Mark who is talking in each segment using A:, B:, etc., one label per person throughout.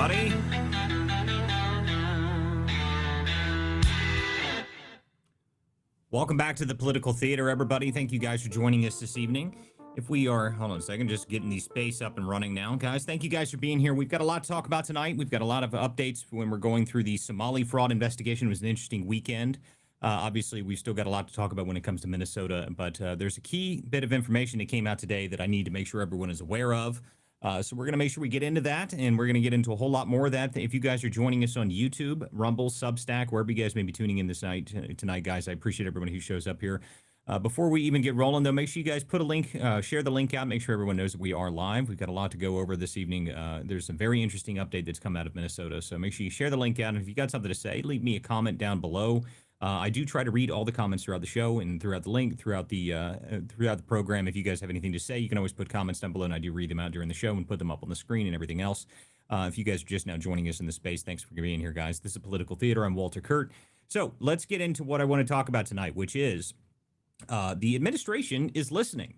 A: everybody. Welcome back to the Political Theater, everybody. Thank you guys for joining us this evening. If we are, hold on a second, just getting the space up and running now. Guys, thank you guys for being here. We've got a lot to talk about tonight. We've got a lot of updates when we're going through the Somali fraud investigation. It was an interesting weekend. Obviously, we've still got a lot to talk about when it comes to Minnesota, but there's a key bit of information that came out today that I need to make sure everyone is aware of. So we're going to make sure we get into that, and we're going to get into a whole lot more of that. If you guys are joining us on YouTube, Rumble, Substack, wherever you guys may be tuning in tonight, guys, I appreciate everybody who shows up here. Before we even get rolling, though, make sure you guys put a link, share the link out, make sure everyone knows that we are live. We've got a lot to go over this evening. There's a very interesting update that's come out of Minnesota, so make sure you share the link out. And if you got something to say, leave me a comment down below. I do try to read all the comments throughout the show and throughout the link, throughout the program. If you guys have anything to say, you can always put comments down below, and I do read them out during the show and put them up on the screen and everything else. If you guys are just now joining us in the space, thanks for being here, guys. This is Political Theater. I'm Walter Curt. So let's get into what I want to talk about tonight, which is the administration is listening.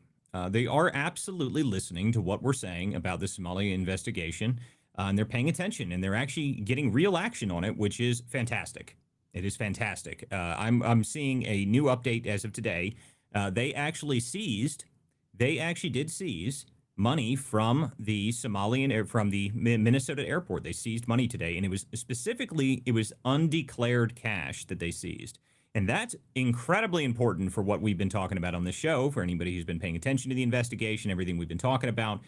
A: They are absolutely listening to what we're saying about the Somalia investigation, and they're paying attention, and they're actually getting real action on it, which is fantastic. It is fantastic. I'm seeing a new update as of today. They actually did seize money from the from the Minnesota airport. They seized money today, and it was undeclared cash that they seized. And that's incredibly important for what we've been talking about on this show, for anybody who's been paying attention to the investigation, everything we've been talking about.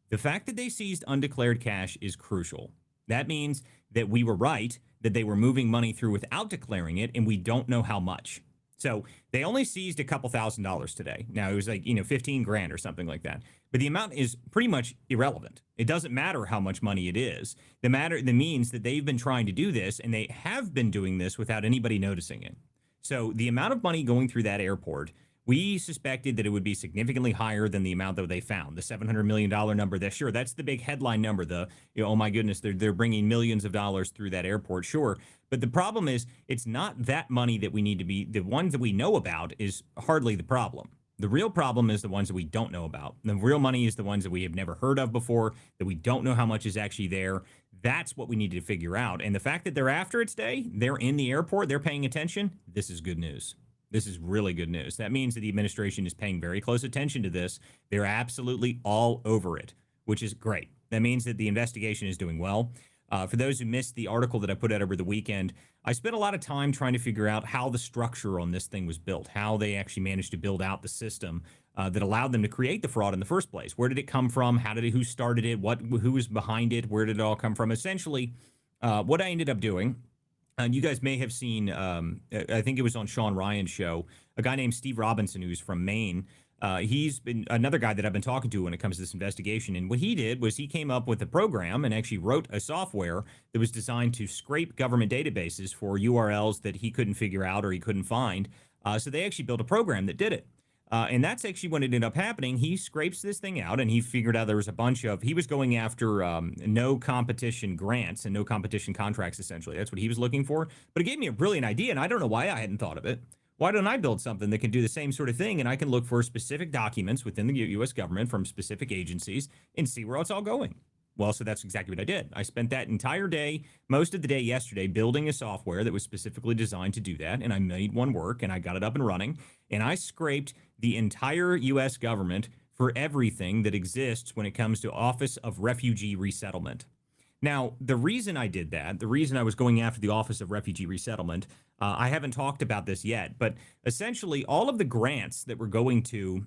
A: The fact that they seized undeclared cash is crucial. That means that we were right, that they were moving money through without declaring it, and we don't know how much. So they only seized a couple $1,000s today. Now, it was like, 15 grand or something like that. But the amount is pretty much irrelevant. It doesn't matter how much money it is. That means that they've been trying to do this, and they have been doing this without anybody noticing it. So the amount of money going through that airport, we suspected that it would be significantly higher than the amount that they found, the $700 million number. That's the big headline number. Oh my goodness, they're bringing millions of dollars through that airport. Sure. But the problem is, it's not that money that we need to be, the ones that we know about is hardly the problem. The real problem is the ones that we don't know about. The real money is the ones that we have never heard of before, that we don't know how much is actually there. That's what we need to figure out. And the fact that they're after it today, they're in the airport, they're paying attention, this is good news. This is really good news. That means that the administration is paying very close attention to this. They're absolutely all over it, which is great. That means that the investigation is doing well. For those who missed the article that I put out over the weekend, I spent a lot of time trying to figure out how the structure on this thing was built, how they actually managed to build out the system that allowed them to create the fraud in the first place. Where did it come from? Who started it? Who was behind it? Where did it all come from? Essentially, what I ended up doing, and you guys may have seen, I think it was on Sean Ryan's show, a guy named Steve Robinson, who's from Maine. He's been another guy that I've been talking to when it comes to this investigation. And what he did was he came up with a program and actually wrote a software that was designed to scrape government databases for URLs that he couldn't figure out or he couldn't find. So they actually built a program that did it. And that's actually what ended up happening. He scrapes this thing out, and he figured out there was a bunch of, he was going after no competition grants and no competition contracts, essentially. That's what he was looking for. But it gave me a brilliant idea, and I don't know why I hadn't thought of it. Why don't I build something that can do the same sort of thing, and I can look for specific documents within the U.S. government from specific agencies and see where it's all going? Well, so that's exactly what I did. I spent that entire day, most of the day yesterday, building a software that was specifically designed to do that, and I made one work, and I got it up and running, and I scraped the entire U.S. government for everything that exists when it comes to Office of Refugee Resettlement. Now, the reason I did that, the reason I was going after the Office of Refugee Resettlement, I haven't talked about this yet, but essentially all of the grants that were going to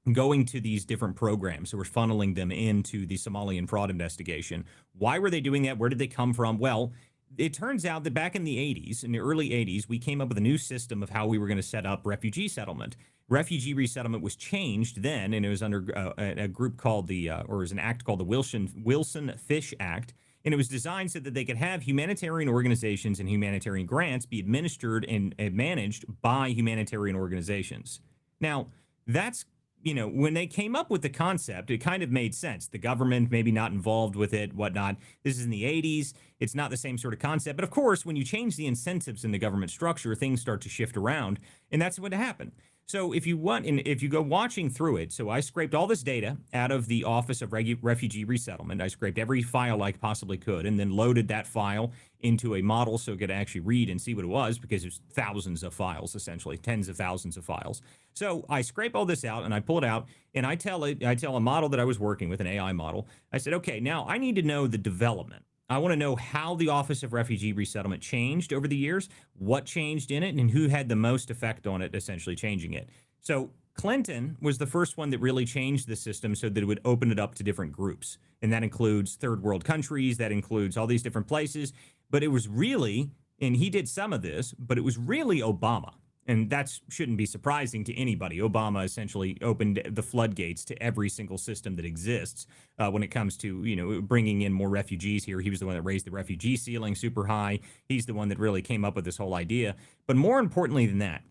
A: these different programs, so we're funneling them into the Somalian fraud investigation. Why were they doing that? Where did they come from? Well, it turns out that back in the 80s, in the early 80s, we came up with a new system of how we were going to set up refugee settlement. Refugee resettlement was changed then, and it was under a group called or it was an act called the Wilson-Fish Act. And it was designed so that they could have humanitarian organizations and humanitarian grants be administered and managed by humanitarian organizations. Now, that's, when they came up with the concept, it kind of made sense. The government maybe not involved with it, whatnot. This is in the 80s. It's not the same sort of concept. But of course, when you change the incentives in the government structure, things start to shift around. And that's what happened. So if you want, and if you go watching through it, so I scraped all this data out of the Office of Refugee Resettlement. I scraped every file I possibly could, and then loaded that file into a model so it could actually read and see what it was, because it was thousands of files, essentially tens of thousands of files. So I scrape all this out and I pull it out, and I tell a model that I was working with, an AI model. I said, okay, now I need to know the development. I want to know how the Office of Refugee Resettlement changed over the years, what changed in it, and who had the most effect on it, essentially changing it. So Clinton was the first one that really changed the system so that it would open it up to different groups. And that includes third world countries, that includes all these different places. But it was really, and he did some of this, but it was really Obama. And that shouldn't be surprising to anybody. Obama essentially opened the floodgates to every single system that exists when it comes to, bringing in more refugees here. He was the one that raised the refugee ceiling super high. He's the one that really came up with this whole idea. But more importantly than that,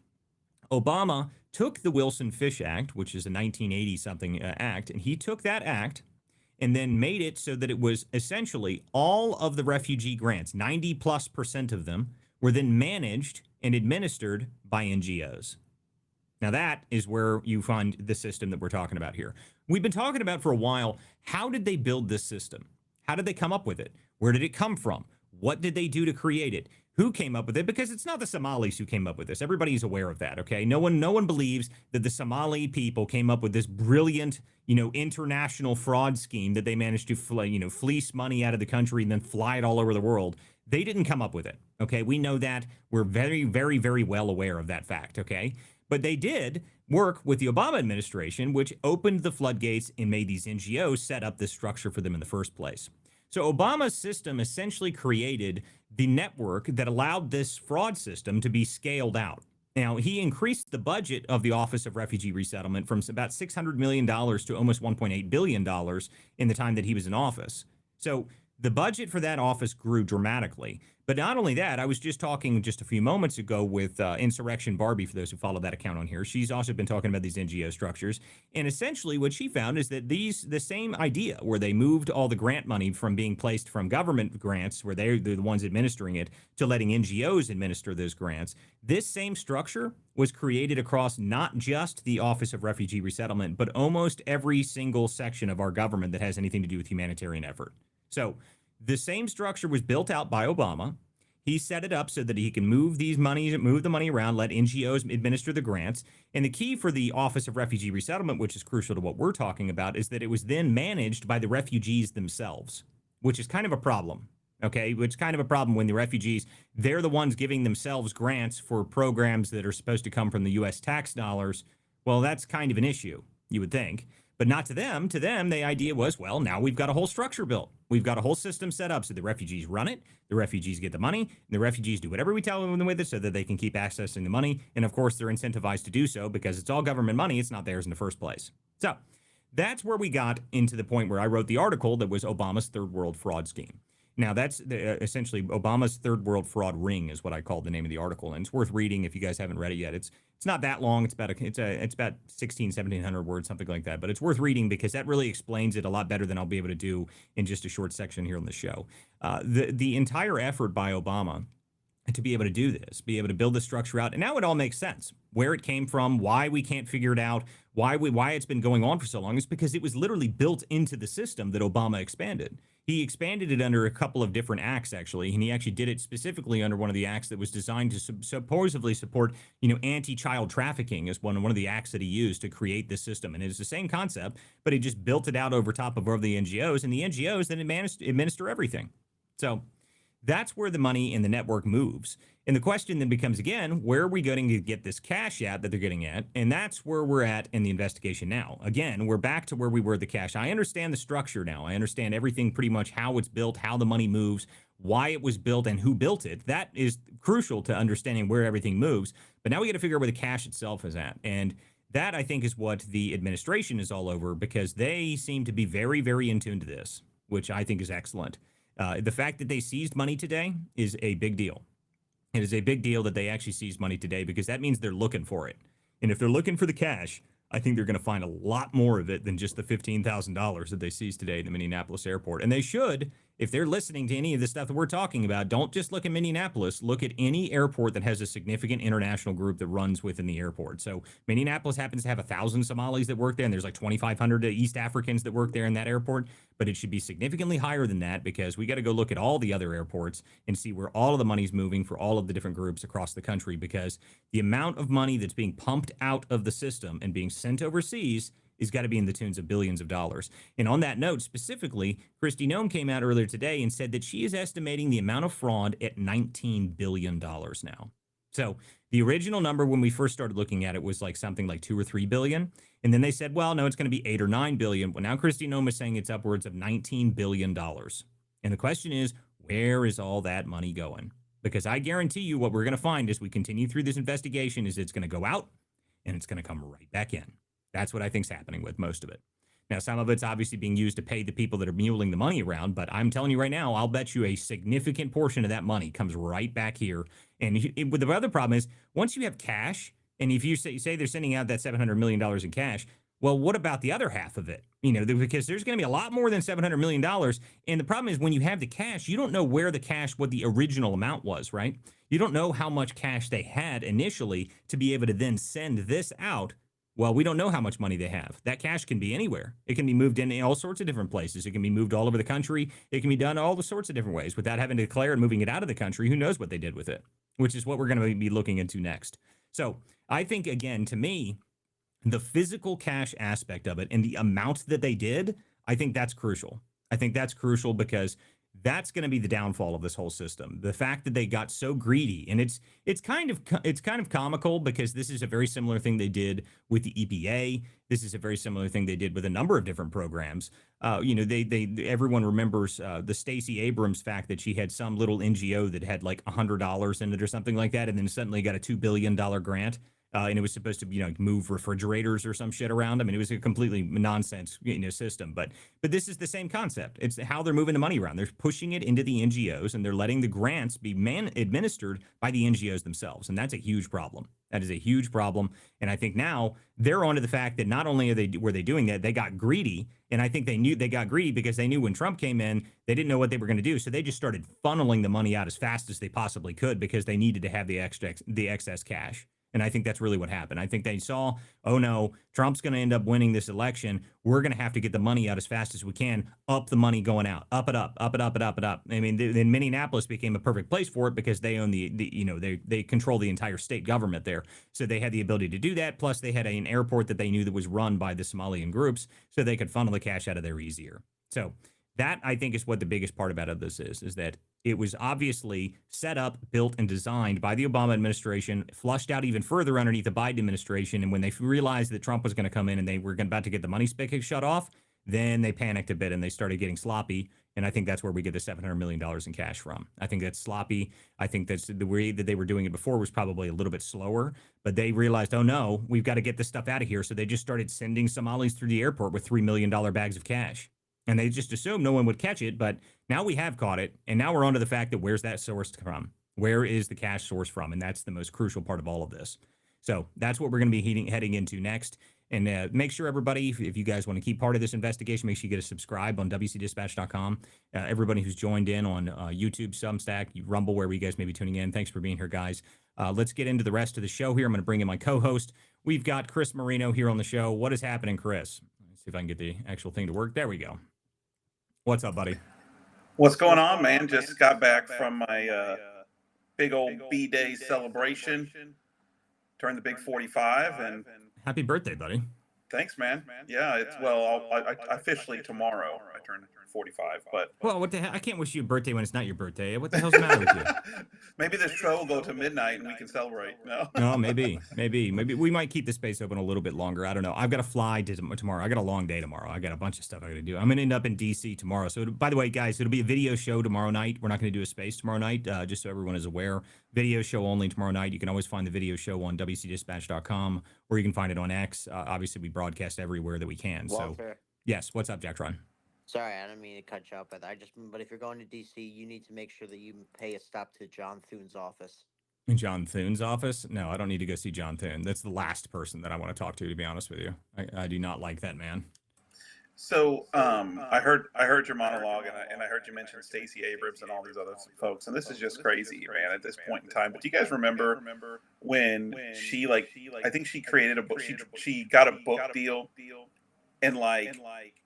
A: Obama took the Wilson-Fish Act, which is a 1980-something act, and he took that act and then made it so that it was essentially all of the refugee grants, 90+% of them, were then managed and administered by NGOs. Now that is where you find the system that we're talking about here. We've been talking about for a while, how did they build this system? How did they come up with it? Where did it come from? What did they do to create it? Who came up with it? Because it's not the Somalis who came up with this. Everybody's aware of that, okay? No one believes that the Somali people came up with this brilliant, international fraud scheme that they managed to, fleece money out of the country and then fly it all over the world. They didn't come up with it, okay? We know that. We're very, very, very well aware of that fact, okay? But they did work with the Obama administration, which opened the floodgates and made these NGOs set up this structure for them in the first place. So Obama's system essentially created the network that allowed this fraud system to be scaled out. Now, he increased the budget of the Office of Refugee Resettlement from about $600 million to almost $1.8 billion in the time that he was in office. So the budget for that office grew dramatically. But not only that, I was just talking just a few moments ago with Insurrection Barbie, for those who follow that account on here. She's also been talking about these NGO structures. And essentially what she found is that the same idea where they moved all the grant money from being placed from government grants, where they're the ones administering it, to letting NGOs administer those grants. This same structure was created across not just the Office of Refugee Resettlement, but almost every single section of our government that has anything to do with humanitarian effort. So the same structure was built out by Obama. He set it up so that he can move the money around, let NGOs administer the grants. And the key for the Office of Refugee Resettlement, which is crucial to what we're talking about, is that it was then managed by the refugees themselves, which is kind of a problem. Okay, which is kind of a problem when the refugees, they're the ones giving themselves grants for programs that are supposed to come from the U.S. tax dollars. Well, that's kind of an issue, you would think. But not to them. To them, the idea was, well, now we've got a whole structure built. We've got a whole system set up so the refugees run it, the refugees get the money, and the refugees do whatever we tell them with it so that they can keep accessing the money. And of course, they're incentivized to do so because it's all government money. It's not theirs in the first place. So that's where we got into the point where I wrote the article that was Obama's third world fraud scheme. Now, that's essentially Obama's third world fraud ring is what I called the name of the article. And it's worth reading if you guys haven't read it yet. It's not that long. It's about 1,1700 words, something like that. But it's worth reading because that really explains it a lot better than I'll be able to do in just a short section here on the show. The entire effort by Obama to be able to do this, be able to build the structure out. And now it all makes sense. Where it came from, why we can't figure it out, why it's been going on for so long is because it was literally built into the system that Obama expanded. He expanded it under a couple of different acts, actually, and he actually did it specifically under one of the acts that was designed to supposedly support, anti-child trafficking is one of the acts that he used to create this system. And it's the same concept, but he just built it out over top of the NGOs, and the NGOs then administer everything. So that's where the money in the network moves. And the question then becomes, again, where are we going to get this cash at that they're getting at? And that's where we're at in the investigation now. Again, we're back to where we were the cash. I understand the structure now. I understand everything pretty much, how it's built, how the money moves, why it was built, and who built it. That is crucial to understanding where everything moves. But now we got to figure out where the cash itself is at. And that, I think, is what the administration is all over, because they seem to be very, very in tune to this, which I think is excellent. The fact that they seized money today is a big deal. It is a big deal that they actually seized money today because that means they're looking for it. And if they're looking for the cash, I think they're going to find a lot more of it than just the $15,000 that they seized today in the Minneapolis airport. And they should, if they're listening to any of the stuff that we're talking about, don't just look at Minneapolis. Look at any airport that has a significant international group that runs within the airport. So Minneapolis happens to have 1,000 Somalis that work there, and there's like 2,500 East Africans that work there in that airport. But it should be significantly higher than that, because we got to go look at all the other airports and see where all of the money's moving for all of the different groups across the country, because the amount of money that's being pumped out of the system and being sent overseas is got to be in the tunes of billions of dollars. And on that note, specifically, Kristi Noem came out earlier today and said that she is estimating the amount of fraud at $19 billion now. So the original number when we first started looking at it was like something like 2 or 3 billion. And then they said, well, no, it's going to be 8 or 9 billion. Well, now Kristi Noem is saying it's upwards of $19 billion. And the question is, where is all that money going? Because I guarantee you what we're going to find as we continue through this investigation is it's going to go out and it's going to come right back in. That's what I think is happening with most of it. Now, some of it's obviously being used to pay the people that are muling the money around, but I'm telling you right now, I'll bet you a significant portion of that money comes right back here. And the other problem is, once you have cash, and if you say they're sending out that $700 million in cash, well, what about the other half of it? Because there's going to be a lot more than $700 million. And the problem is, when you have the cash, you don't know where the cash, what the original amount was, right? You don't know how much cash they had initially to be able to then send this out. Well, we don't know how much money they have. That cash can be anywhere. It can be moved in all sorts of different places. It can be moved all over the country. It can be done all the sorts of different ways without having to declare and moving it out of the country. Who knows what they did with it, which is what we're going to be looking into next. So I think, again, to me, the physical cash aspect of it and the amount that they did, I think that's crucial. I think that's crucial because that's going to be the downfall of this whole system. The fact that they got so greedy, and it's kind of comical, because this is a very similar thing they did with the EPA. This is a very similar thing they did with a number of different programs. Everyone remembers the Stacey Abrams fact that she had some little NGO that had like $100 in it or something like that, and then suddenly got a $2 billion grant. And it was supposed to, move refrigerators or some shit around. I mean, it was a completely nonsense, system. But this is the same concept. It's how they're moving the money around. They're pushing it into the NGOs, and they're letting the grants be administered by the NGOs themselves. And that's a huge problem. That is a huge problem. And I think now they're onto the fact that not only were they doing that, they got greedy. And I think they got greedy because they knew when Trump came in, they didn't know what they were going to do. So they just started funneling the money out as fast as they possibly could, because they needed to have the excess cash. And I think that's really what happened. I think they saw, oh no, Trump's going to end up winning this election. We're going to have to get the money out as fast as we can. Up the money going out. Up it up, up it up, it up it up. I mean, then Minneapolis became a perfect place for it, because they own they control the entire state government there. So they had the ability to do that. Plus they had an airport that they knew that was run by the Somalian groups, so they could funnel the cash out of there easier. So that, I think, is what the biggest part about this is that it was obviously set up, built, and designed by the Obama administration, flushed out even further underneath the Biden administration. And when they realized that Trump was going to come in and they were about to get the money spigot shut off, then they panicked a bit and they started getting sloppy. And I think that's where we get the $700 million in cash from. I think that's sloppy. I think that's the way that they were doing it before was probably a little bit slower, but they realized, oh no, we've got to get this stuff out of here. So they just started sending Somalis through the airport with $3 million bags of cash. And they just assumed no one would catch it, but now we have caught it, and now we're on to the fact that where's that source from? Where is the cash source from? And that's the most crucial part of all of this. So that's what we're going to be heading into next. And make sure, everybody, if you guys want to keep part of this investigation, make sure you get a subscribe on WCDispatch.com. Everybody who's joined in on YouTube, Substack, Rumble, wherever you guys may be tuning in, thanks for being here, guys. Let's get into the rest of the show here. I'm going to bring in my co-host. We've got Chris Marino here on the show. What is happening, Chris? Let's see if I can get the actual thing to work. There we go. What's up, buddy?
B: What's going on, man? Just got back from my big old B-Day celebration. Turned the big 45, and
A: happy birthday, buddy.
B: Thanks, man. Yeah, it's I officially tomorrow I turn 45, but
A: well, what the hell? I can't wish you a birthday when it's not your birthday. What the hell's the matter with you?
B: Maybe this show will go to midnight and we can celebrate.
A: No, maybe we might keep the space open a little bit longer. I don't know. I've got to fly tomorrow. I got a long day tomorrow. I got a bunch of stuff I got to do. I'm gonna end up in DC tomorrow. So, by the way, guys, it'll be a video show tomorrow night. We're not going to do a space tomorrow night, just so everyone is aware. Video show only tomorrow night. You can always find the video show on WCDispatch.com, or you can find it on X. Obviously, we broadcast everywhere that we can.
C: Walter.
A: So, yes, what's up, Jacktron?
C: Sorry, I don't mean to cut you off, but if you're going to DC, you need to make sure that you pay a stop to John Thune's office.
A: John Thune's office? No, I don't need to go see John Thune. That's the last person that I want to talk to be honest with you. I do not like that man.
B: So I heard your monologue, and I heard you mention Stacey Abrams and all these other folks, and this is just crazy, man, at this point in time. But do you guys remember when she, like, I think she created a book, she got a book deal, and like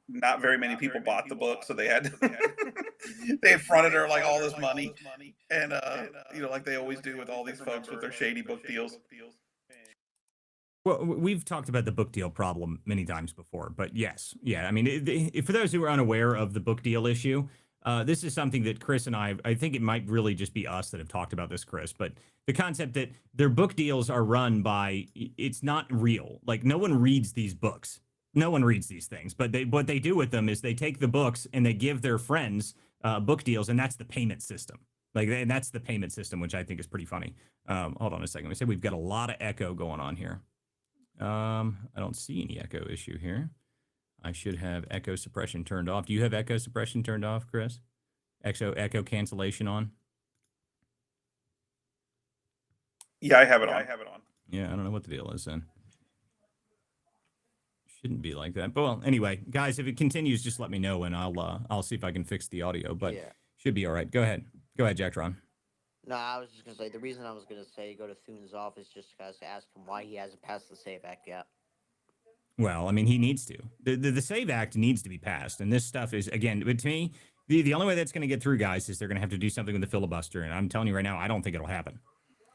B: not very many people bought the book, so they had they fronted her like all this money, and you know, like they always do with all these folks with their shady book deals.
A: Well, we've talked about the book deal problem many times before, but yes, yeah. I mean, for those who are unaware of the book deal issue, this is something that Chris and I think it might really just be us that have talked about this, Chris, but the concept that their book deals are run by, it's not real. Like, no one reads these books. No one reads these things, but what they do with them is they take the books and they give their friends book deals, and that's the payment system. Like, and that's the payment system, which I think is pretty funny. Hold on a second. We say we've got a lot of echo going on here. I don't see any echo issue here. I should have echo suppression turned off. Do you have echo suppression turned off, Chris? Echo cancellation on?
B: Yeah, I have it on.
A: Yeah, I don't know what the deal is then. Shouldn't be like that. But well, anyway, guys, if it continues, just let me know and I'll see if I can fix the audio. But should be all right. Go ahead, Jacktron.
C: No, I was just gonna say the reason I was gonna say go to Thune's office just to ask him why he hasn't passed the SAVE Act yet.
A: Well, I mean, he needs to. The SAVE Act needs to be passed, and this stuff is, again, but to me, the only way that's going to get through, guys, is they're going to have to do something with the filibuster, and I'm telling you right now, I don't think it'll happen.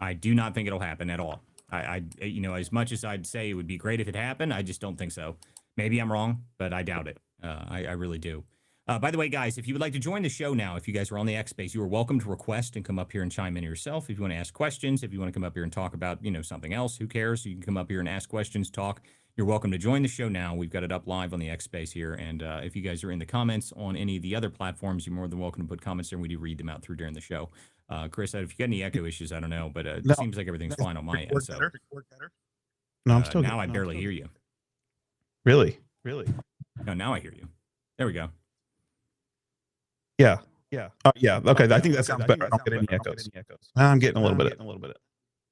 A: I do not think it'll happen at all. I you know, as much as I'd say it would be great if it happened, I just don't think so. Maybe I'm wrong, but I doubt it. I really do. By the way, guys, if you would like to join the show now, if you guys are on the X Space, you are welcome to request and come up here and chime in yourself. If you want to ask questions, if you want to come up here and talk about, you know, something else, who cares? You can come up here and ask questions, talk. You're welcome to join the show now. We've got it up live on the X Space here. And if you guys are in the comments on any of the other platforms, you're more than welcome to put comments there, and we do read them out through during the show. Chris, if you got any echo issues, I don't know, but it seems like everything's fine on my end. So
D: No, I'm still
A: now I barely hear you.
D: Really?
A: No, now I hear you. There we go.
D: Yeah. Yeah. Okay. I think that sounds better. I don't get any echoes. I'm getting a little bit.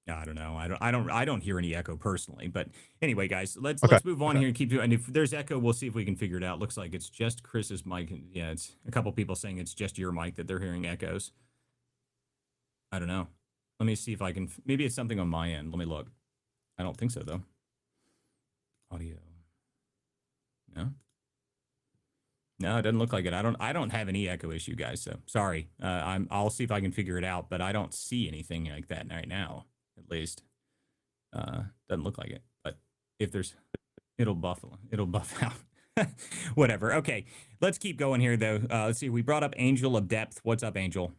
A: I don't know. I don't hear any echo personally, but anyway, guys, let's move on here and keep doing. And if there's echo, we'll see if we can figure it out. Looks like it's just Chris's mic. Yeah, it's a couple people saying it's just your mic that they're hearing echoes. I don't know. Let me see if I can. Maybe it's something on my end. Let me look. I don't think so though. Audio. No, it doesn't look like it. I don't have any echo issue, guys. So sorry. I'll see if I can figure it out, but I don't see anything like that right now. At least, doesn't look like it. But if there's, it'll buff out. Whatever. Okay, let's keep going here though. Let's see. We brought up Angel of Depth. What's up, Angel?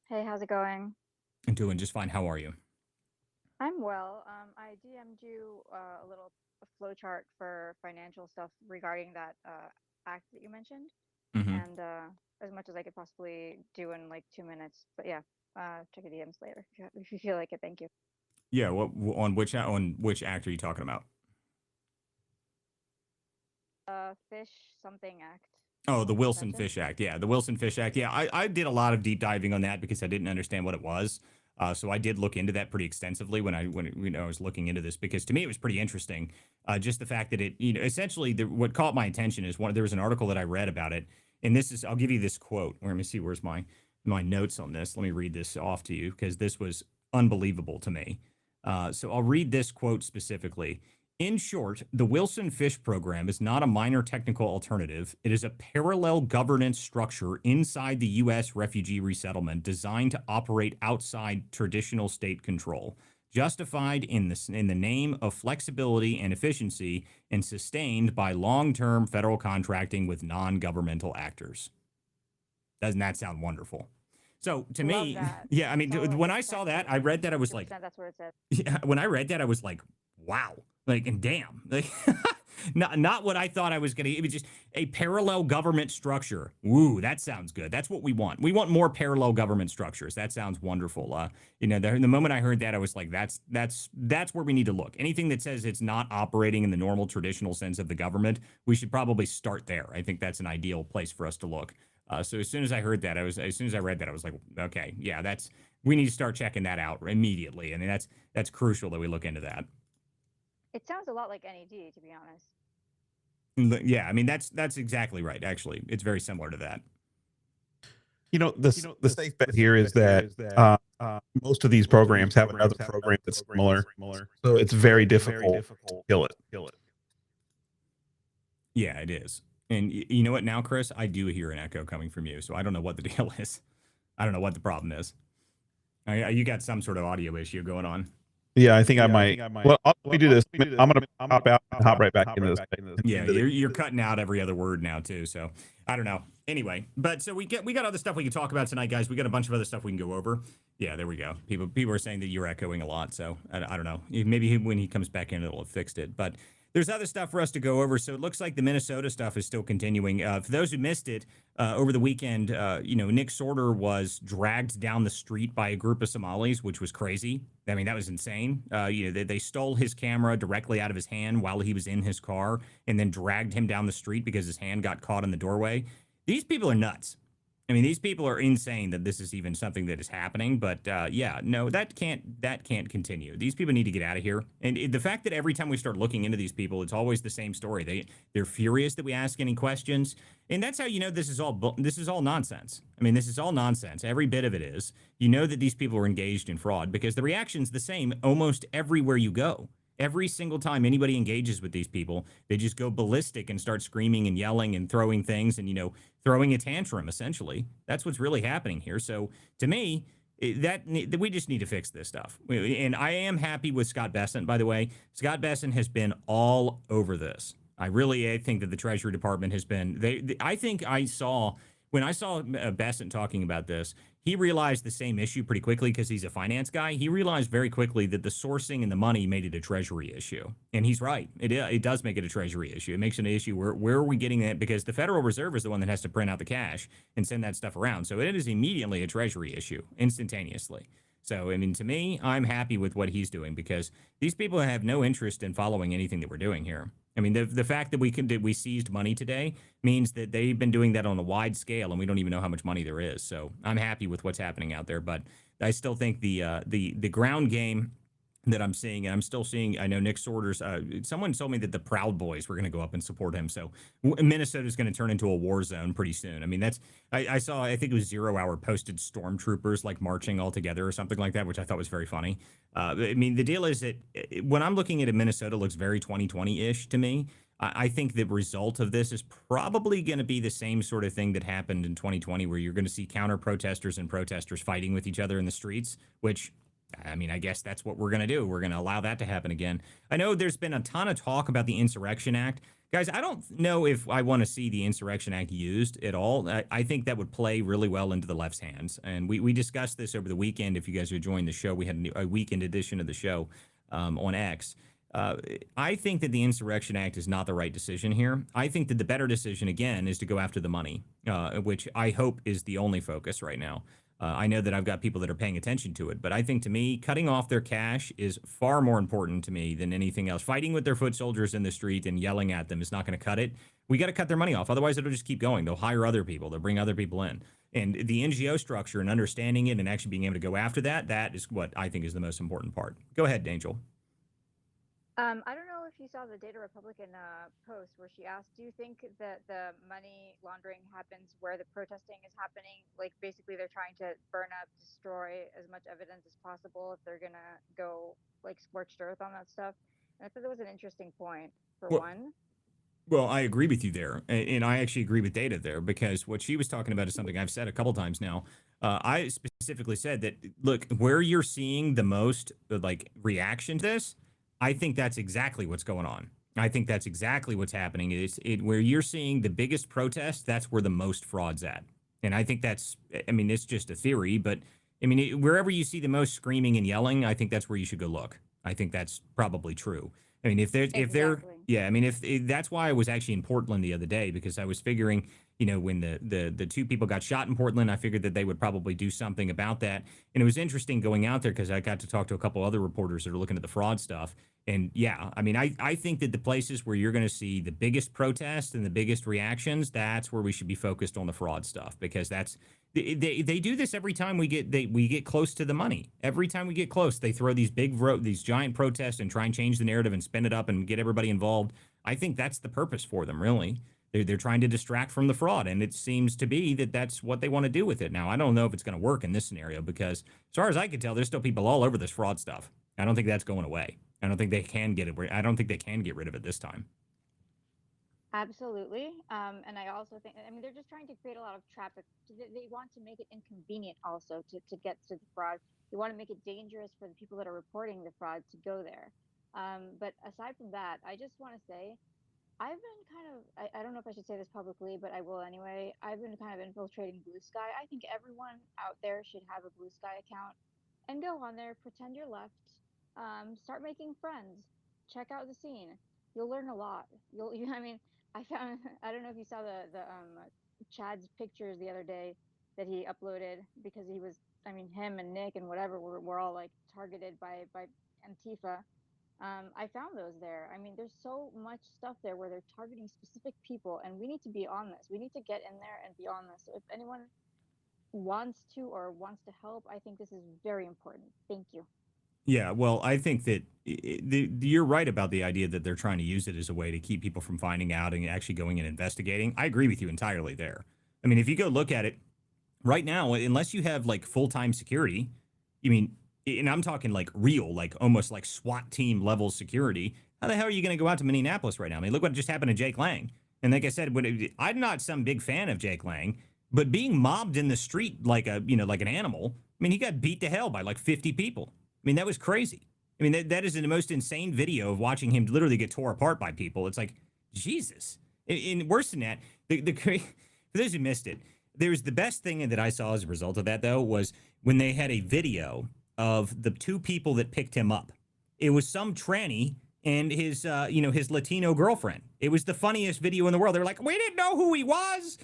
E: Hey, how's it going?
A: I'm doing just fine. How are you?
E: I'm well. I DM'd you a flow chart for financial stuff regarding that act that you mentioned, and as much as I could possibly do in like 2 minutes. But yeah, check your DMs later if you feel like it. Thank you.
A: Yeah. On which act are you talking about?
E: Fish something act.
A: Oh, the Wilson Fish Act. Yeah, the Wilson Fish Act. Yeah, I did a lot of deep diving on that because I didn't understand what it was. So I did look into that pretty extensively when I was looking into this, because to me it was pretty interesting. Just the fact that it, you know, essentially what caught my attention is there was an article that I read about it, and I'll give you this quote. Let me see, where's my notes on this? Let me read this off to you because this was unbelievable to me. So I'll read this quote specifically. In short, the Wilson Fish Program is not a minor technical alternative. It is a parallel governance structure inside the U.S. refugee resettlement designed to operate outside traditional state control, justified in the name of flexibility and efficiency, and sustained by long-term federal contracting with non-governmental actors. Doesn't that sound wonderful? So to me, yeah, I mean, when I saw that, I read that, I was like,
E: that's what it says.
A: Yeah, when I read that, I was like, wow. Like, and damn, like, not what I thought I was going to. It was just a parallel government structure. Woo, that sounds good. That's what we want. We want more parallel government structures. That sounds wonderful. You know, the moment I heard that, I was like, that's where we need to look. Anything that says it's not operating in the normal traditional sense of the government, we should probably start there. I think that's an ideal place for us to look. So as soon as I heard that, as soon as I read that, I was like, okay, yeah, we need to start checking that out immediately. I mean, that's crucial that we look into that.
E: It sounds a lot like NED, to be honest.
A: Yeah, I mean that's exactly right. Actually, it's very similar to that.
D: The safe bet here is that most of these programs have another program that's similar, so it's very difficult to kill it.
A: Yeah, it is. And you know what? Now, Chris, I do hear an echo coming from you, so I don't know what the deal is. I don't know what the problem is. You got some sort of audio issue going on.
D: Yeah, I think I might. Well, let me do this. I'm going to pop out and hop right back into this.
A: Yeah, you're cutting out every other word now too. So I don't know. Anyway, but so we got other stuff we can talk about tonight, guys. We got a bunch of other stuff we can go over. Yeah, there we go. People are saying that you're echoing a lot, so I don't know. Maybe when he comes back in, it'll have fixed it. But there's other stuff for us to go over. So it looks like the Minnesota stuff is still continuing. For those who missed it, over the weekend, Nick Sorter was dragged down the street by a group of Somalis, which was crazy. I mean, that was insane. They stole his camera directly out of his hand while he was in his car and then dragged him down the street because his hand got caught in the doorway. These people are nuts. I mean, these people are insane that this is even something that is happening. But no, that can't continue. These people need to get out of here. And the fact that every time we start looking into these people, it's always the same story. They're furious that we ask any questions, and that's how you know this is all nonsense. I mean, this is all nonsense. Every bit of it is. You know that these people are engaged in fraud because the reaction's the same almost everywhere you go. Every single time anybody engages with these people, they just go ballistic and start screaming and yelling and throwing things and, throwing a tantrum, essentially. That's what's really happening here. So to me, that we just need to fix this stuff. And I am happy with Scott Bessent, by the way. Scott Bessent has been all over this. I think that the Treasury Department has been, when I saw Bessent talking about this, he realized the same issue pretty quickly because he's a finance guy. He realized very quickly that the sourcing and the money made it a Treasury issue. And he's right. It does make it a Treasury issue. It makes it an issue. Where are we getting that? Because the Federal Reserve is the one that has to print out the cash and send that stuff around. So it is immediately a Treasury issue, instantaneously. So, I mean, to me, I'm happy with what he's doing because these people have no interest in following anything that we're doing here. I mean, the fact that we seized money today means that they've been doing that on a wide scale, and we don't even know how much money there is. So I'm happy with what's happening out there, but I still think the ground game that I'm seeing, and I'm still seeing, I know Nick Sorter's, someone told me that the Proud Boys were going to go up and support him. So Minnesota's going to turn into a war zone pretty soon. I mean, I saw, I think it was 0 Hour posted stormtroopers like marching all together or something like that, which I thought was very funny. I mean, the deal is that when I'm looking at it, Minnesota looks very 2020-ish to me. I think the result of this is probably going to be the same sort of thing that happened in 2020, where you're going to see counter protesters and protesters fighting with each other in the streets, which, I mean, I guess that's what we're going to do. We're going to allow that to happen again. I know there's been a ton of talk about the Insurrection Act. Guys, I don't know if I want to see the Insurrection Act used at all. I think that would play really well into the left's hands. And we discussed this over the weekend. If you guys are joining the show, we had a weekend edition of the show on X. I think that the Insurrection Act is not the right decision here. I think that the better decision, again, is to go after the money, which I hope is the only focus right now. I know that I've got people that are paying attention to it, but I think, to me, cutting off their cash is far more important to me than anything else. Fighting with their foot soldiers in the street and yelling at them is not going to cut it. We got to cut their money off. Otherwise, it'll just keep going. They'll hire other people. They'll bring other people in. And the NGO structure and understanding it and actually being able to go after that is what I think is the most important part. Go ahead, Angel.
E: I don't know if you saw the Data Republican post where she asked, do you think that the money laundering happens where the protesting is happening? Like, basically, they're trying to burn up, destroy as much evidence as possible if they're going to go, like, scorched earth on that stuff. And I thought that was an interesting point, for one.
A: Well, I agree with you there. And I actually agree with Data there, because what she was talking about is something I've said a couple times now. I specifically said that, look, where you're seeing the most, like, reaction to this, I think that's exactly what's going on. I think that's exactly what's happening. Where you're seeing the biggest protest, that's where the most fraud's at. And I think that's, I mean, it's just a theory, but I mean, wherever you see the most screaming and yelling, I think that's where you should go look. I think that's probably true. I mean, if that's why I was actually in Portland the other day, because I was figuring, when the two people got shot in Portland, I figured that they would probably do something about that. And it was interesting going out there because I got to talk to a couple other reporters that are looking at the fraud stuff. And yeah, I mean, I think that the places where you're going to see the biggest protests and the biggest reactions, that's where we should be focused on the fraud stuff, because they do this every time we get close to the money. Every time we get close, they throw these giant protests and try and change the narrative and spin it up and get everybody involved. I think that's the purpose for them, really. They're trying to distract from the fraud, and it seems to be that that's what they want to do with it. Now, I don't know if it's going to work in this scenario because, as far as I can tell, there's still people all over this fraud stuff. I don't think that's going away. I don't think they can get it. I don't think they can get rid of it this time.
E: Absolutely. And I also think, I mean, they're just trying to create a lot of traffic. They want to make it inconvenient also to get to the fraud. They want to make it dangerous for the people that are reporting the fraud to go there. But aside from that, I just want to say, I've been kind of, I don't know if I should say this publicly, but I will anyway. I've been kind of infiltrating Blue Sky. I think everyone out there should have a Blue Sky account and go on there, pretend you're left, start making friends, check out the scene. You'll learn a lot. I mean, I found, I don't know if you saw the Chad's pictures the other day that he uploaded because he was, I mean, him and Nick and whatever were all like targeted by Antifa. I found those there. I mean, there's so much stuff there where they're targeting specific people, and we need to be on this. We need to get in there and be on this. So if anyone wants to or wants to help, I think this is very important. Thank you.
A: Yeah, well, I think that you're right about the idea that they're trying to use it as a way to keep people from finding out and actually going and investigating. I agree with you entirely there. I mean, if you go look at it right now, unless you have like full-time security, I mean, and I'm talking like real, like almost like SWAT team level security, how the hell are you going to go out to Minneapolis right now? I mean, look what just happened to Jake Lang. And like I said, I'm not some big fan of Jake Lang, but being mobbed in the street like like an animal, I mean, he got beat to hell by like 50 people. I mean, that was crazy. I mean, that is the most insane video of watching him literally get tore apart by people. It's like, Jesus. And worse than that, for those who missed it, there's the best thing that I saw as a result of that, though, was when they had a video of the two people that picked him up. It was some tranny and his Latino girlfriend. It was the funniest video in the world. They were like, we didn't know who he was.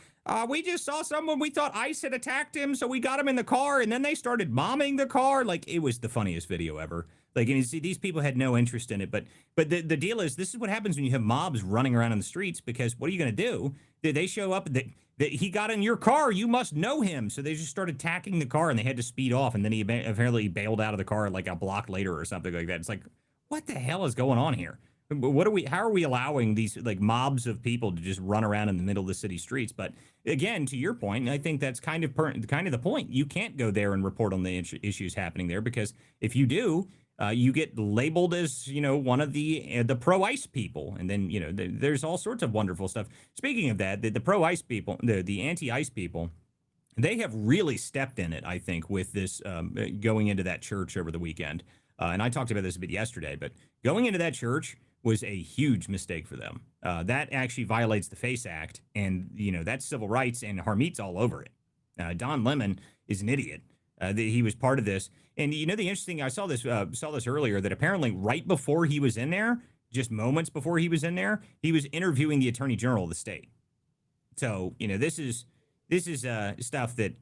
A: We just saw someone, we thought ICE had attacked him, so we got him in the car, and then they started bombing the car. Like, it was the funniest video ever. Like, and you see, these people had no interest in it. But the deal is, this is what happens when you have mobs running around in the streets, because what are you going to do? They show up, that he got in your car, you must know him. So they just started attacking the car, and they had to speed off, and then he apparently bailed out of the car like a block later or something like that. It's like, what the hell is going on here? How are we allowing these like mobs of people to just run around in the middle of the city streets? But again, to your point, I think that's kind of the point. You can't go there and report on the issues happening there, because if you do, you get labeled as, one of the pro-ICE people. And then, there's all sorts of wonderful stuff. Speaking of that, the pro-ICE people, the anti-ICE people, they have really stepped in it, I think, with this going into that church over the weekend. And I talked about this a bit yesterday, but going into that church was a huge mistake for them. That actually violates the FACE Act, and that's civil rights, and Harmeet's all over it. Don Lemon is an idiot. He was part of this, and the interesting, I saw this earlier, that apparently right before he was in there, just moments before he was in there, he was interviewing the Attorney General of the state. So this is stuff that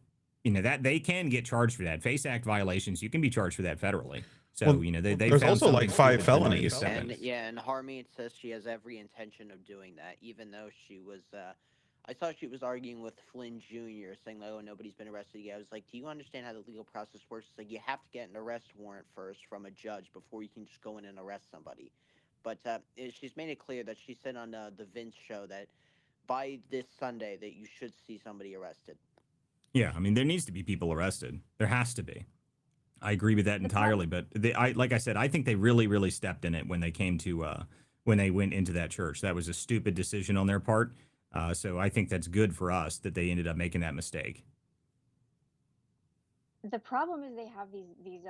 A: that they can get charged for that. FACE Act violations, you can be charged for that federally. So,
D: there's also like 5 felonies.
C: And Harmeet says she has every intention of doing that, even though she was, I saw she was arguing with Flynn Jr., saying, like, oh, nobody's been arrested yet. I was like, do you understand how the legal process works? It's like, you have to get an arrest warrant first from a judge before you can just go in and arrest somebody. But she's made it clear that she said on the Vince show that by this Sunday that you should see somebody arrested.
A: Yeah, I mean, there needs to be people arrested. There has to be. I agree with that entirely, but like I said, I think they really, really stepped in it when they came to when they went into that church. That was a stupid decision on their part. So I think that's good for us that they ended up making that mistake.
E: The problem is they have these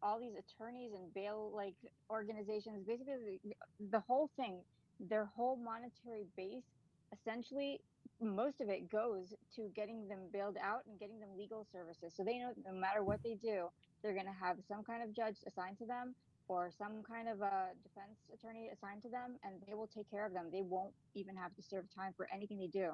E: all these attorneys and bail like organizations. Basically, the whole thing, their whole monetary base, essentially, most of it goes to getting them bailed out and getting them legal services. So they know no matter what they do, they're going to have some kind of judge assigned to them or some kind of a defense attorney assigned to them, and they will take care of them. They won't even have to serve time for anything they do.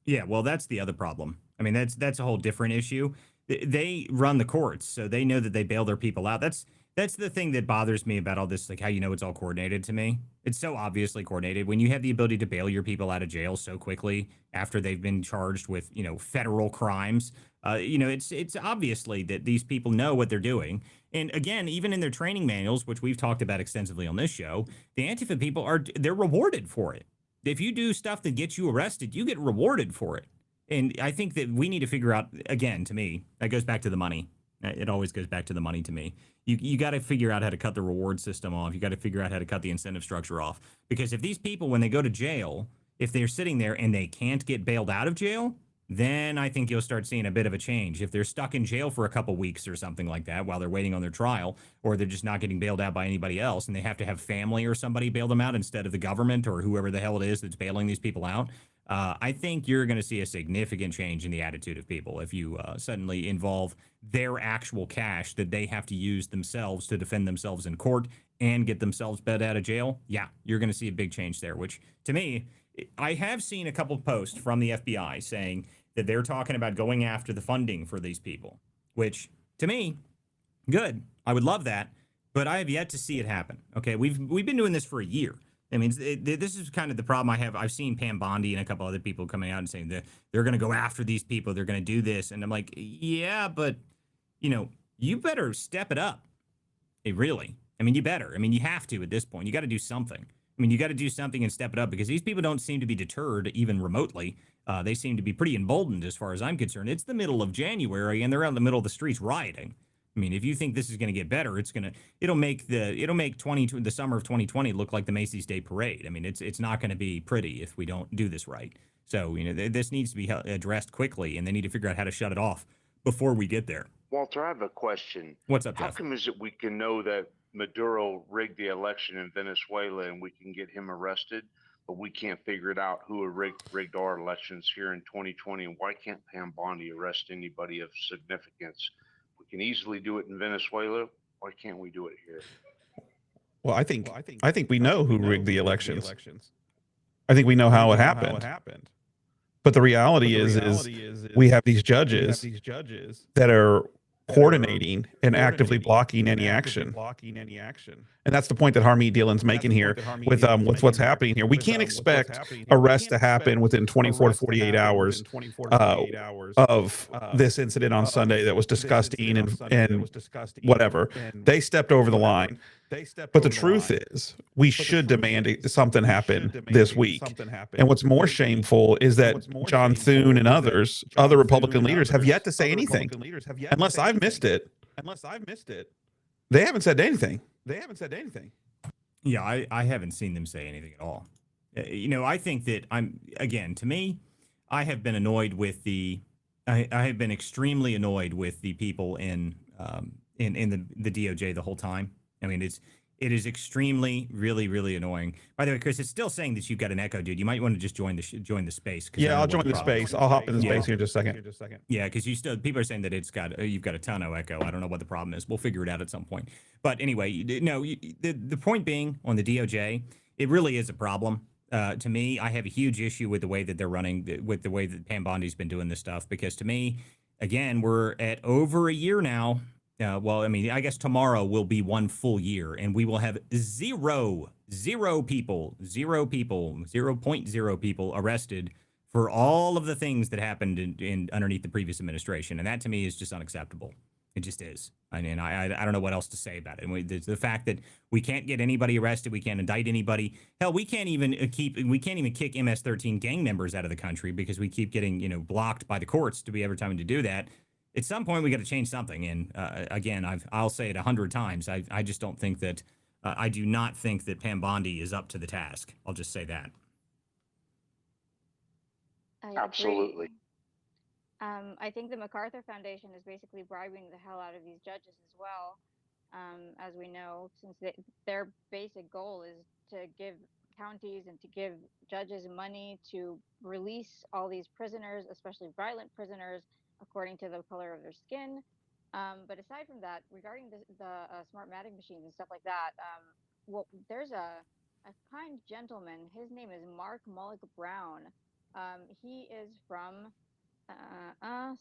A: Yeah, well, that's the other problem. I mean, that's a whole different issue. they run the courts, so they know that they bail their people out. That's the thing that bothers me about all this, like how you know it's all coordinated to me. It's so obviously coordinated when you have the ability to bail your people out of jail so quickly after they've been charged with, federal crimes. It's obviously that these people know what they're doing. And again, even in their training manuals, which we've talked about extensively on this show, the Antifa people they're rewarded for it. If you do stuff that gets you arrested, you get rewarded for it. And I think that we need to figure out, again, to me, that goes back to the money. It always goes back to the money to me. You got to figure out how to cut the reward system off. You got to figure out how to cut the incentive structure off. Because if these people, when they go to jail, if they're sitting there and they can't get bailed out of jail, then I think you'll start seeing a bit of a change. If they're stuck in jail for a couple weeks or something like that while they're waiting on their trial, or they're just not getting bailed out by anybody else and they have to have family or somebody bail them out instead of the government or whoever the hell it is that's bailing these people out, I think you're going to see a significant change in the attitude of people if you suddenly involve their actual cash that they have to use themselves to defend themselves in court and get themselves bailed out of jail. Yeah, you're going to see a big change there, which to me, I have seen a couple posts from the FBI saying that they're talking about going after the funding for these people, which to me, good. I would love that, but I have yet to see it happen. Okay, we've been doing this for a year. I mean, this is kind of the problem I have. I've seen Pam Bondi and a couple other people coming out and saying that they're going to go after these people. They're going to do this. And I'm like, yeah, but, you better step it up. Really. I mean, you better. I mean, you have to at this point. You got to do something. I mean, you got to do something and step it up because these people don't seem to be deterred even remotely. They seem to be pretty emboldened as far as I'm concerned. It's the middle of January and they're out in the middle of the streets rioting. I mean, if you think this is going to get better, it'll make the summer of 2020 look like the Macy's Day Parade. I mean, it's not going to be pretty if we don't do this right. So, this needs to be addressed quickly and they need to figure out how to shut it off before we get there.
F: Walter, I have a question.
A: What's up,
F: How
A: Jeff?
F: come is it we can know that Maduro rigged the election in Venezuela and we can get him arrested, but we can't figure it out who rigged our elections here in 2020? And why can't Pam Bondi arrest anybody of significance? We can easily do it in Venezuela. Why can't we do it here?
D: Well, I think we know who rigged the elections. I think we know how it happened. But the reality is we have these judges that are coordinating and actively blocking any action. And that's the point that Harmeet Dillon's making here with what's happening here. We can't expect arrests to happen within 24 to 48 hours of this incident on Sunday that was disgusting and whatever. They stepped over the line. But the truth is, we should demand something happen this week. And what's more shameful is that John Thune and other Republican leaders have yet to say anything. Unless I've missed it. They haven't said anything.
A: Yeah, I haven't seen them say anything at all. I think that to me, I have been annoyed with I have been extremely annoyed with the people in the DOJ the whole time. I mean, it is extremely, really, really annoying. By the way, Chris, it's still saying that you've got an echo, dude. You might want to just join the space.
D: Yeah, I'll join the space. I'll hop in the space here in just a second.
A: Yeah, because people are saying that you've got a ton of echo. I don't know what the problem is. We'll figure it out at some point. But anyway, the point being on the DOJ, it really is a problem. To me, I have a huge issue with the way that they're running, with the way that Pam Bondi's been doing this stuff. Because to me, again, we're at over a year now. Well, I mean, I guess tomorrow will be one full year, and we will have zero people, 0.0 people arrested for all of the things that happened in underneath the previous administration, and that to me is just unacceptable. It just is. I mean, I don't know what else to say about it. And the fact that we can't get anybody arrested, we can't indict anybody. Hell, we can't even kick MS-13 gang members out of the country because we keep getting blocked by the courts to be ever time to do that. At some point, we got to change something. And again, I'll say it 100 times. I just don't think that I do not think that Pam Bondi is up to the task. I'll just say that.
F: Absolutely.
E: I think the MacArthur Foundation is basically bribing the hell out of these judges as well. As we know, since their basic goal is to give counties and to give judges money to release all these prisoners, especially violent prisoners, according to the color of their skin. But aside from that, regarding the Smartmatic machines and stuff like that, there's a kind gentleman. His name is Mark Mullick Brown. He is from,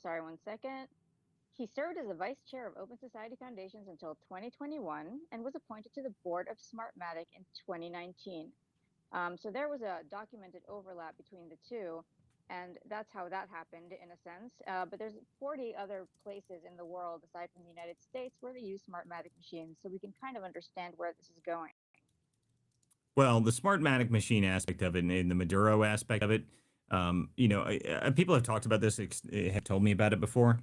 E: sorry, one second. He served as the vice chair of Open Society Foundations until 2021 and was appointed to the board of Smartmatic in 2019. So there was a documented overlap between the two, and that's how that happened in a sense. But there's 40 other places in the world aside from the United States where they use Smartmatic machines, so we can kind of understand where this is going.
A: Well, the Smartmatic machine aspect of it and the Maduro aspect of it, people have talked about this, have told me about it before.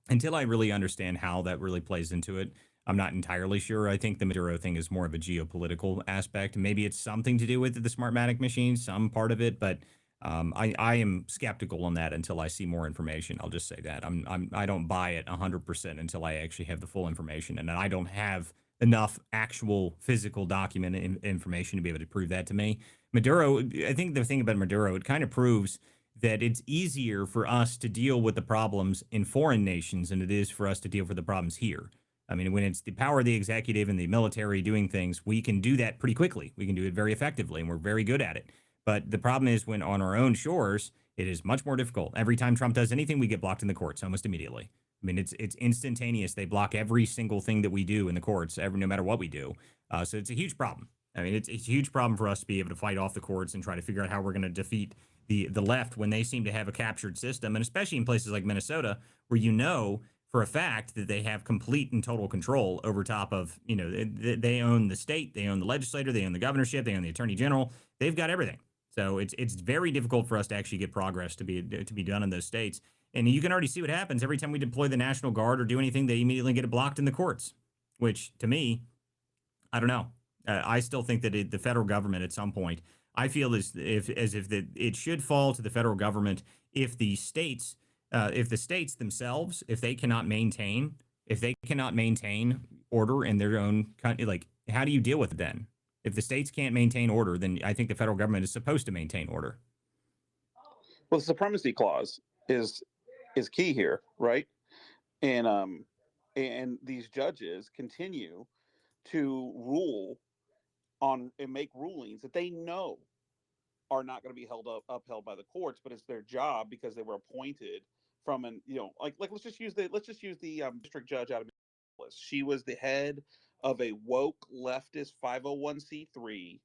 A: Until I really understand how that really plays into it, I'm not entirely sure. I think the Maduro thing is more of a geopolitical aspect. Maybe it's something to do with the Smartmatic machine, some part of it, but I am skeptical on that until I see more information. I'll just say that I don't buy it 100% until I actually have the full information, and I don't have enough actual physical document information to be able to prove that to me. Maduro, I think the thing about Maduro, it kind of proves that it's easier for us to deal with the problems in foreign nations than it is for us to deal with the problems here. I mean, when it's the power of the executive and the military doing things, we can do that pretty quickly. We can do it very effectively, and we're very good at it. But the problem is when on our own shores, it is much more difficult. Every time Trump does anything, we get blocked in the courts almost immediately. I mean, it's instantaneous. They block every single thing that we do in the courts, no matter what we do. So it's a huge problem. I mean, it's a huge problem for us to be able to fight off the courts and try to figure out how we're going to defeat the left when they seem to have a captured system, and especially in places like Minnesota, where you know for a fact that they have complete and total control over top of, they own the state, they own the legislature, they own the governorship, they own the attorney general. They've got everything. So it's very difficult for us to actually get progress to be done in those states. And you can already see what happens every time we deploy the National Guard or do anything. They immediately get blocked in the courts, which to me, I don't know. I still think that the federal government at some point, I feel as if it should fall to the federal government if the states themselves, if they cannot maintain order in their own country, like how do you deal with it then? If the states can't maintain order, then I think the federal government is supposed to maintain order.
B: Well, the supremacy clause is key here, right? And these judges continue to rule on and make rulings that they know are not going to be upheld by the courts, but it's their job because they were appointed from like let's just use the district judge out of Minneapolis. She was the head of a woke leftist 501c3,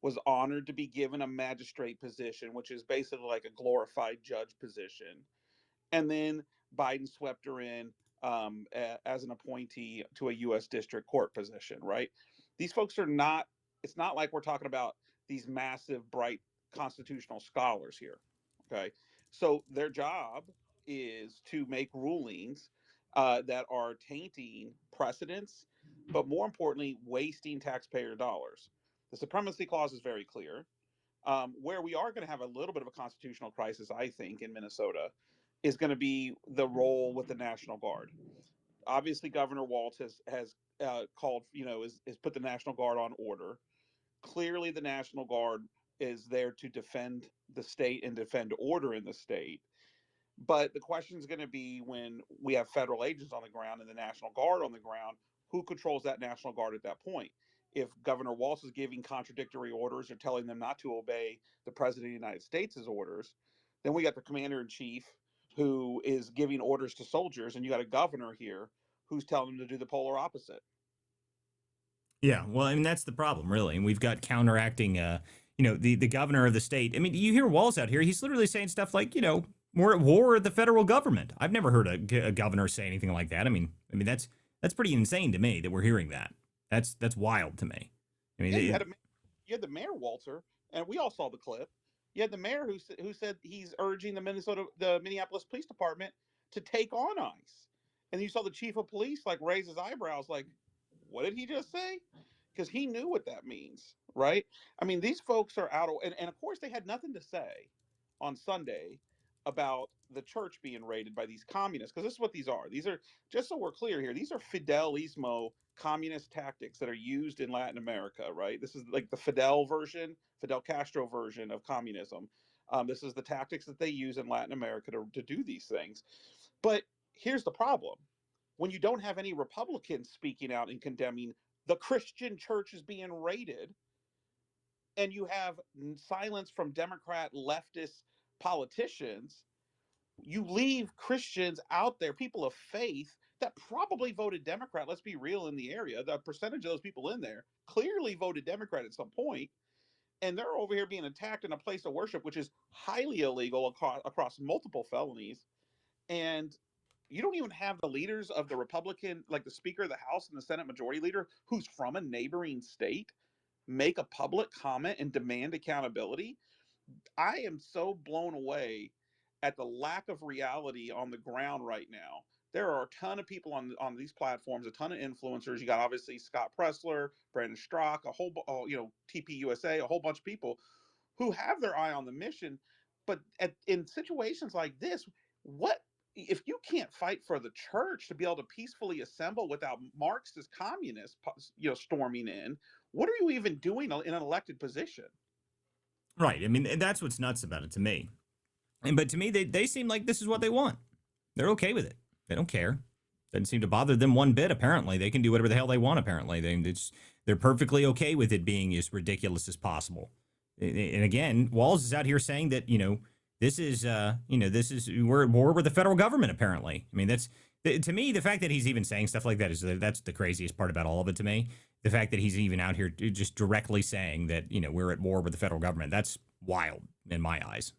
B: was honored to be given a magistrate position, which is basically like a glorified judge position, and then Biden swept her in as an appointee to a U.S. district court position. Right? These folks are not. It's not like we're talking about these massive, bright constitutional scholars here. Okay, so their job is to make rulings that are tainting precedents, but more importantly, wasting taxpayer dollars. The supremacy clause is very clear. Where we are going to have a little bit of a constitutional crisis, I think, in Minnesota, is going to be the role with the National Guard. Obviously, Governor Walz has called, is put the National Guard on order. Clearly, the National Guard is there to defend the state and defend order in the state. But the question is going to be when we have federal agents on the ground and the National Guard on the ground, who controls that National Guard at that point? If Governor Walz is giving contradictory orders or telling them not to obey the President of the United States' orders, then we got the Commander in Chief who is giving orders to soldiers, and you got a governor here who's telling them to do the polar opposite.
A: Yeah, well, I mean, that's the problem, really. And we've got counteracting, the governor of the state. I mean, you hear Walz out here. He's literally saying stuff like, we're at war with the federal government. I've never heard a governor say anything like that. I mean, that's pretty insane to me that we're hearing that. That's wild to me. I mean,
B: you had the mayor, Walter, and we all saw the clip. You had the mayor who said he's urging the Minneapolis Police Department to take on ICE. And you saw the chief of police raise his eyebrows like, what did he just say? Because he knew what that means, right? I mean, these folks are out of, and of course they had nothing to say on Sunday about the church being raided by these communists, because this is what these are. These are, just so we're clear here, these are Fidelismo communist tactics that are used in Latin America, right? This is like the Fidel Castro version of communism. This is the tactics that they use in Latin America to do these things. But here's the problem. When you don't have any Republicans speaking out and condemning the Christian church is being raided, and you have silence from Democrat leftist politicians, you leave Christians out there, people of faith, that probably voted Democrat. Let's be real, in the area, the percentage of those people in there clearly voted Democrat at some point, and they're over here being attacked in a place of worship, which is highly illegal across multiple felonies. And you don't even have the leaders of the Republican, like the Speaker of the House and the Senate Majority Leader, who's from a neighboring state, make a public comment and demand accountability. I am so blown away at the lack of reality on the ground right now. There are a ton of people on these platforms, a ton of influencers. You got obviously Scott Pressler, Brandon Strock, a whole TPUSA, a whole bunch of people who have their eye on the mission. But in situations like this, what if you can't fight for the church to be able to peacefully assemble without Marxist communists, storming in? What are you even doing in an elected position?
A: Right. I mean, that's what's nuts about it to me. But to me, they seem like this is what they want. They're okay with it. They don't care. Doesn't seem to bother them one bit, apparently. They can do whatever the hell they want, apparently. They're perfectly okay with it being as ridiculous as possible. And again, Walls is out here saying that, we're at war with the federal government, apparently. I mean, to me, the fact that he's even saying stuff like that that's the craziest part about all of it to me. The fact that he's even out here just directly saying that, we're at war with the federal government. That's wild in my eyes.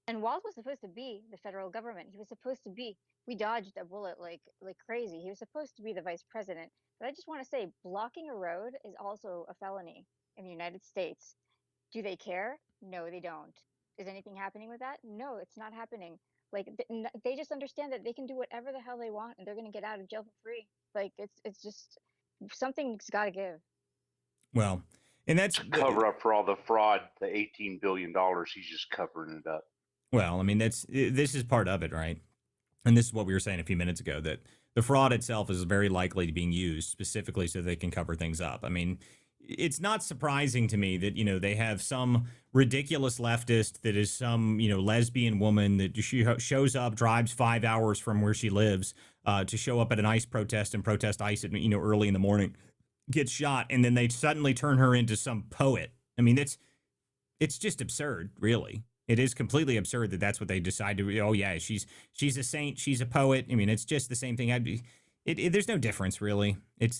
E: And Walz was supposed to be the federal government. He was supposed to be. We dodged a bullet like crazy. He was supposed to be the vice president. But I just want to say, blocking a road is also a felony in the United States. Do they care? No, they don't. Is anything happening with that? No, it's not happening. Like they just understand that they can do whatever the hell they want, and they're gonna get out of jail for free. Like it's just something's got to give.
A: Well, and that's
F: cover up for all the fraud. The $18 billion, he's just covering it up.
A: Well, I mean, this is part of it, right? And this is what we were saying a few minutes ago, that the fraud itself is very likely being used specifically so they can cover things up. I mean, it's not surprising to me that, they have some ridiculous leftist that is some, lesbian woman that shows up, drives 5 hours from where she lives to show up at an ICE protest and protest ICE at, early in the morning, gets shot, and then they suddenly turn her into some poet. I mean, it's just absurd, really. It is completely absurd that that's what they decide to. Oh yeah, she's a saint, she's a poet. I mean, it's just the same thing. There's no difference really. It's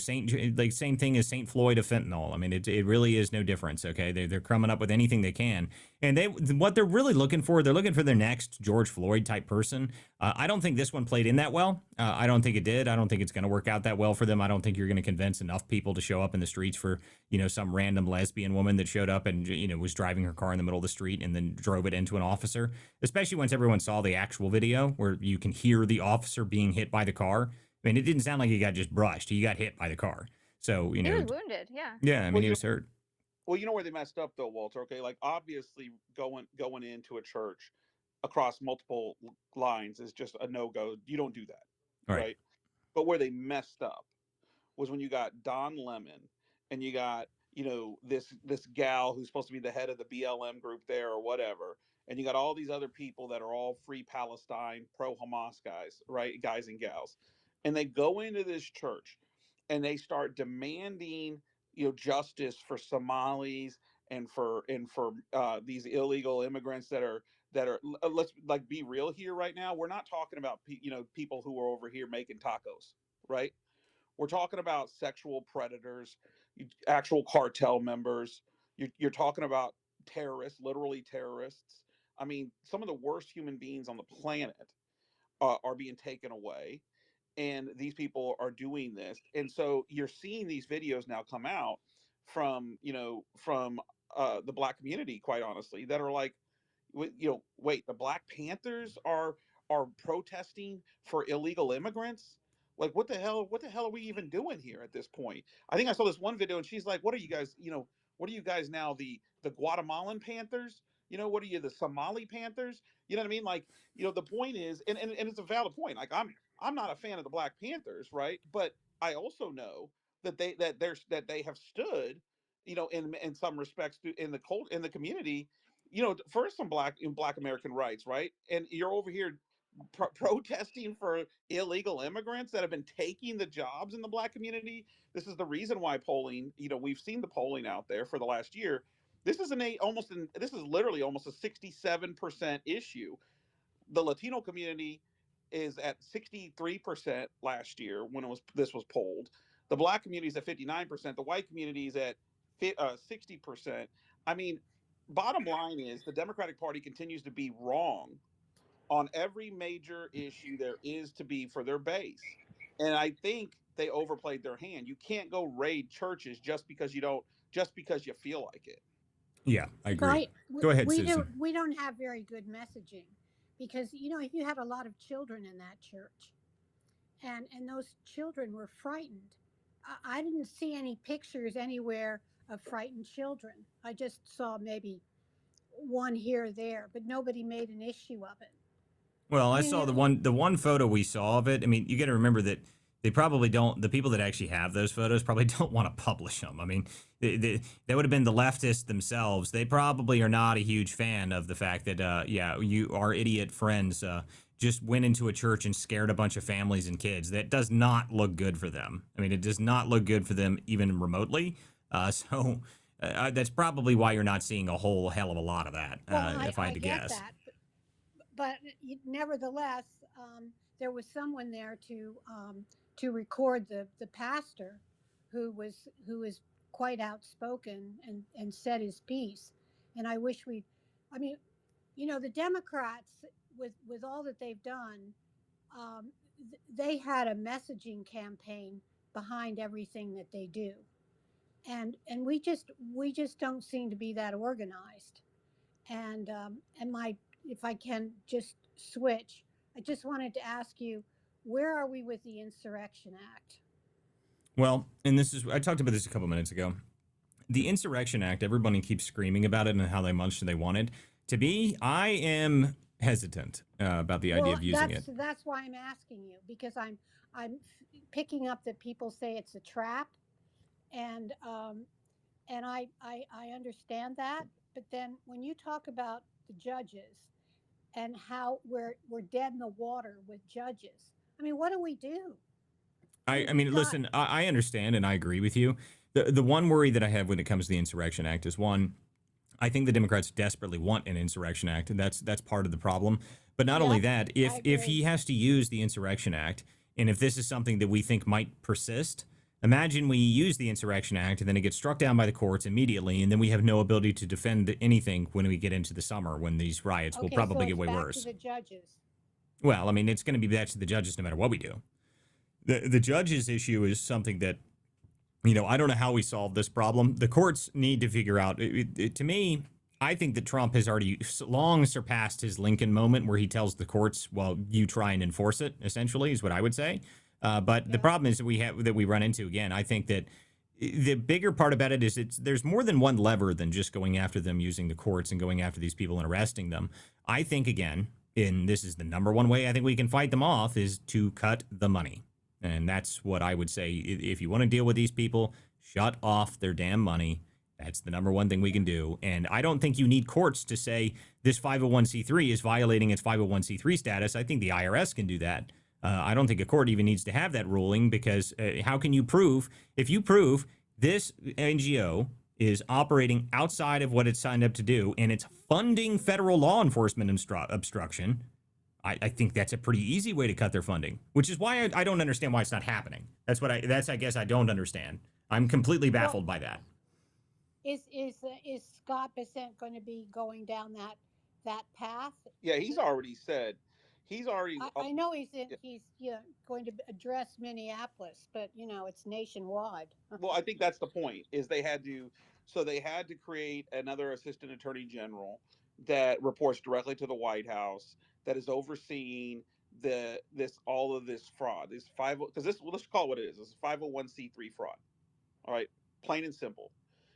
A: same thing as Saint Floyd of fentanyl. I mean, it really is no difference. Okay, they're coming up with anything they can, and what they're really looking for, they're looking for their next George Floyd type person. I don't think this one played in that well. I don't think it did. I don't think it's going to work out that well for them. I don't think you're going to convince enough people to show up in the streets for some random lesbian woman that showed up and was driving her car in the middle of the street and then drove it into an officer. Especially once everyone saw the actual video where you can hear the officer being hit by the car. I mean, it didn't sound like he got just brushed. He got hit by the car. So,
E: he was wounded, yeah.
A: Yeah, I mean, he was hurt.
B: Well, you know where they messed up, though, Walter, okay? Like, obviously, going into a church across multiple lines is just a no-go. You don't do that, right? But where they messed up was when you got Don Lemon and you got, this gal who's supposed to be the head of the BLM group there or whatever, and you got all these other people that are all free Palestine, pro-Hamas guys, right? Guys and gals. And they go into this church and they start demanding, justice for Somalis and for these illegal immigrants that are let's be real here right now. We're not talking about people who are over here making tacos, right? We're talking about sexual predators, actual cartel members. You're talking about terrorists, literally terrorists. I mean, some of the worst human beings on the planet are being taken away, and these people are doing this. And so you're seeing these videos now come out from the Black community, quite honestly, that are like, wait, the Black Panthers are protesting for illegal immigrants. Like, what the hell are we even doing here at this point? I think I saw this one video and she's like, what are you guys now, the Guatemalan Panthers? What are you, the Somali Panthers? You know what I mean? Like, the point is, and it's a valid point. Like, I'm not a fan of the Black Panthers, right? But I also know that they have stood, in some respects in the community, for some Black American rights, right? And you're over here protesting for illegal immigrants that have been taking the jobs in the Black community. This is the reason why polling, we've seen the polling out there for the last year. This is literally almost a 67% issue. The Latino community is at 63% last year when this was polled. The black community is at 59%. The white community is at 60%. I mean, bottom line is the Democratic Party continues to be wrong on every major issue there is to be for their base. And I think they overplayed their hand. You can't go raid churches just because you feel like it.
A: Yeah, I agree. Go ahead, Susan.
G: We don't have very good messaging because if you had a lot of children in that church and those children were frightened. I didn't see any pictures anywhere of frightened children. I just saw maybe one here or there, but nobody made an issue of it.
A: Well, I saw the one photo we saw of it. I mean, you got to remember that they probably don't. The people that actually have those photos probably don't want to publish them. I mean, they would have been the leftists themselves. They probably are not a huge fan of the fact that, our idiot friends just went into a church and scared a bunch of families and kids. That does not look good for them. I mean, it does not look good for them even remotely. So that's probably why you're not seeing a whole hell of a lot of that, if I had to guess.
G: That. But nevertheless, there was someone there to record the pastor, who was quite outspoken and said his piece. And I wish the Democrats, with all that they've done, they had a messaging campaign behind everything that they do, and we just don't seem to be that organized. And if I can just switch, I just wanted to ask you, where are we with the Insurrection Act?
A: Well, and I talked about this a couple minutes ago. The Insurrection Act, everybody keeps screaming about it and how much they want it to be. I am hesitant about the idea of using it.
G: That's why I'm asking you, because I'm picking up that people say it's a trap, and I understand that. But then when you talk about the judges and how we're dead in the water with judges, I mean, what do we do?
A: I mean, listen, I understand and I agree with you. The one worry that I have when it comes to the Insurrection Act is, one, I think the Democrats desperately want an Insurrection Act, and that's part of the problem. But not only that, if he has to use the Insurrection Act, and if this is something that we think might persist, imagine we use the Insurrection Act and then it gets struck down by the courts immediately, and then we have no ability to defend anything when we get into the summer, when these riots will probably get way worse.
G: To the judges.
A: Well, I mean, it's going to be back to the judges no matter what we do. The judges issue is something that, I don't know how we solve this problem. The courts need to figure out. To me, I think that Trump has already long surpassed his Lincoln moment where he tells the courts, well, you try and enforce it, essentially, is what I would say. But the problem is that we run into, again, I think that the bigger part about it is there's more than one lever than just going after them using the courts and going after these people and arresting them. I think, again, and this is the number one way I think we can fight them off, is to cut the money. And that's what I would say. If you want to deal with these people, shut off their damn money. That's the number one thing we can do. And I don't think you need courts to say this 501c3 is violating its 501c3 status. I think the IRS can do that. I don't think a court even needs to have that ruling, because how can you prove, if you prove this NGO is operating outside of what it's signed up to do and it's funding federal law enforcement obstruction, I think that's a pretty easy way to cut their funding, which is why I don't understand why it's not happening. I guess I don't understand. I'm completely baffled by that.
G: Is Scott Bessent going to be going down that path?
B: Yeah, he's already said. I
G: know he's going to address Minneapolis, but it's nationwide.
B: Well, I think that's the point. Is they had to create another assistant attorney general that reports directly to the White House, that is overseeing all of this fraud. This let's call it what it is. It's 501c3 fraud. All right, plain and simple.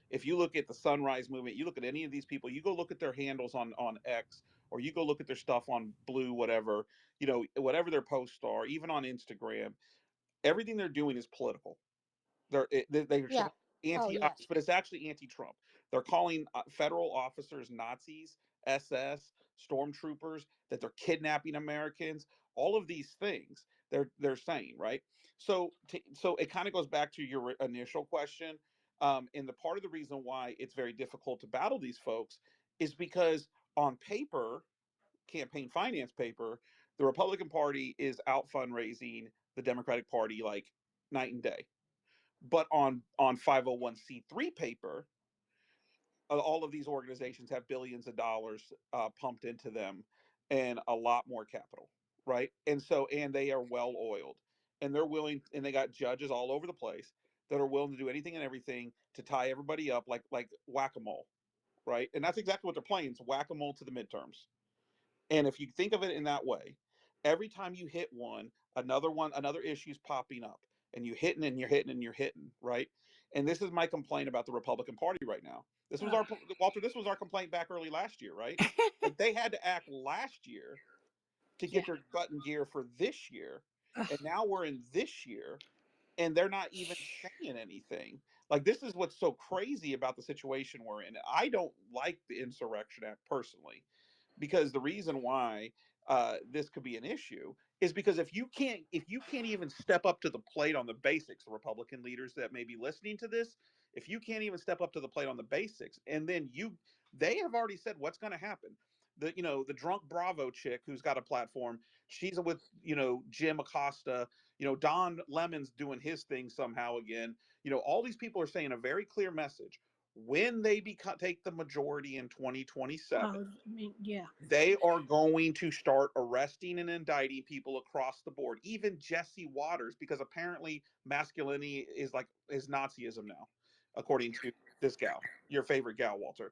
B: If you look at the Sunrise Movement, you look at any of these people, you go look at their handles on X, or you go look at their stuff on Blue, whatever, whatever their posts are, even on Instagram, everything they're doing is political. They're anti-ICE, but it's actually anti-Trump. They're calling federal officers Nazis, SS, stormtroopers, that they're kidnapping Americans, all of these things they're saying, right? So it kind of goes back to your initial question. And the part of the reason why it's very difficult to battle these folks is because on paper, campaign finance paper, The Republican Party is out fundraising the Democratic Party like night and day. But on 501c3 paper, all of these organizations have billions of dollars pumped into them and a lot more capital, right? And they are well oiled, and they're willing, and they got judges all over the place that are willing to do anything and everything to tie everybody up like whack-a-mole, right? And that's exactly what they're playing. It's whack-a-mole to the midterms. And if you think of it in that way, every time you hit another issue's popping up, and you hitting and you're hitting and you're hitting, right? And this is my complaint about the Republican Party right now. This was our Walter. This was our complaint back early last year, right? Like they had to act last year to get their butt in gear for this year, and now we're in this year, and they're not even saying anything. Like this is what's so crazy about the situation we're in. I don't like the Insurrection Act personally, because the reason why this could be an issue is because if you can't even step up to the plate on the basics, the Republican leaders that may be listening to this, if you can't even step up to the plate on the basics, and then they have already said what's going to happen. The drunk Bravo chick who's got a platform, she's with Jim Acosta, Don Lemon's doing his thing somehow again. All these people are saying a very clear message. When they take the majority in 2027, they are going to start arresting and indicting people across the board, even Jesse Waters, because apparently masculinity is Nazism now, according to this gal, your favorite gal, Walter.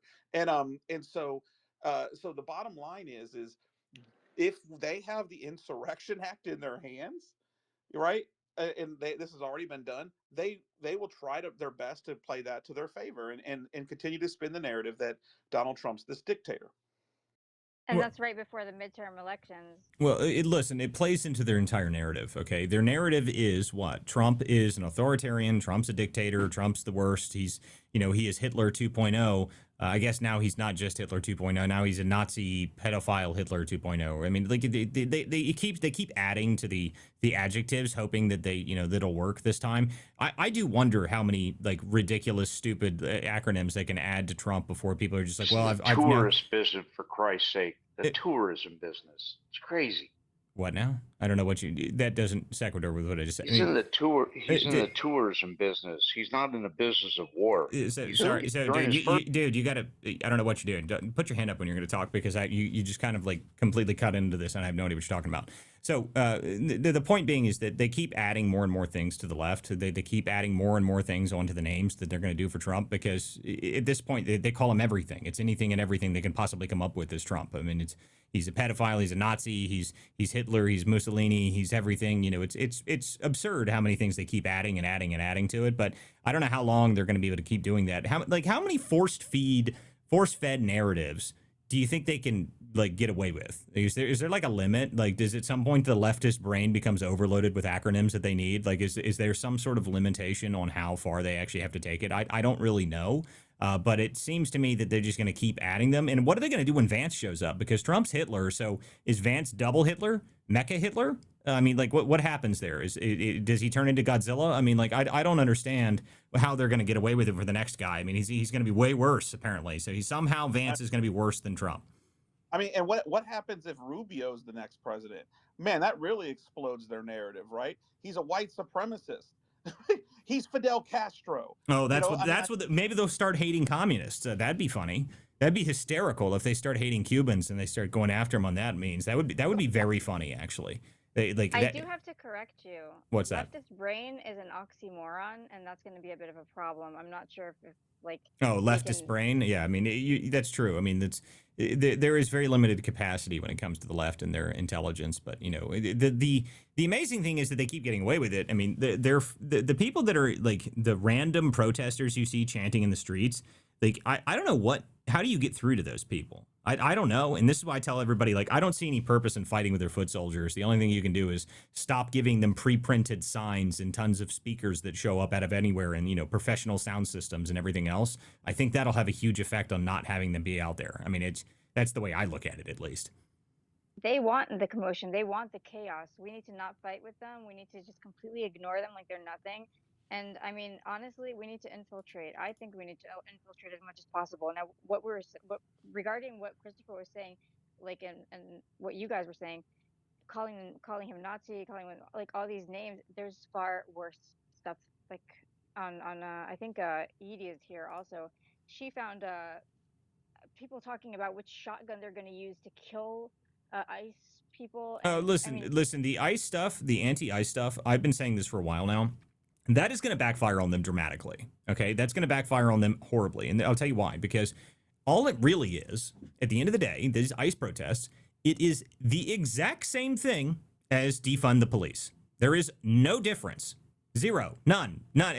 B: So the bottom line is if they have the Insurrection Act in their hands, right? And this has already been done. They will try their best to play that to their favor and continue to spin the narrative that Donald Trump's this dictator.
E: And that's right before the midterm elections.
A: Well, listen, it plays into their entire narrative, okay? Their narrative is what? Trump is an authoritarian, Trump's a dictator, Trump's the worst, he is Hitler 2.0. I guess now he's not just Hitler 2.0, now he's a Nazi pedophile Hitler 2.0. I mean, like they keep adding to the adjectives, hoping that that'll work this time. I do wonder how many like ridiculous, stupid acronyms they can add to Trump before people are just like, well, I've
F: tourist business, for Christ's sake, tourism business. It's crazy.
A: What now? I don't know what that doesn't sequitur with what I just said.
F: He's in the tourism business. He's not in the business of war.
A: Sorry, dude, you gotta. I don't know what you're doing. Put your hand up when you're going to talk, because you just kind of like completely cut into this, and I have no idea what you're talking about. So the point being is that they keep adding more and more things to the left. They keep adding more and more things onto the names that they're going to do for Trump, because at this point they call him everything. It's anything and everything they can possibly come up with as Trump. I mean, he's a pedophile, he's a Nazi, he's Hitler, he's Mussolini, he's everything. It's absurd how many things they keep adding and adding and adding to it. But I don't know how long they're going to be able to keep doing that. How many force-fed narratives do you think they can like get away with? Is there like a limit? Like, does at some point the leftist brain becomes overloaded with acronyms that they need? Like, is there some sort of limitation on how far they actually have to take it? I don't really know. But it seems to me that they're just going to keep adding them. And what are they going to do when Vance shows up? Because Trump's Hitler. So is Vance double Hitler? Mecha Hitler? I mean, like, what happens there? Does he turn into Godzilla? I mean, like, I don't understand how they're going to get away with it for the next guy. I mean, he's going to be way worse, apparently. So Vance is going to be worse than Trump.
B: I mean, and what happens if Rubio's the next president? Man, that really explodes their narrative, right? He's a white supremacist. He's Fidel Castro.
A: Oh, maybe they'll start hating communists. That'd be funny. That'd be hysterical if they start hating Cubans and they start going after them on that means. That would be very funny, actually.
E: I do have to correct you.
A: What's that?
E: Leftist brain is an oxymoron, and that's going to be a bit of a problem. I'm not sure if like.
A: Oh, leftist brain. Yeah, I mean that's true. I mean there is very limited capacity when it comes to the left and their intelligence. But the amazing thing is that they keep getting away with it. I mean the people that are like the random protesters you see chanting in the streets. Like I don't know how do you get through to those people? I don't know. And this is why I tell everybody, like, I don't see any purpose in fighting with their foot soldiers. The only thing you can do is stop giving them pre-printed signs and tons of speakers that show up out of anywhere and, professional sound systems and everything else. I think that'll have a huge effect on not having them be out there. I mean, that's the way I look at it, at least.
E: They want the commotion. They want the chaos. We need to not fight with them. We need to just completely ignore them like they're nothing. And I mean, honestly, we need to infiltrate. I think we need to infiltrate as much as possible. Now, regarding what Christopher was saying, like, and what you guys were saying, calling him Nazi, calling him like all these names. There's far worse stuff. Like on I think Edie is here also. She found people talking about which shotgun they're going to use to kill ICE people. And I mean,
A: Listen. The ICE stuff, the anti-ICE stuff. I've been saying this for a while now. That is going to backfire on them dramatically. Okay, that's going to backfire on them horribly, and I'll tell you why. Because all it really is, at the end of the day, these ICE protests, it is the exact same thing as defund the police. There is no difference. Zero. None. Not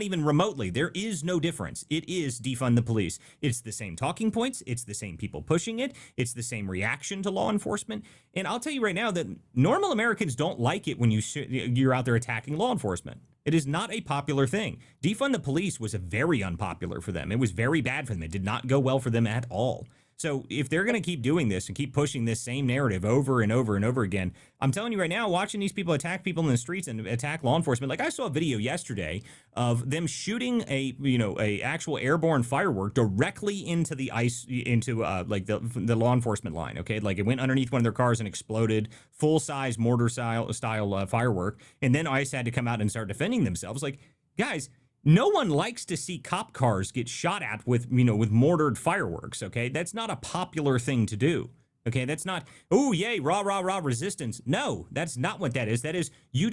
A: even remotely. There is no difference. It is defund the police. It's the same talking points. It's the same people pushing it. It's the same reaction to law enforcement. And I'll tell you right now that normal Americans don't like it when you're out there attacking law enforcement. It is not a popular thing. Defund the police was very unpopular for them. It was very bad for them. It did not go well for them at all. So if they're going to keep doing this and keep pushing this same narrative over and over and over again, I'm telling you right now, watching these people attack people in the streets and attack law enforcement. Like I saw a video yesterday of them shooting a actual airborne firework directly into the ICE, into like the law enforcement line. Okay, like it went underneath one of their cars and exploded, full size mortar style firework, and then ICE had to come out and start defending themselves. Like, guys, no one likes to see cop cars get shot at with mortared fireworks, okay? That's not a popular thing to do, okay? That's not, oh, yay, rah, rah, rah, resistance. No, that's not what that is. That is, you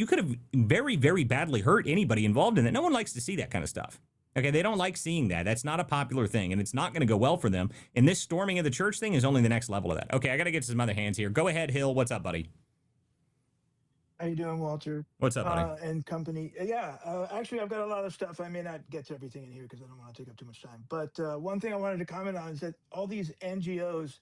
A: could have very, very badly hurt anybody involved in that. No one likes to see that kind of stuff, okay? They don't like seeing that. That's not a popular thing, and it's not going to go well for them. And this storming of the church thing is only the next level of that. Okay, I got to get to some other hands here. Go ahead, Hill. What's up, buddy?
H: How you doing, Walter?
A: What's up, buddy?
H: And company. Yeah, actually, I've got a lot of stuff. I may not get to everything in here because I don't want to take up too much time. But one thing I wanted to comment on is that all these NGOs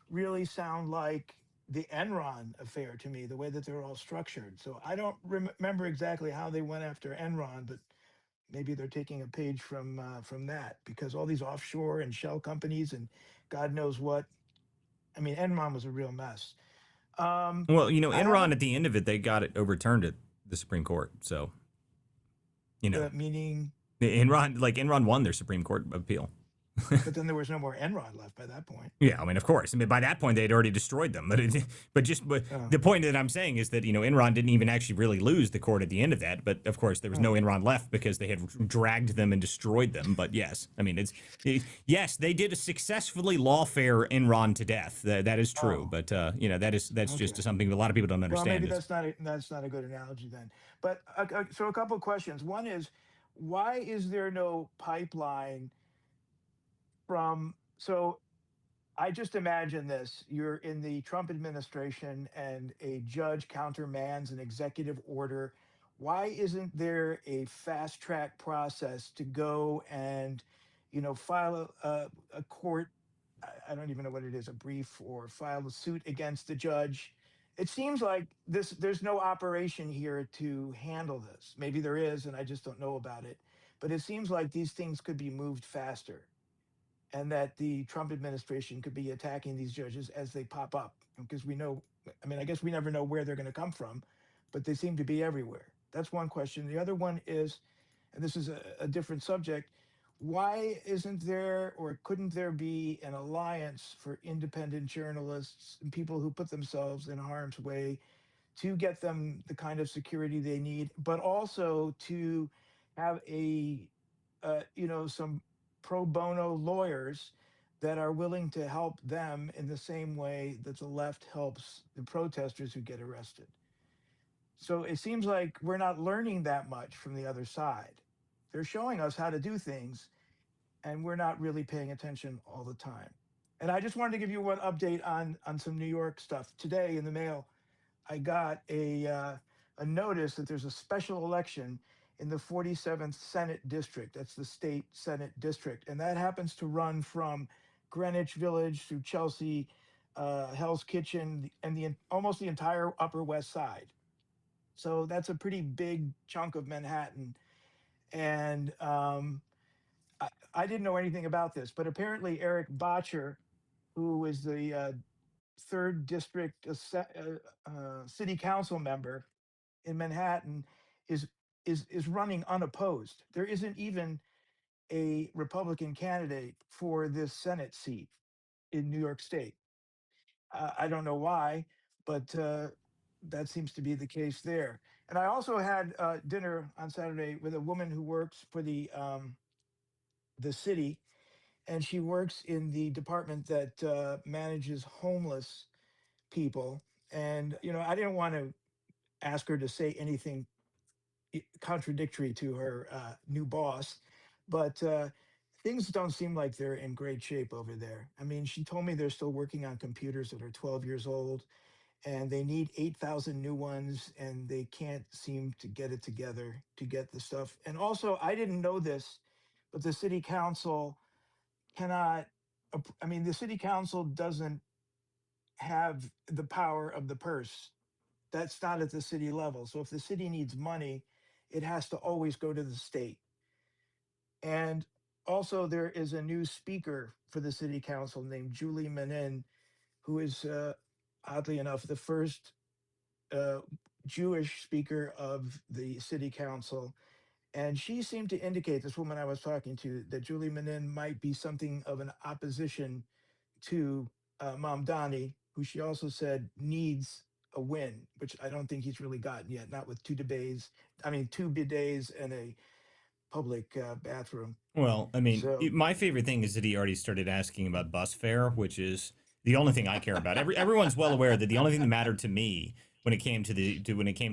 H: really sound like the Enron affair to me, the way that they're all structured. So I don't remember exactly how they went after Enron, but maybe they're taking a page from that, because all these offshore and shell companies and God knows what. I mean, Enron was a real mess.
A: Well, Enron, at the end of it, they got it overturned at the Supreme Court. So,
H: meaning
A: Enron won their Supreme Court appeal.
H: But then there was no more Enron left by that point.
A: Yeah, I mean, of course. I mean, by that point, they had already destroyed them. But the point that I'm saying is that, Enron didn't even actually really lose the court at the end of that. But, of course, there was no Enron left because they had dragged them and destroyed them. But, yes, I mean, yes, they did successfully lawfare Enron to death. That is true. But, that's just something a lot of people don't understand.
H: Well, maybe that's not a good analogy then. But so a couple of questions. One is, why is there no pipeline so I just imagine this: you're in the Trump administration and a judge countermands an executive order. Why isn't there a fast track process to go and, file a court? I don't even know what it is, a brief, or file a suit against the judge. It seems like there's no operation here to handle this. Maybe there is, and I just don't know about it. But it seems like these things could be moved faster, and that the Trump administration could be attacking these judges as they pop up, because I guess we never know where they're going to come from, but they seem to be everywhere. That's one question. The other one is, and this is a different subject, why isn't there, or couldn't there be, an alliance for independent journalists and people who put themselves in harm's way to get them the kind of security they need, but also to have some pro bono lawyers that are willing to help them in the same way that the left helps the protesters who get arrested? So it seems like we're not learning that much from the other side. They're showing us how to do things, and we're not really paying attention all the time. And I just wanted to give you one update on some New York stuff. Today in the mail, I got a notice that there's a special election in the 47th Senate District. That's the state Senate district. And that happens to run from Greenwich Village through Chelsea, Hell's Kitchen, and almost the entire Upper West Side. So that's a pretty big chunk of Manhattan. And I didn't know anything about this, but apparently Eric Botcher, who is the 3rd District City Council member in Manhattan, is running unopposed. There isn't even a Republican candidate for this Senate seat in New York State. I don't know why, but that seems to be the case there. And I also had dinner on Saturday with a woman who works for the city, and she works in the department that manages homeless people. And I didn't want to ask her to say anything contradictory to her new boss, but things don't seem like they're in great shape over there. I mean, she told me they're still working on computers that are 12 years old, and they need 8,000 new ones, and they can't seem to get it together to get the stuff. And also, I didn't know this, but the city council cannot. I mean, the city council doesn't have the power of the purse. That's not at the city level. So if the city needs money, it has to always go to the state. And also, there is a new speaker for the city council named Julie Menin, who is, oddly enough, the first uh, Jewish speaker of the city council. And she seemed to indicate, this woman I was talking to, that Julie Menin might be something of an opposition to Mamdani, who she also said needs a win, which I don't think he's really gotten yet, not with two bidets and a public bathroom.
A: Well, I mean,
H: So,
A: my favorite thing is that he already started asking about bus fare, which is the only thing I care about. Everyone's well aware that the only thing that mattered to me when it came to the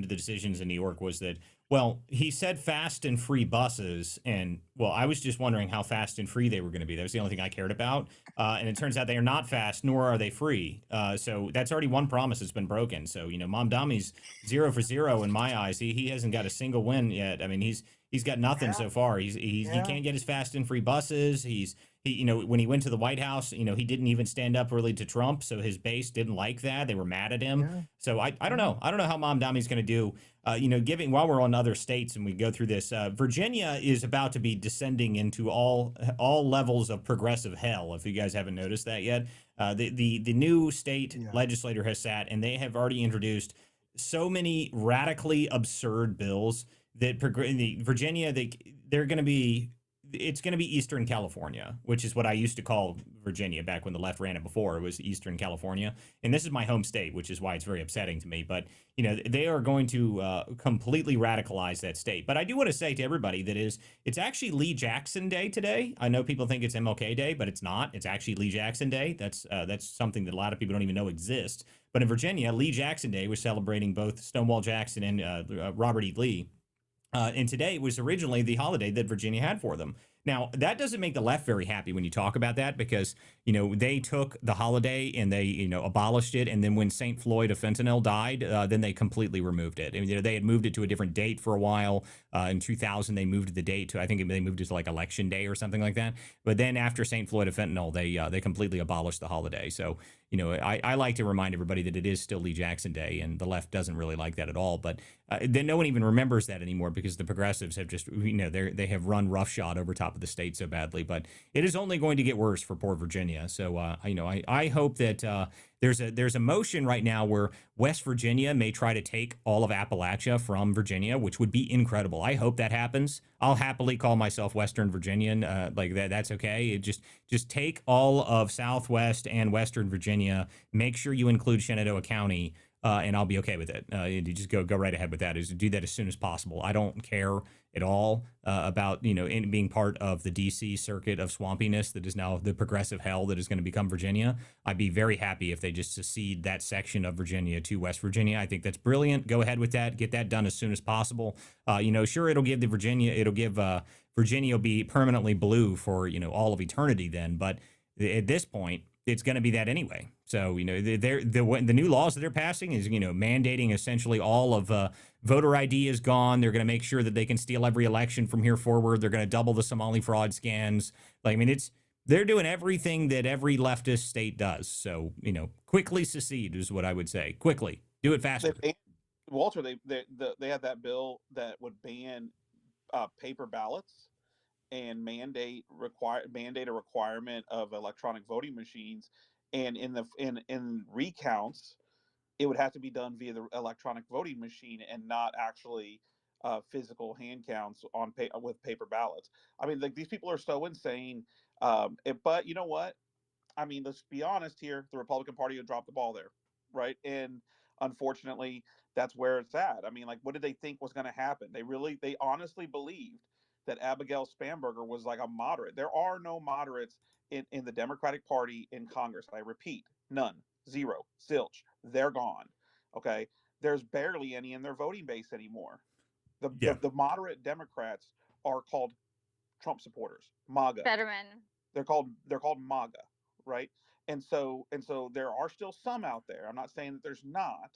A: decisions in New York was that, well, he said fast and free buses, and well, I was just wondering how fast and free they were going to be. That was the only thing I cared about, and it turns out they are not fast, nor are they free. So that's already one promise that's been broken. So Mom Dami's 0 for 0 in my eyes. He hasn't got a single win yet. I mean, he's got nothing so far. He can't get his fast and free buses. When he went to the White House, he didn't even stand up really to Trump, so his base didn't like that. They were mad at him.
H: yeah,
A: So I don't know. I don't know how Mom Dami's going to do. Giving while we're on other states and we go through this, Virginia is about to be descending into all levels of progressive hell. If you guys haven't noticed that yet, the new state
H: yeah,
A: legislator has sat and they have already introduced so many radically absurd bills that Virginia, they're going to be, it's going to be Eastern California, which is what I used to call Virginia back when the left ran it before. It was Eastern California. And this is my home state, which is why it's very upsetting to me. But, they are going to completely radicalize that state. But I do want to say to everybody it's actually Lee Jackson Day today. I know people think it's MLK Day, but it's not. It's actually Lee Jackson Day. That's something that a lot of people don't even know exists. But in Virginia, Lee Jackson Day was celebrating both Stonewall Jackson and Robert E. Lee. And today was originally the holiday that Virginia had for them. Now, that doesn't make the left very happy when you talk about that because, they took the holiday and they, abolished it. And then when St. Floyd of fentanyl died, then they completely removed it. I mean, they had moved it to a different date for a while. In 2000, they moved the date to, I think they moved it to like Election Day or something like that. But then after St. Floyd of fentanyl, they completely abolished the holiday. So, I like to remind everybody that it is still Lee Jackson Day, and the left doesn't really like that at all. But then no one even remembers that anymore because the progressives have just, they have run roughshod over top of the state so badly. But it is only going to get worse for poor Virginia. So, I hope that there's a motion right now where West Virginia may try to take all of Appalachia from Virginia, which would be incredible. I hope that happens. I'll happily call myself Western Virginian, like that. That's okay. Just take all of Southwest and Western Virginia. Make sure you include Shenandoah County. And I'll be okay with it. You just go right ahead with that. Is to do that as soon as possible. I don't care at all about being part of the D.C. circuit of swampiness that is now the progressive hell that is going to become Virginia. I'd be very happy if they just secede that section of Virginia to West Virginia. I think that's brilliant. Go ahead with that. Get that done as soon as possible. Sure, it'll give Virginia will be permanently blue for all of eternity then, but at this point, it's going to be that anyway. So, the new laws that they're passing is, mandating essentially all of voter ID is gone. They're going to make sure that they can steal every election from here forward. They're going to double the SomaliFraud scans. They're doing everything that every leftist state does. So, quickly secede is what I would say. Quickly. Do it faster.
B: Walter, they had that bill that would ban paper ballots and mandate a requirement of electronic voting machines, and in recounts it would have to be done via the electronic voting machine and not actually physical hand counts with paper ballots. I mean, like, these people are so insane. But you know what? I mean, let's be honest here. The Republican Party would drop the ball there, right? And unfortunately, that's where it's at. I mean, like, what did they think was going to happen? They honestly believed that Abigail Spanberger was like a moderate. There are no moderates in the Democratic Party in Congress. I repeat, none, zero, zilch. They're gone. Okay. There's barely any in their voting base anymore. The moderate Democrats are called Trump supporters, MAGA.
E: Fetterman.
B: They're called MAGA, right? And so there are still some out there. I'm not saying that there's not,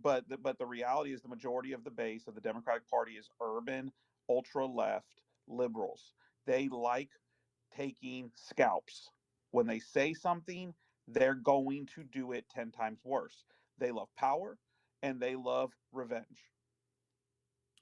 B: but the reality is the majority of the base of the Democratic Party is urban, ultra left liberals. They like taking scalps. When they say something, they're going to do it 10 times worse. They love power and they love revenge.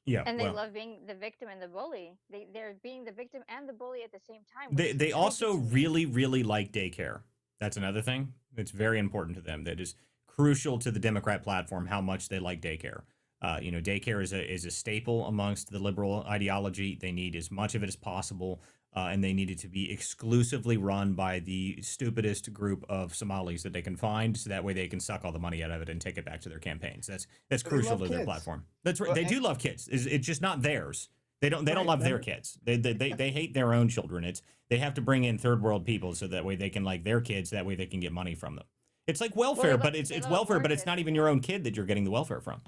A: Yeah,
E: and they love being the victim and the bully. They're being the victim and the bully at the same time.
A: They also really, really like daycare. That's another thing. It's very important to them. That is crucial to the Democrat platform, how much they like daycare. Daycare is a staple amongst the liberal ideology. They need as much of it as possible, and they need it to be exclusively run by the stupidest group of Somalis that they can find, so that way they can suck all the money out of it and take it back to their campaigns. That's crucial to their platform. That's right. They do love kids. It's just not theirs. They don't love their kids. They hate their own children. They have to bring in third world people so that way they can like their kids. That way they can get money from them. It's like welfare, but it's welfare, but it's not even your own kid that you're getting the welfare from.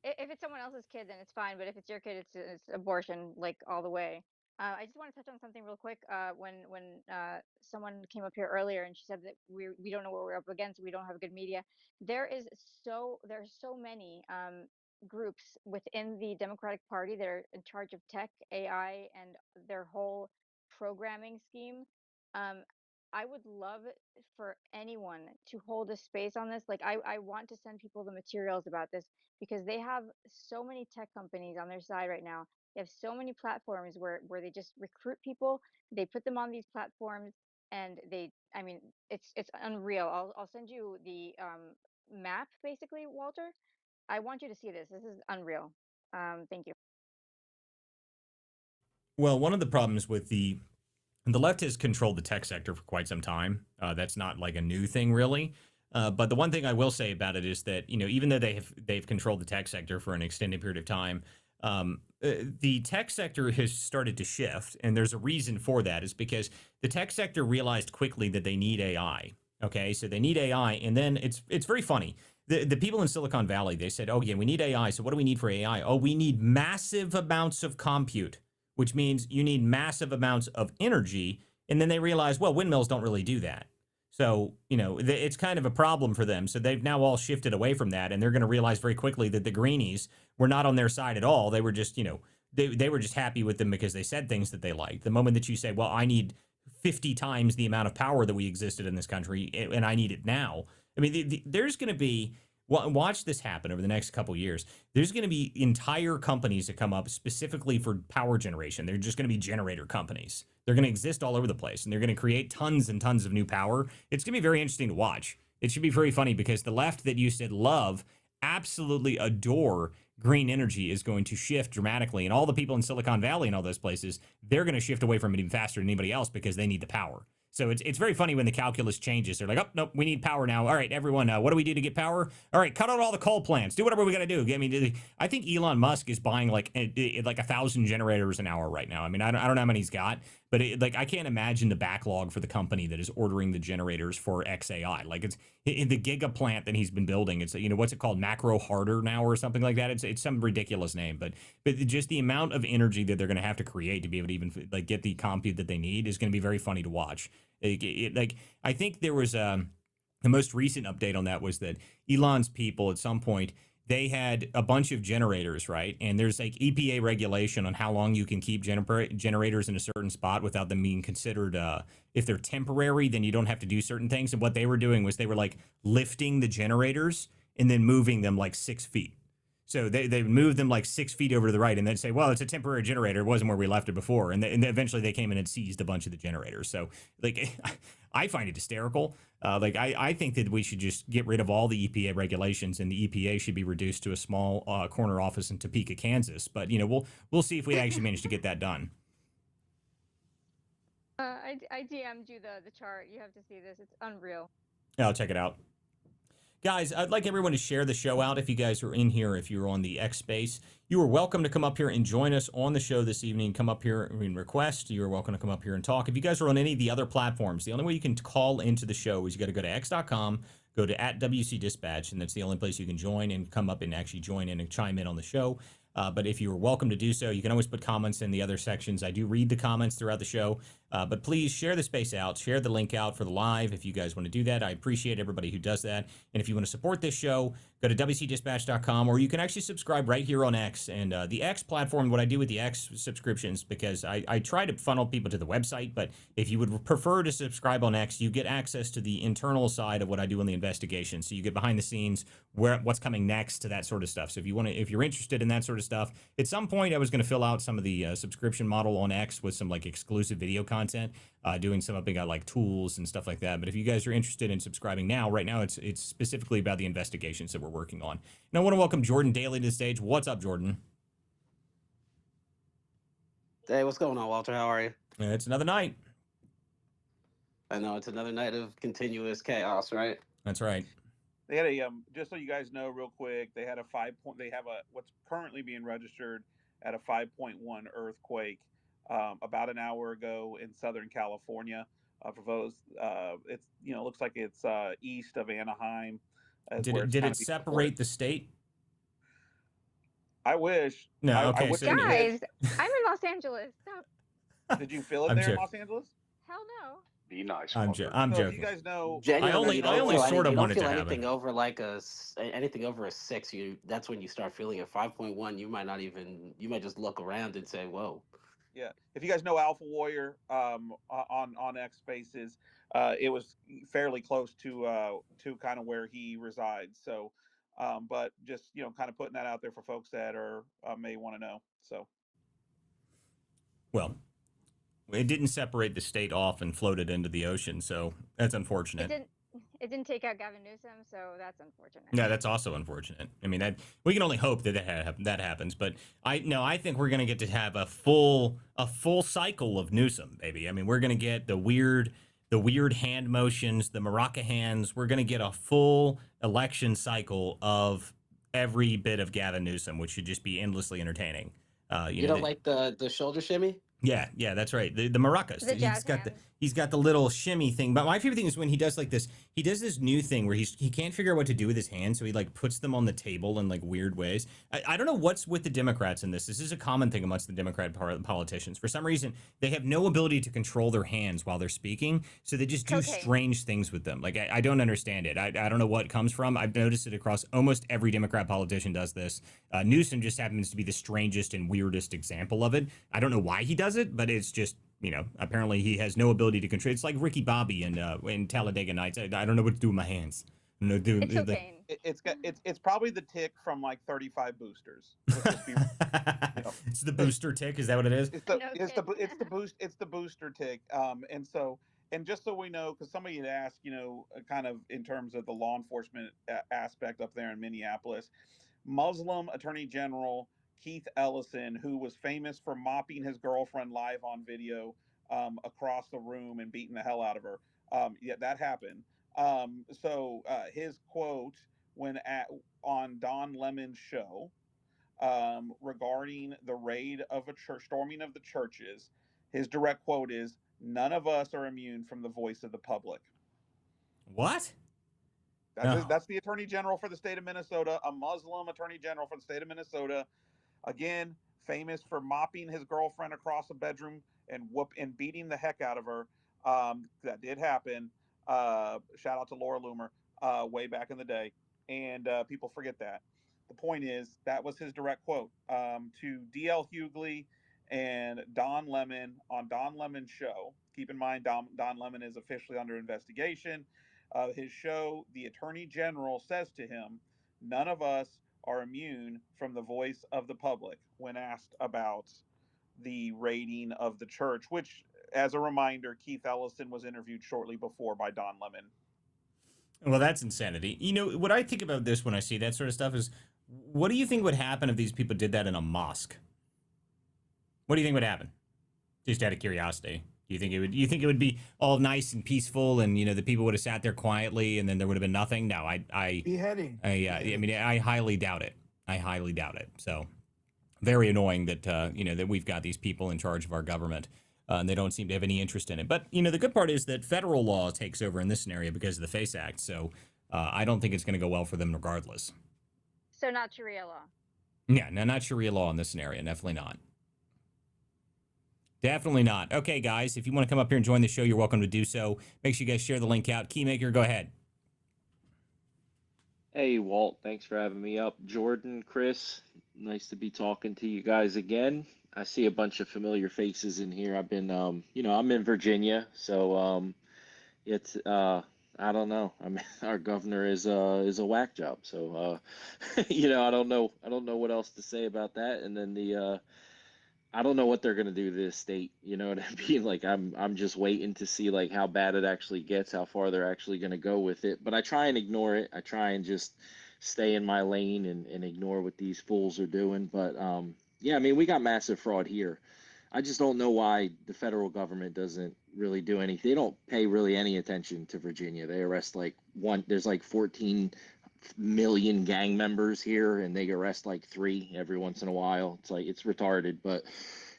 E: If it's someone else's kid, then it's fine. But if it's your kid, it's abortion, like all the way. I just want to touch on something real quick. When someone came up here earlier and she said that we don't know what we're up against, we don't have good media. There are so many groups within the Democratic Party that are in charge of tech, AI, and their whole programming scheme. Um, I would love for anyone to hold a space on this. Like I want to send people the materials about this because they have so many tech companies on their side right now. They have so many platforms where they just recruit people, they put them on these platforms, and I mean, it's unreal. I'll send you the map basically, Walter. I want you to see this. This is unreal. Thank you.
A: Well, one of the problems with the left has controlled the tech sector for quite some time. That's not like a new thing, really. But the one thing I will say about it is that even though they've controlled the tech sector for an extended period of time, the tech sector has started to shift, and there's a reason for that. Is because the tech sector realized quickly that they need AI. Okay, so they need AI, and then it's very funny. The people in Silicon Valley, they said, "Oh yeah, we need AI. So what do we need for AI? Oh, we need massive amounts of compute, which means you need massive amounts of energy." And then they realized, well, windmills don't really do that. So, it's kind of a problem for them. So they've now all shifted away from that. And they're going to realize very quickly that the greenies were not on their side at all. They were just, they were just happy with them because they said things that they liked. The moment that you say, well, I need 50 times the amount of power that we existed in this country, and I need it now. I mean, there's going to be, watch this happen over the next couple of years. There's going to be entire companies that come up specifically for power generation. They're just going to be generator companies. They're going to exist all over the place, and they're going to create tons and tons of new power. It's going to be very interesting to watch. It should be very funny because the left that you said love, absolutely adore green energy, is going to shift dramatically. And all the people in Silicon Valley and all those places, they're going to shift away from it even faster than anybody else because they need the power. So it's very funny when the calculus changes. They're like, oh, nope, we need power now. All right, everyone, what do we do to get power? All right, cut out all the coal plants. Do whatever we got to do. I mean, I think Elon Musk is buying like 1,000 generators an hour right now. I mean, I don't know how many he's got, but I can't imagine the backlog for the company that is ordering the generators for XAI. Like it's the giga plant that he's been building. It's what's it called, macro harder now or something like that. It's some ridiculous name, but just the amount of energy that they're going to have to create to be able to even get the compute that they need is going to be very funny to watch. I think there was the most recent update on that was that Elon's people at some point, they had a bunch of generators, right? And there's like EPA regulation on how long you can keep generators in a certain spot without them being considered, if they're temporary, then you don't have to do certain things. And what they were doing was they were like lifting the generators and then moving them like 6 feet. So they moved them like 6 feet over to the right and then say, well, it's a temporary generator. It wasn't where we left it before. And eventually they came in and seized a bunch of the generators. So I find it hysterical. I think that we should just get rid of all the EPA regulations and the EPA should be reduced to a small corner office in Topeka, Kansas. But, we'll see if we actually manage to get that done.
E: I DM'd you the chart. You have to see this. It's unreal.
A: Yeah, I'll check it out. Guys, I'd like everyone to share the show out. If you guys are in here, if you're on the X space, you are welcome to come up here and join us on the show this evening. Come up here and request. You're welcome to come up here and talk. If you guys are on any of the other platforms, the only way you can call into the show is you got to go to x.com, go to @WC Dispatch, and that's the only place you can join and come up and actually join in and chime in on the show. But if you're welcome to do so, you can always put comments in the other sections. I do read the comments throughout the show, but please share the space out, share the link out for the live if you guys want to do that. I appreciate everybody who does that. And if you want to support this show, go to WCDispatch.com, or you can actually subscribe right here on X. And the X platform, what I do with the X subscriptions, because I try to funnel people to the website, but if you would prefer to subscribe on X, you get access to the internal side of what I do in the investigation. So you get behind the scenes, what's coming next to that sort of stuff. So if you're interested in that sort of stuff, at some point I was going to fill out some of the subscription model on X with some like exclusive video content, doing some up like tools and stuff like that. But if you guys are interested in subscribing right now it's specifically about the investigations that we're working on. And I want to welcome Jordan Daly to the stage. What's up, Jordan?
I: Hey, what's going on, Walter? How are you?
A: It's another night.
I: I know it's another night of continuous chaos, right?
A: That's right.
B: They had a just so you guys know real quick, they had they have what's currently being registered at a 5.1 earthquake about an hour ago in Southern California. For those, it's looks like it's east of Anaheim.
A: Did it separate the state?
B: I wish.
A: No, okay.
B: I wish
E: Guys, I'm in Los Angeles. Stop.
B: Did you feel it there in Los Angeles?
E: Hell no.
F: Be nice.
A: I'm
B: So
A: joking.
B: you guys know,
I: Genuinely,
A: I only sort of wanted to have
I: anything
A: it.
I: over like anything over a 6. That's when you start feeling it. 5.1, you might just look around and say, "Whoa."
B: yeah. If you guys know Alpha Warrior on X Spaces, it was fairly close to kind of where he resides. So, but just kind of putting that out there for folks that are may want to know. So,
A: Well, it didn't separate the state off and float it into the ocean, so that's unfortunate.
E: It didn't take out Gavin Newsom, so that's unfortunate.
A: Yeah, that's also unfortunate. I mean, that we can only hope that that happens. But I think we're gonna get to have a full cycle of Newsom, baby. I mean, we're gonna get the weird hand motions, the maraca hands. We're gonna get a full election cycle of every bit of Gavin Newsom, which should just be endlessly entertaining.
I: You don't like the shoulder shimmy?
A: Yeah, that's right. The maracas.
E: The jazz hands.
A: He's got the little shimmy thing. But my favorite thing is when he does like this. He does this new thing where he can't figure out what to do with his hands, so he like puts them on the table in like weird ways. I don't know what's with the Democrats in this. This is a common thing amongst the Democrat politicians. For some reason, they have no ability to control their hands while they're speaking, so they just do strange things with them. Like I don't understand it. I don't know what it comes from. I've noticed it across almost every Democrat politician does this. Newsom just happens to be the strangest and weirdest example of it. I don't know why he does it, but it's just, apparently he has no ability to control. It's like Ricky Bobby in Talladega Nights. I don't know what to do with my hands.
E: It's okay.
B: It's probably the tick from like 35 boosters.
A: It's the booster tick. Is that what it is?
B: It's the booster tick. And just so we know, because somebody had asked, kind of in terms of the law enforcement aspect up there in Minneapolis, Muslim Attorney General Keith Ellison, who was famous for mopping his girlfriend live on video across the room and beating the hell out of her. Yeah, that happened. So his quote on Don Lemon's show regarding the raid of a church, storming of the churches, his direct quote is, "None of us are immune from the voice of the public."
A: What?
B: That's the Attorney General for the state of Minnesota, a Muslim Attorney General for the state of Minnesota. Again, famous for mopping his girlfriend across the bedroom and beating the heck out of her. That did happen. Shout out to Laura Loomer way back in the day. And people forget that. The point is, that was his direct quote to D.L. Hughley and Don Lemon on Don Lemon's show. Keep in mind, Don Lemon is officially under investigation. His show, the Attorney General says to him, "None of us are immune from the voice of the public," when asked about the raiding of the church, which, as a reminder, Keith Ellison was interviewed shortly before by Don Lemon.
A: Well, that's insanity. What I think about this when I see that sort of stuff is, what do you think would happen if these people did that in a mosque? What do you think would happen? Just out of curiosity. You think it would be all nice and peaceful, and the people would have sat there quietly, and then there would have been nothing? No,
H: Beheading.
A: I mean, I highly doubt it. I highly doubt it. So very annoying that that we've got these people in charge of our government, and they don't seem to have any interest in it. But the good part is that federal law takes over in this scenario because of the FACE Act. So I don't think it's going to go well for them regardless.
E: So not Sharia law.
A: Yeah, no, not Sharia law in this scenario. Definitely not. Definitely not. Okay, guys, if you want to come up here and join the show, you're welcome to do so. Make sure you guys share the link out. Keymaker, go ahead.
J: Hey, Walt, thanks for having me up. Jordan, Chris, nice to be talking to you guys again. I see a bunch of familiar faces in here. I've been, I'm in Virginia, so it's I don't know. I mean, our governor is a whack job. So I don't know what else to say about that. And then I don't know what they're gonna do to this state. You know what I mean? Like I'm just waiting to see like how bad it actually gets, how far they're actually gonna go with it. But I try and ignore it. I try and just stay in my lane and ignore what these fools are doing. But yeah, I mean we got massive fraud here. I just don't know why the federal government doesn't really do anything. They don't pay really any attention to Virginia. They arrest there's like 14 million gang members here, and they arrest like 3 every once in a while. It's like it's retarded. But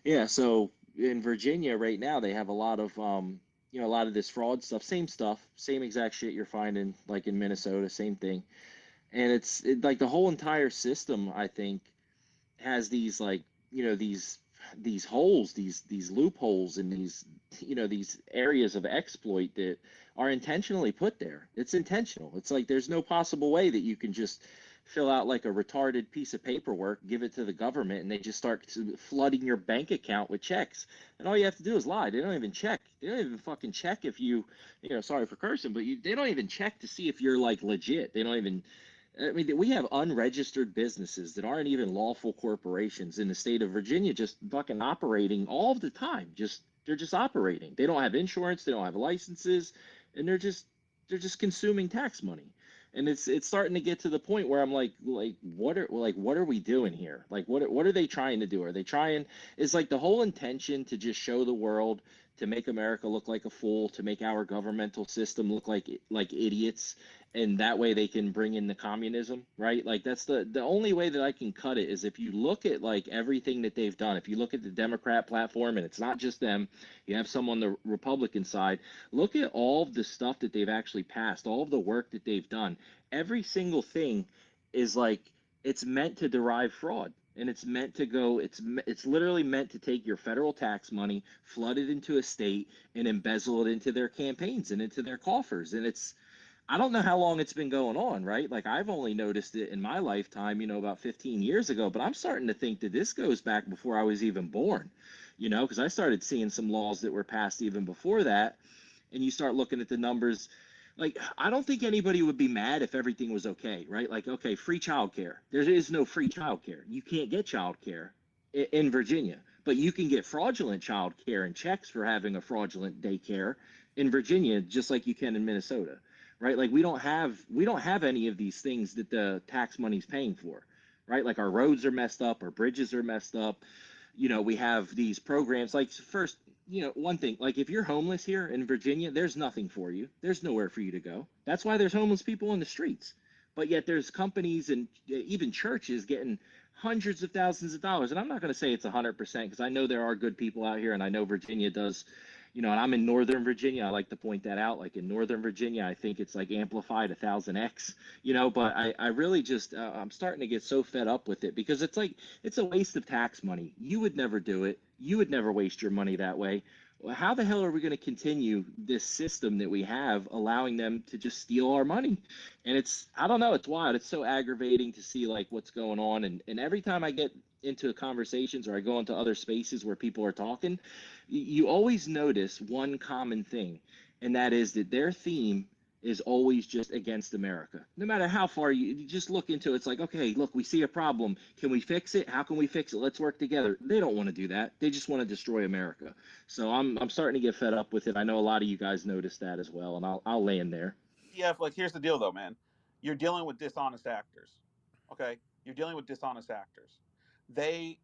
J: yeah, so in Virginia right now they have a lot of a lot of this fraud stuff, same exact shit you're finding like in Minnesota, same thing. And like the whole entire system, I think, has these like these holes, these loopholes, and these areas of exploit that are intentionally put there. It's intentional. It's like there's no possible way that you can just fill out like a retarded piece of paperwork, give it to the government, and they just start flooding your bank account with checks. And all you have to do is lie. They don't even check. They don't even fucking check if sorry for cursing, but they don't even check to see if you're like legit. They don't even. I mean, we have unregistered businesses that aren't even lawful corporations in the state of Virginia, just fucking operating all the time. They're just operating. They don't have insurance. They don't have licenses, and they're just consuming tax money. And it's starting to get to the point where I'm like what are we doing here? Like what are they trying to do? Are they trying? Is like the whole intention to just show the world, to make America look like a fool, to make our governmental system look like idiots, and that way they can bring in the communism, right? Like that's the only way that I can cut it is if you look at like everything that they've done. If you look at the Democrat platform, and it's not just them, you have some on the Republican side. Look at all of the stuff that they've actually passed, all of the work that they've done. Every single thing is like it's meant to derive fraud. And it's meant to go, it's literally meant to take your federal tax money, flood it into a state, and embezzle it into their campaigns and into their coffers. And I don't know how long it's been going on, right? Like I've only noticed it in my lifetime, about 15 years ago, but I'm starting to think that this goes back before I was even born, because I started seeing some laws that were passed even before that. And you start looking at the numbers. Like, I don't think anybody would be mad if everything was okay, right? Like, okay, free childcare. There is no free childcare. You can't get childcare in Virginia, but you can get fraudulent childcare and checks for having a fraudulent daycare in Virginia, just like you can in Minnesota, right? Like, we don't have any of these things that the tax money's paying for, right? Like, our roads are messed up, our bridges are messed up. We have these programs like first, one thing, like if you're homeless here in Virginia, there's nothing for you. There's nowhere for you to go. That's why there's homeless people on the streets. But yet there's companies and even churches getting hundreds of thousands of dollars. And I'm not going to say it's 100% because I know there are good people out here, and I know Virginia does. And I'm in Northern Virginia. I like to point that out. Like in Northern Virginia, I think it's like amplified 1,000x. But I really just I'm starting to get so fed up with it because it's like it's a waste of tax money. You would never do it. You would never waste your money that way. Well, how the hell are we going to continue this system that we have, allowing them to just steal our money? And I don't know, it's wild. It's so aggravating to see like what's going on. And every time I get into conversations or I go into other spaces where people are talking, you always notice one common thing, and that is that their theme is always just against America. No matter how far you just look into it, it's like, okay, look, we see a problem. Can we fix it? How can we fix it? Let's work together. They don't want to do that. They just want to destroy America. So I'm starting to get fed up with it. I know a lot of you guys noticed that as well, and I'll land there.
B: Yeah, like here's the deal though, man. You're dealing with dishonest actors. Okay? You're dealing with dishonest actors. They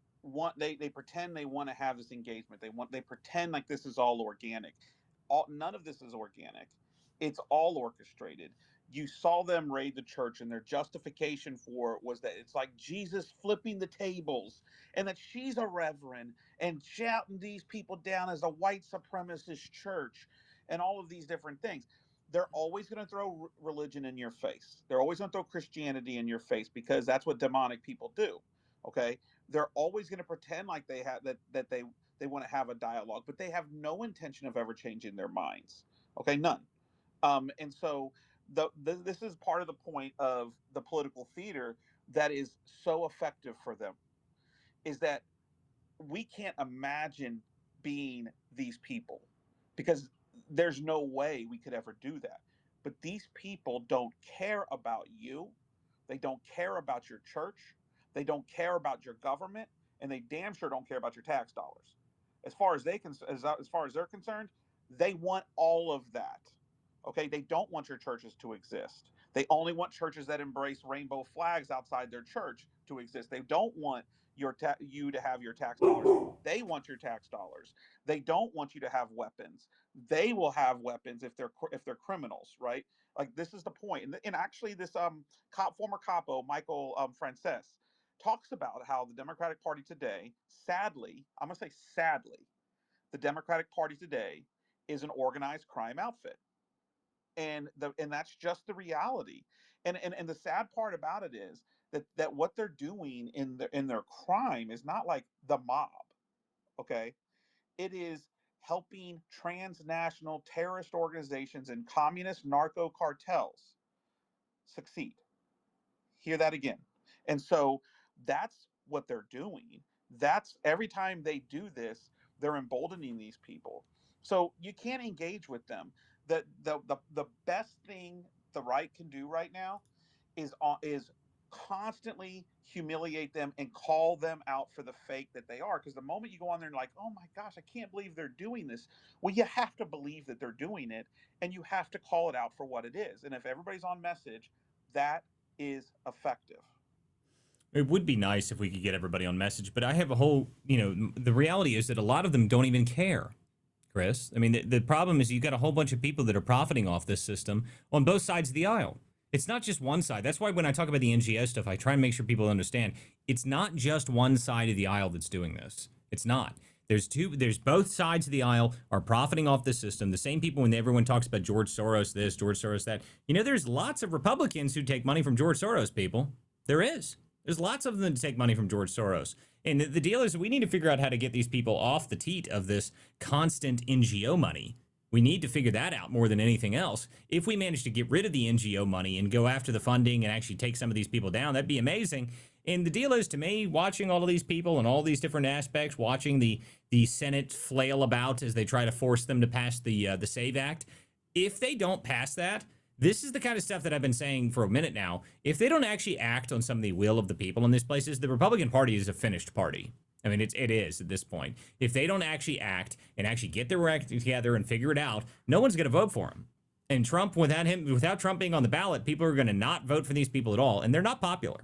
B: they pretend they want to have this engagement. They pretend like this is all organic. None of this is organic. It's all orchestrated. You saw them raid the church, and their justification for it was that it's like Jesus flipping the tables, and that she's a reverend and shouting these people down as a white supremacist church, and all of these different things. They're always going to throw religion in your face. They're always going to throw Christianity in your face because that's what demonic people do. Okay, they're always going to pretend like they have that they want to have a dialogue, but they have no intention of ever changing their minds. Okay, none. And so this is part of the point of the political theater that is so effective for them, is that we can't imagine being these people because there's no way we could ever do that. But these people don't care about you. They don't care about your church. They don't care about your government, and they damn sure don't care about your tax dollars. As far as they're concerned, they want all of that. Okay, they don't want your churches to exist. They only want churches that embrace rainbow flags outside their church to exist. They don't want you to have your tax dollars. They want your tax dollars. They don't want you to have weapons. They will have weapons if they're criminals, right? Like, this is the point. And actually, this former capo Michael Frances talks about how the Democratic Party today, sadly, I'm gonna say sadly, the Democratic Party today is an organized crime outfit. And that's just the reality. And the sad part about it is that what they're doing in their crime is not like the mob. Okay, it is helping transnational terrorist organizations and communist narco cartels succeed. Hear that again. And so that's what they're doing. That's every time they do this, they're emboldening these people. So you can't engage with them. The best thing the right can do right now is constantly humiliate them and call them out for the fake that they are. Because the moment you go on there and like, oh my gosh, I can't believe they're doing this. Well, you have to believe that they're doing it, and you have to call it out for what it is. And if everybody's on message, that is effective.
A: It would be nice if we could get everybody on message, but I have a whole, the reality is that a lot of them don't even care, Chris. I mean, the problem is you've got a whole bunch of people that are profiting off this system on both sides of the aisle. It's not just one side. That's why when I talk about the NGO stuff, I try and make sure people understand it's not just one side of the aisle that's doing this. It's not. There's both sides of the aisle are profiting off the system. The same people, when everyone talks about George Soros this, George Soros that, there's lots of Republicans who take money from George Soros, people. There is. There's lots of them to take money from George Soros. And the deal is we need to figure out how to get these people off the teat of this constant NGO money. We need to figure that out more than anything else. If we manage to get rid of the NGO money and go after the funding and actually take some of these people down, that'd be amazing. And the deal is, to me, watching all of these people and all these different aspects, watching the Senate flail about as they try to force them to pass the SAVE Act, if they don't pass that, this is the kind of stuff that I've been saying for a minute now. If they don't actually act on some of the will of the people in these places, the Republican Party is a finished party. I mean, it is at this point. If they don't actually act and actually get their act together and figure it out, no one's going to vote for him. And Trump, without Trump being on the ballot, people are going to not vote for these people at all. And they're not popular.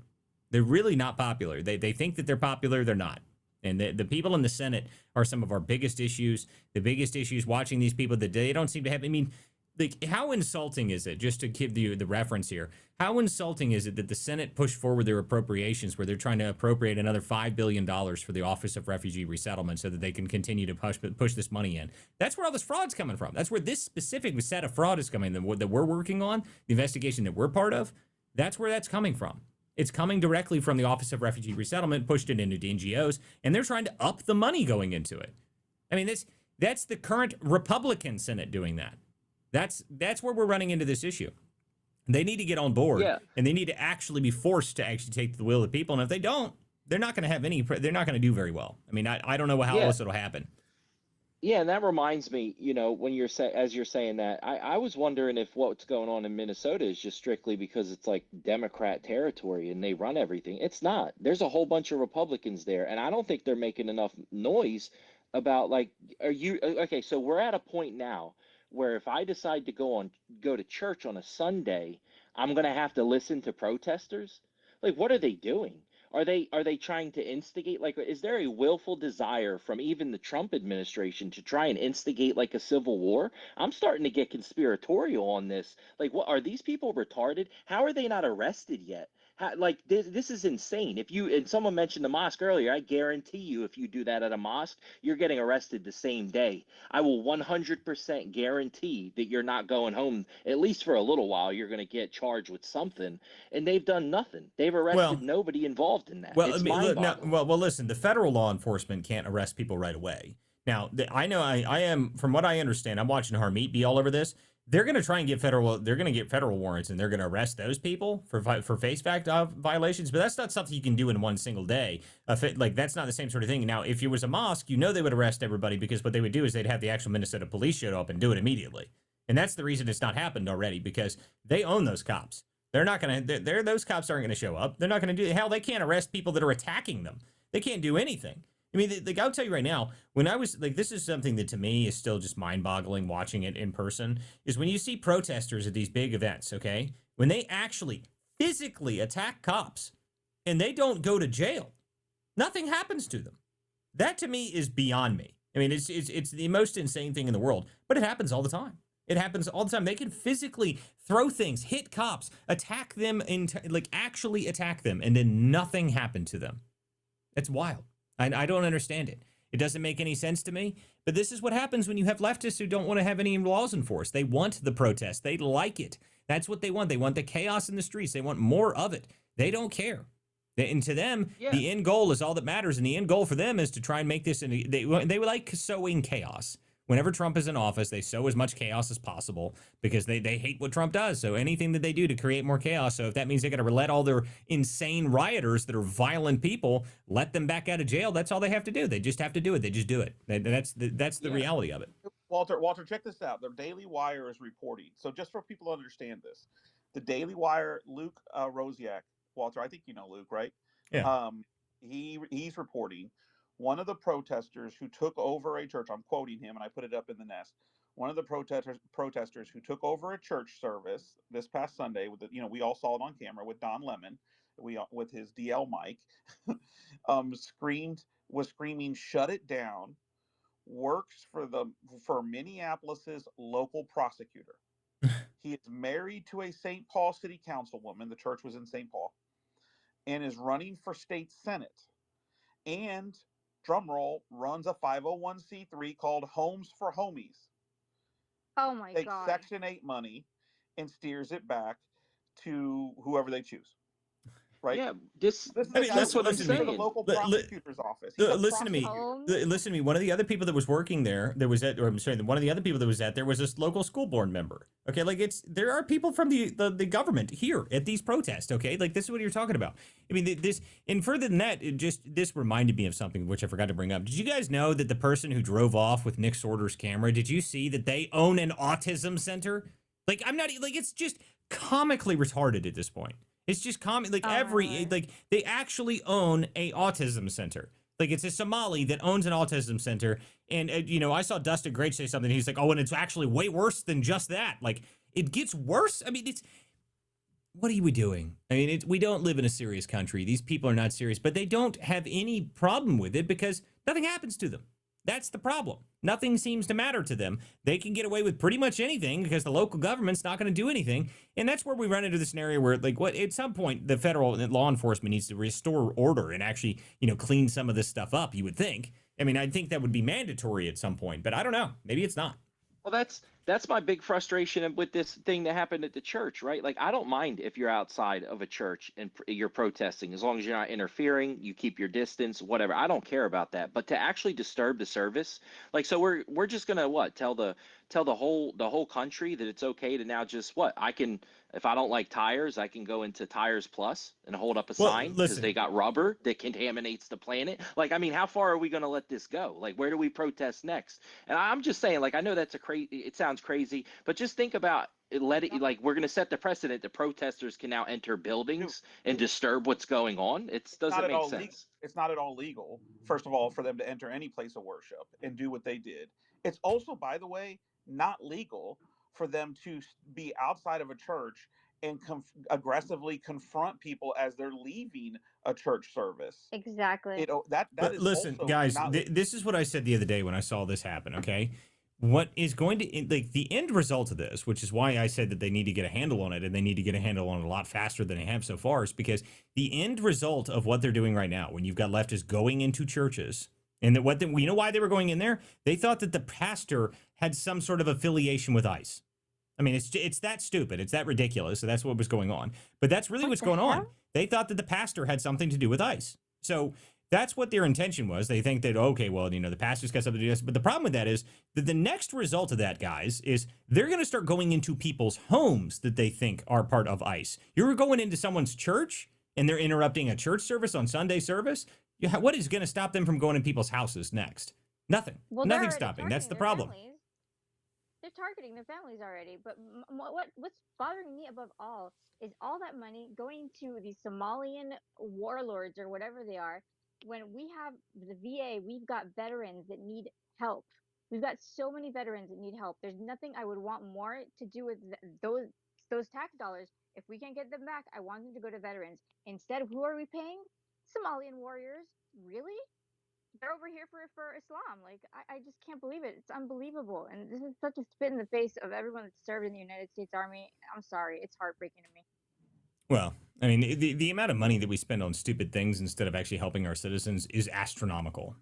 A: They're really not popular. They think that they're popular. They're not. And the people in the Senate are some of our biggest issues. The biggest issues watching these people that they don't seem to have. I mean, like, how insulting is it, just to give you the reference here, how insulting is it that the Senate pushed forward their appropriations where they're trying to appropriate another $5 billion for the Office of Refugee Resettlement so that they can continue to push this money in? That's where all this fraud's coming from. That's where this specific set of fraud is coming, that we're working on, the investigation that we're part of. That's where that's coming from. It's coming directly from the Office of Refugee Resettlement, pushed it into NGOs, and they're trying to up the money going into it. I mean, that's the current Republican Senate doing that. That's where we're running into this issue. They need to get on board, and they need to actually be forced to actually take the will of the people. And if they don't, they're not going to have they're not going to do very well. I mean, I don't know how else it'll happen.
J: Yeah, and that reminds me, when as you're saying that, I was wondering if what's going on in Minnesota is just strictly because it's like Democrat territory and they run everything. It's not. There's a whole bunch of Republicans there, and I don't think they're making enough noise about, like, okay, so we're at a point now where if I decide to go to church on a Sunday, I'm going to have to listen to protesters? Like, what are they doing? Are they trying to instigate, like, is there a willful desire from even the Trump administration to try and instigate like a civil war? I'm starting to get conspiratorial on this. Like, what are these people retarded? How are they not arrested yet? Like this is insane. If you and someone mentioned the mosque earlier, I guarantee you, if you do that at a mosque, you're getting arrested the same day. I will 100% guarantee that you're not going home, at least for a little while. You're going to get charged with something, and they've done nothing. They've arrested nobody involved in that.
A: Well,
J: It's
A: I mean, look, now,
J: mind-boggling.
A: well, listen. The federal law enforcement can't arrest people right away. Now, I know I am, from what I understand, I'm watching Harmeet be all over this. They're going to try and get federal warrants, and they're going to arrest those people for face fact violations. But that's not something you can do in one single day. Like, that's not the same sort of thing. Now, if it was a mosque, you know they would arrest everybody, because what they would do is they'd have the actual Minnesota police show up and do it immediately. And that's the reason it's not happened already, because they own those cops. They're not going to. Those cops aren't going to show up. They're not going to do. Hell, they can't arrest people that are attacking them. They can't do anything. I mean, I'll tell you right now, when I was like, this is something that to me is still just mind-boggling watching it in person, is when you see protesters at these big events, okay? When they actually physically attack cops and they don't go to jail, nothing happens to them. That to me is beyond me. I mean, it's the most insane thing in the world, but it happens all the time. It happens all the time. They can physically throw things, hit cops, attack them, like actually attack them, and then nothing happened to them. It's wild. I don't understand it. It doesn't make any sense to me. But this is what happens when you have leftists who don't want to have any laws enforced. They want the protest. They like it. That's what they want. They want the chaos in the streets. They want more of it. They don't care. And to them, the end goal is all that matters. And the end goal for them is to try and make this. They like sowing chaos. Whenever Trump is in office, they sow as much chaos as possible because they hate what Trump does. So anything that they do to create more chaos. So if that means they got to let all their insane rioters that are violent people, let them back out of jail, that's all they have to do. They just have to do it. They just do it. That's the reality of it.
B: Walter, check this out. The Daily Wire is reporting. So just for people to understand this, the Daily Wire, Luke Rosiak, Walter, I think you know Luke, right?
A: Yeah.
B: He's reporting. One of the protesters who took over a church, I'm quoting him, and I put it up in the nest. One of the protesters who took over a church service this past Sunday, we all saw it on camera with Don Lemon, with his DL mic, was screaming, "Shut it down!" Works for Minneapolis's local prosecutor. He is married to a St. Paul city councilwoman. The church was in St. Paul, and is running for state senate. And drumroll, runs a 501c3 called Homes for Homies.
E: Oh my
B: Takes
E: God.
B: Section 8 money and steers it back to whoever they choose. Right?
J: Yeah,
B: that's what I'm saying. The local prosecutor's office.
A: Listen to me. Listen to me. One of the other people that was working there, one of the other people that was at there was this local school board member. Okay, like there are people from the government here at these protests. Okay, like this is what you're talking about. I mean, and further than that, this reminded me of something which I forgot to bring up. Did you guys know that the person who drove off with Nick Sorter's camera? Did you see that they own an autism center? Like, I'm not like, it's just comically retarded at this point. It's just they actually own a autism center. Like, it's a Somali that owns an autism center. And, I saw Dustin Great say something. He's like, oh, and it's actually way worse than just that. Like, it gets worse. I mean, what are we doing? I mean, we don't live in a serious country. These people are not serious, but they don't have any problem with it because nothing happens to them. That's the problem. Nothing seems to matter to them. They can get away with pretty much anything because the local government's not going to do anything. And that's where we run into this scenario where, like, at some point, the federal law enforcement needs to restore order and actually, clean some of this stuff up, you would think. I mean, I think that would be mandatory at some point, but I don't know. Maybe it's not.
J: Well, that's my big frustration with this thing that happened at the church, right? Like, I don't mind if you're outside of a church and you're protesting, as long as you're not interfering, you keep your distance, whatever. I don't care about that. But to actually disturb the service, like, so we're just gonna tell the whole country that it's okay to now just if I don't like tires, I can go into Tires Plus and hold up a sign because they got rubber that contaminates the planet. Like, I mean, how far are we going to let this go? Like, where do we protest next? And I'm just saying, like, I know it sounds crazy, but just think about it. Like, we're going to set the precedent that protesters can now enter buildings and disturb what's going on. It doesn't make sense.
B: It's not at all legal, first of all, for them to enter any place of worship and do what they did. It's also, by the way, not legal for them to be outside of a church and aggressively confront people as they're leaving a church service.
E: Exactly.
B: That is
A: listen,
B: also
A: guys,
B: not.
A: this is what I said the other day when I saw this happen. Okay, what is going to like the end result of this, which is why I said that they need to get a handle on it, and they need to get a handle on it a lot faster than they have so far, is because the end result of what they're doing right now, when you've got leftists going into churches, and that you know why they were going in there? They thought that the pastor had some sort of affiliation with ICE. I mean, it's that stupid. It's that ridiculous. So that's what was going on. But that's really what's going on. They thought that the pastor had something to do with ICE. So that's what their intention was. They think that, okay, well, you know, the pastor's got something to do with this. But the problem with that is that the next result of that, guys, is they're going to start going into people's homes that they think are part of ICE. You're going into someone's church and they're interrupting a church service on Sunday service. What is going to stop them from going in people's houses next? Nothing.
E: Well,
A: Nothing's stopping. That's the problem.
E: They're targeting their families already. But what's bothering me above all is all that money going to these Somalian warlords or whatever they are. When we have the VA, we've got veterans that need help. We've got so many veterans that need help. There's nothing I would want more to do with those tax dollars. If we can't get them back, I want them to go to veterans. Instead, who are we paying? Somalian warriors. Really? They're over here for Islam. Like, I just can't believe it. It's unbelievable. And this is such a spit in the face of everyone that served in the United States Army. I'm sorry. It's heartbreaking to me.
A: Well, I mean, the amount of money that we spend on stupid things instead of actually helping our citizens is astronomical.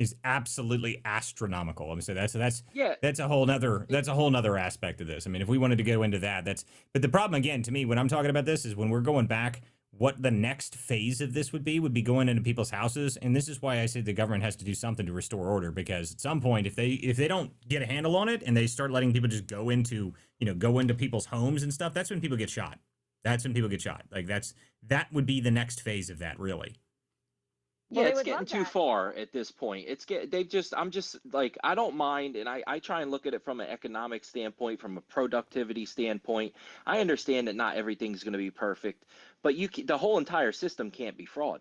A: Is absolutely astronomical. I'm saying that's a whole nother aspect of this. I mean, if we wanted to go into that, but the problem again to me when I'm talking about this is when we're going back, what the next phase of this would be going into people's houses. And this is why I say the government has to do something to restore order, because at some point, if they don't get a handle on it and they start letting people just go into people's homes and stuff, that's when people get shot. Like that would be the next phase of that, really.
J: Yeah, it's getting too far at this point. I'm just like, I don't mind. And I try and look at it from an economic standpoint, from a productivity standpoint. I understand that not everything's going to be perfect, but the whole entire system can't be fraud.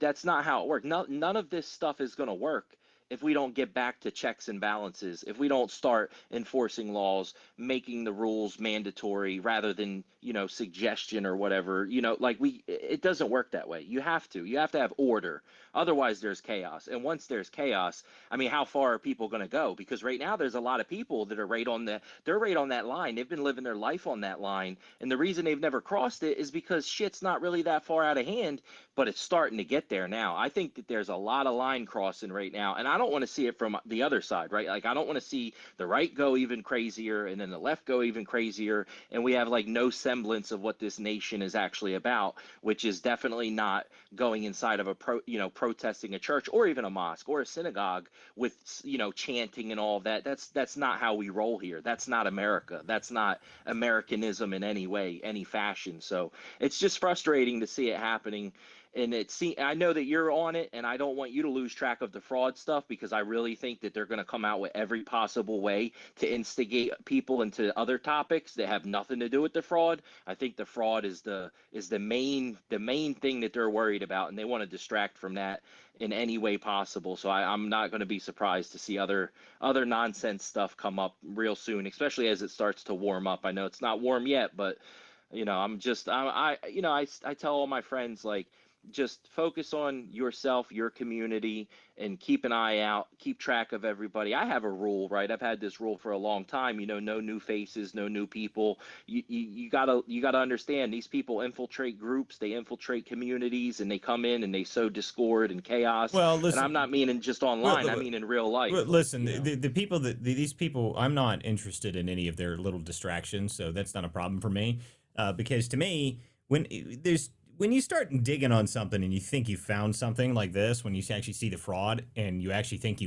J: That's not how it works. None of this stuff is going to work if we don't get back to checks and balances, if we don't start enforcing laws, making the rules mandatory rather than, suggestion or whatever, it doesn't work that way. You have to have order. Otherwise there's chaos. And once there's chaos, I mean, how far are people going to go? Because right now there's a lot of people that are right on that line. They've been living their life on that line. And the reason they've never crossed it is because shit's not really that far out of hand, but it's starting to get there now. I think that there's a lot of line crossing right now. And I don't want to see it from the other side, right? Like, I don't want to see the right go even crazier and then the left go even crazier. And we have like no semblance of what this nation is actually about, which is definitely not going inside of protesting a church or even a mosque or a synagogue with, chanting and all of that. That's not how we roll here. That's not America. That's not Americanism in any way, any fashion. So it's just frustrating to see it happening. And I know that you're on it, and I don't want you to lose track of the fraud stuff, because I really think that they're going to come out with every possible way to instigate people into other topics that have nothing to do with the fraud. I think the fraud is the main thing that they're worried about, and they want to distract from that in any way possible. So I'm not going to be surprised to see other nonsense stuff come up real soon, especially as it starts to warm up. I know it's not warm yet, but I tell all my friends, like, just focus on yourself, your community, and keep an eye out, keep track of everybody. I have a rule, right? I've had this rule for a long time, no new faces, no new people. You gotta understand, these people infiltrate groups, they infiltrate communities, and they come in and they sow discord and chaos.
A: Well, listen,
J: and I'm not meaning just online, I mean in real life.
A: Listen, the people these people, I'm not interested in any of their little distractions, so that's not a problem for me. Because to me, when you start digging on something and you think you found something like this, when you actually see the fraud and you actually think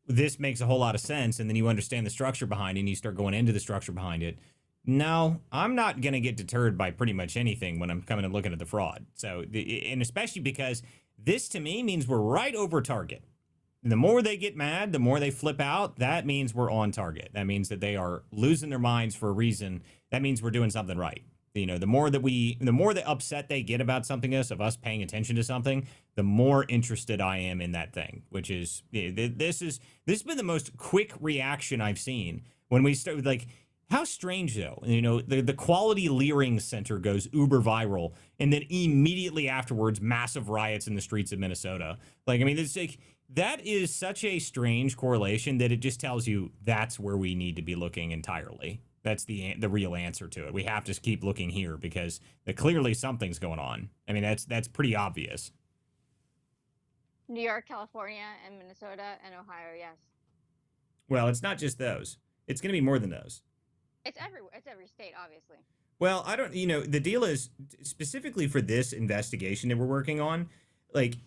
A: this makes a whole lot of sense, and then you understand the structure behind it and you start going into the structure behind it. No, I'm not going to get deterred by pretty much anything when I'm coming and looking at the fraud. So, and especially because this to me means we're right over target. The more they get mad, the more they flip out, that means we're on target. That means that they are losing their minds for a reason. That means we're doing something right. The more the upset they get about something of us paying attention to something, the more interested I am in that thing, which is, this has been the most quick reaction I've seen when we start, like, How strange, though. The Quality Leering Center goes uber viral, and then immediately afterwards, massive riots in the streets of Minnesota. It's like that is such a strange correlation that it just tells you that's where we need to be looking entirely. That's the real answer to it. We have to keep looking here because clearly something's going on. That's pretty obvious.
E: New York, California, and Minnesota, and Ohio, yes.
A: Well, it's not just those. It's going to be more than those.
E: It's every state, obviously.
A: Well, I don't, the deal is specifically for this investigation that we're working on,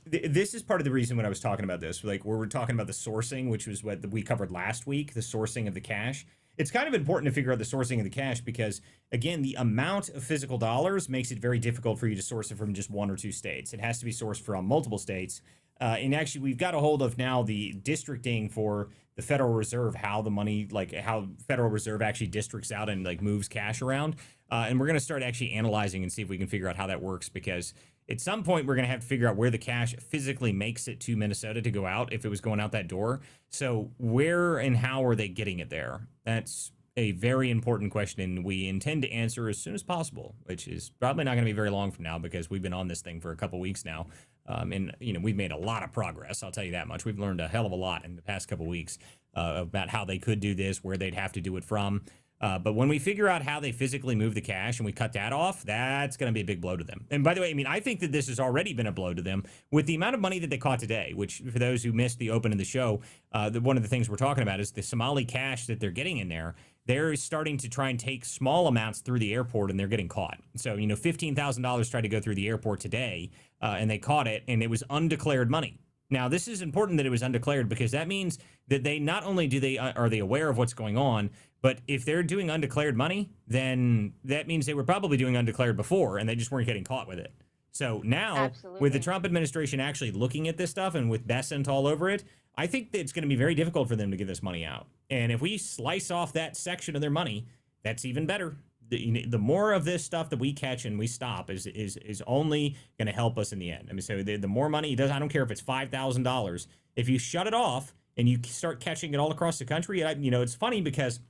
A: this is part of the reason when I was talking about this, where we're talking about the sourcing, which was what we covered last week, the sourcing of the cash. It's kind of important to figure out the sourcing of the cash because, again, the amount of physical dollars makes it very difficult for you to source it from just one or two states. It has to be sourced from multiple states. And actually, we've got a hold of now the districting for the Federal Reserve, how the money, how Federal Reserve actually districts out and moves cash around. And we're going to start actually analyzing and see if we can figure out how that works, because at some point we're going to have to figure out where the cash physically makes it to Minnesota to go out if it was going out that door. So where and how are they getting it there? That's a very important question, and we intend to answer as soon as possible, which is probably not going to be very long from now because we've been on this thing for a couple weeks now. And we've made a lot of progress. I'll tell you that much. We've learned a hell of a lot in the past couple weeks about how they could do this, where they'd have to do it from. But when we figure out how they physically move the cash and we cut that off, that's going to be a big blow to them. And by the way, I think that this has already been a blow to them with the amount of money that they caught today, which for those who missed the open of the show, one of the things we're talking about is the Somali cash that they're getting in there. They're starting to try and take small amounts through the airport, and they're getting caught. So, $15,000 tried to go through the airport today, and they caught it, and it was undeclared money. Now, this is important that it was undeclared because that means that they not only are they aware of what's going on, but if they're doing undeclared money, then that means they were probably doing undeclared before, and they just weren't getting caught with it. So now,
E: Absolutely.
A: with the Trump administration actually looking at this stuff and with Bessent all over it, I think that it's going to be very difficult for them to get this money out. And if we slice off that section of their money, that's even better. The more of this stuff that we catch and we stop is only going to help us in the end. So the more money it does, I don't care if it's $5,000. If you shut it off and you start catching it all across the country, it's funny because,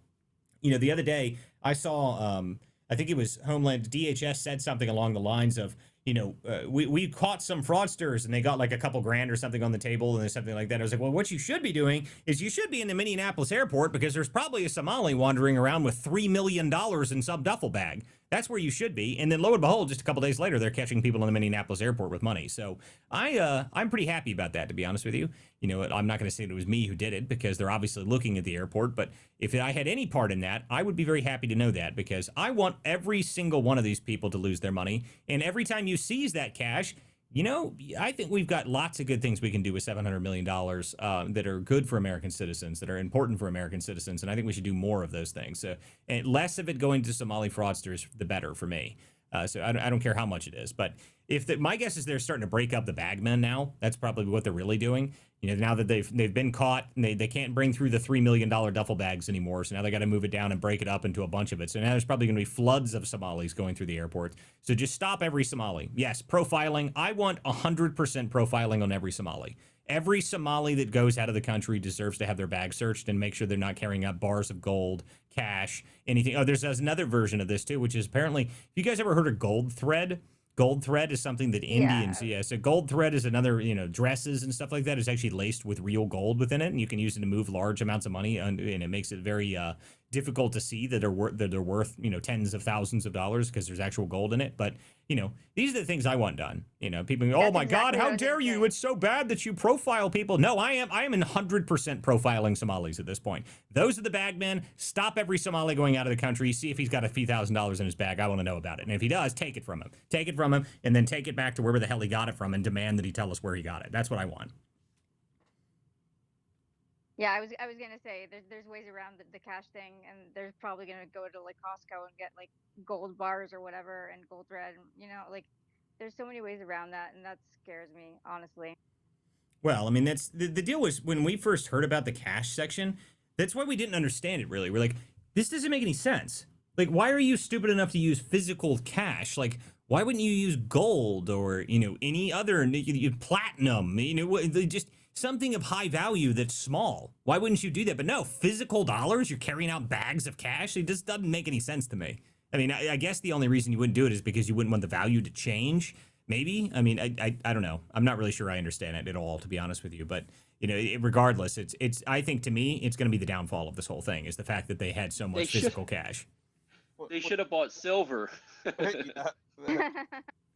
A: the other day I saw, I think it was Homeland, DHS said something along the lines of, we caught some fraudsters and they got a couple grand or something on the table and there's something like that. I was like, well, what you should be doing is you should be in the Minneapolis airport because there's probably a Somali wandering around with $3 million in some duffel bag. That's where you should be. And then lo and behold, just a couple days later, they're catching people in the Minneapolis airport with money. So I'm pretty happy about that, to be honest with you. I'm not going to say that it was me who did it because they're obviously looking at the airport. But if I had any part in that, I would be very happy to know that because I want every single one of these people to lose their money. And every time you seize that cash, I think we've got lots of good things we can do with $700 million that are good for American citizens, that are important for American citizens. And I think we should do more of those things. And less of it going to Somali fraudsters, the better for me. So I don't care how much it is. But my guess is they're starting to break up the bagmen now. That's probably what they're really doing. Now that they've been caught, and they can't bring through the $3 million duffel bags anymore. So now they got to move it down and break it up into a bunch of it. So now there's probably going to be floods of Somalis going through the airport. So just stop every Somali. Yes, profiling. I want 100% profiling on every Somali. Every Somali that goes out of the country deserves to have their bag searched and make sure they're not carrying out bars of gold, cash, anything. Oh, there's another version of this too, which is apparently, have you guys ever heard of gold thread? Gold thread is something that Indians, so gold thread is another, dresses and stuff like that is actually laced with real gold within it, and you can use it to move large amounts of money, and it makes it very difficult to see that they're worth, tens of thousands of dollars because there's actual gold in it. But, these are the things I want done. People go, oh my God, how dare you? It's so bad that you profile people. No, I am in 100% profiling Somalis at this point. Those are the bagmen. Stop every Somali going out of the country. See if he's got a few $1,000s in his bag. I want to know about it. And if he does, take it from him. Take it from him and then take it back to wherever the hell he got it from and demand that he tell us where he got it. That's what I want.
E: Yeah, I was gonna say there's ways around the cash thing, and there's probably gonna go to Costco and get gold bars or whatever and gold thread, and there's so many ways around that, and that scares me, honestly.
A: Well, that's the deal was when we first heard about the cash section, that's why we didn't understand it really. We're like, this doesn't make any sense. Why are you stupid enough to use physical cash? Why wouldn't you use gold or, any other platinum, just something of high value that's small. Why wouldn't you do that? But no, physical dollars, you're carrying out bags of cash. It just doesn't make any sense to me. I mean, I guess the only reason you wouldn't do it is because you wouldn't want the value to change. Maybe. I mean, I don't know. I'm not really sure I understand it at all, to be honest with you. But regardless, it's. I think to me, it's going to be the downfall of this whole thing is the fact that they had so much physical cash.
J: They should have bought silver.
B: There's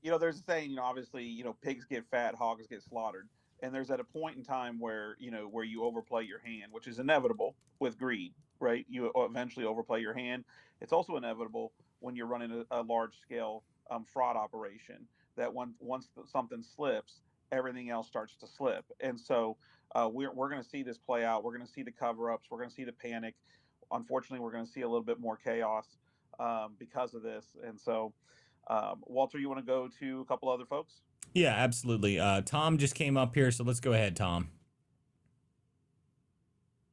B: a saying. Obviously, pigs get fat, hogs get slaughtered, and there's at a point in time where you overplay your hand, which is inevitable with greed, right? You eventually overplay your hand. It's also inevitable when you're running a large scale fraud operation that once something slips, everything else starts to slip. And so we're going to see this play out. We're going to see the cover-ups. We're going to see the panic. Unfortunately, we're going to see a little bit more chaos because of this. And so, Walter, you want to go to a couple other folks?
A: Yeah, absolutely. Tom just came up here, so let's go ahead, Tom.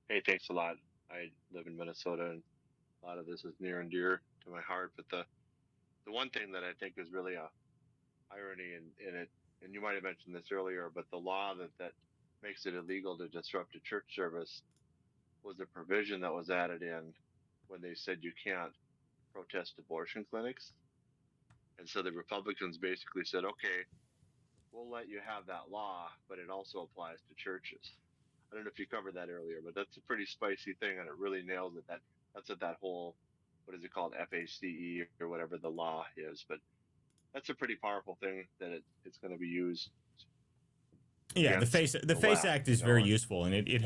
K: Hey, thanks a lot. I live in Minnesota, and a lot of this is near and dear to my heart. But the one thing that I think is really a irony in it, and you might have mentioned this earlier, but the law that makes it illegal to disrupt a church service was a provision that was added in when they said you can't protest abortion clinics. And so the Republicans basically said, okay, we'll let you have that law, but it also applies to churches. I don't know if you covered that earlier, but that's a pretty spicy thing, and it really nails it. That's what that whole, what is it called, FACE or whatever the law is. But that's a pretty powerful thing that it's going to be used.
A: Yeah, the FACE Act is very useful, and it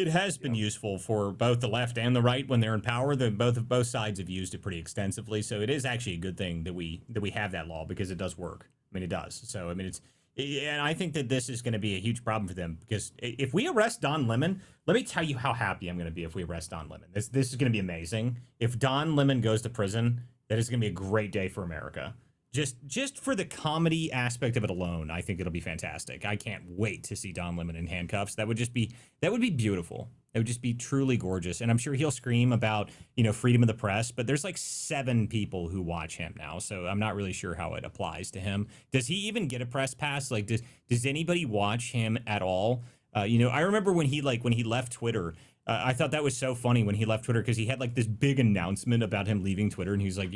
A: has been useful for both the left and the right when they're in power. Both sides have used it pretty extensively, so it is actually a good thing that we have that law because it does work. I mean, it does. So I mean, and I think that this is going to be a huge problem for them because if we arrest Don Lemon, let me tell you how happy I'm going to be if we arrest Don Lemon. This is going to be amazing. If Don Lemon goes to prison, that is going to be a great day for America. Just for the comedy aspect of it alone, I think it'll be fantastic. I can't wait to see Don Lemon in handcuffs. That would be beautiful. It would just be truly gorgeous. And I'm sure he'll scream about, freedom of the press, but there's like 7 people who watch him now. So I'm not really sure how it applies to him. Does he even get a press pass? Like, does anybody watch him at all? I remember when he left Twitter, I thought that was so funny when he left Twitter because he had like this big announcement about him leaving Twitter. And he was like,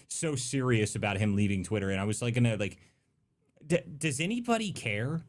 A: so serious about him leaving Twitter. And I was like, does anybody care?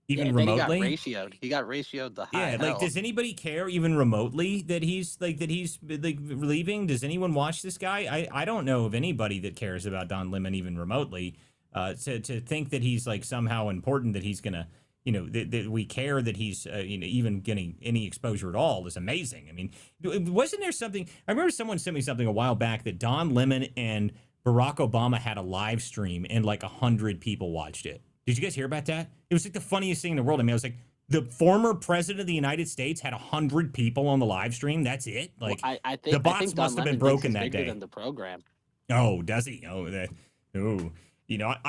A: Even remotely,
I: he got ratioed the high.
A: Yeah, like, does anybody care even remotely that he's leaving? Does anyone watch this guy? I don't know of anybody that cares about Don Lemon even remotely. To think that he's like somehow important, that he's gonna, that we care that he's even getting any exposure at all is amazing. I mean, wasn't there something? I remember someone sent me something a while back that Don Lemon and Barack Obama had a live stream and like 100 people watched it. Did you guys hear about that? It was like the funniest thing in the world. I mean, I was like, the former president of the United States had 100 people on the live stream. That's it. Like,
I: I think
A: the bots must have been broken that day.
I: Than the program.
A: Oh, does he? I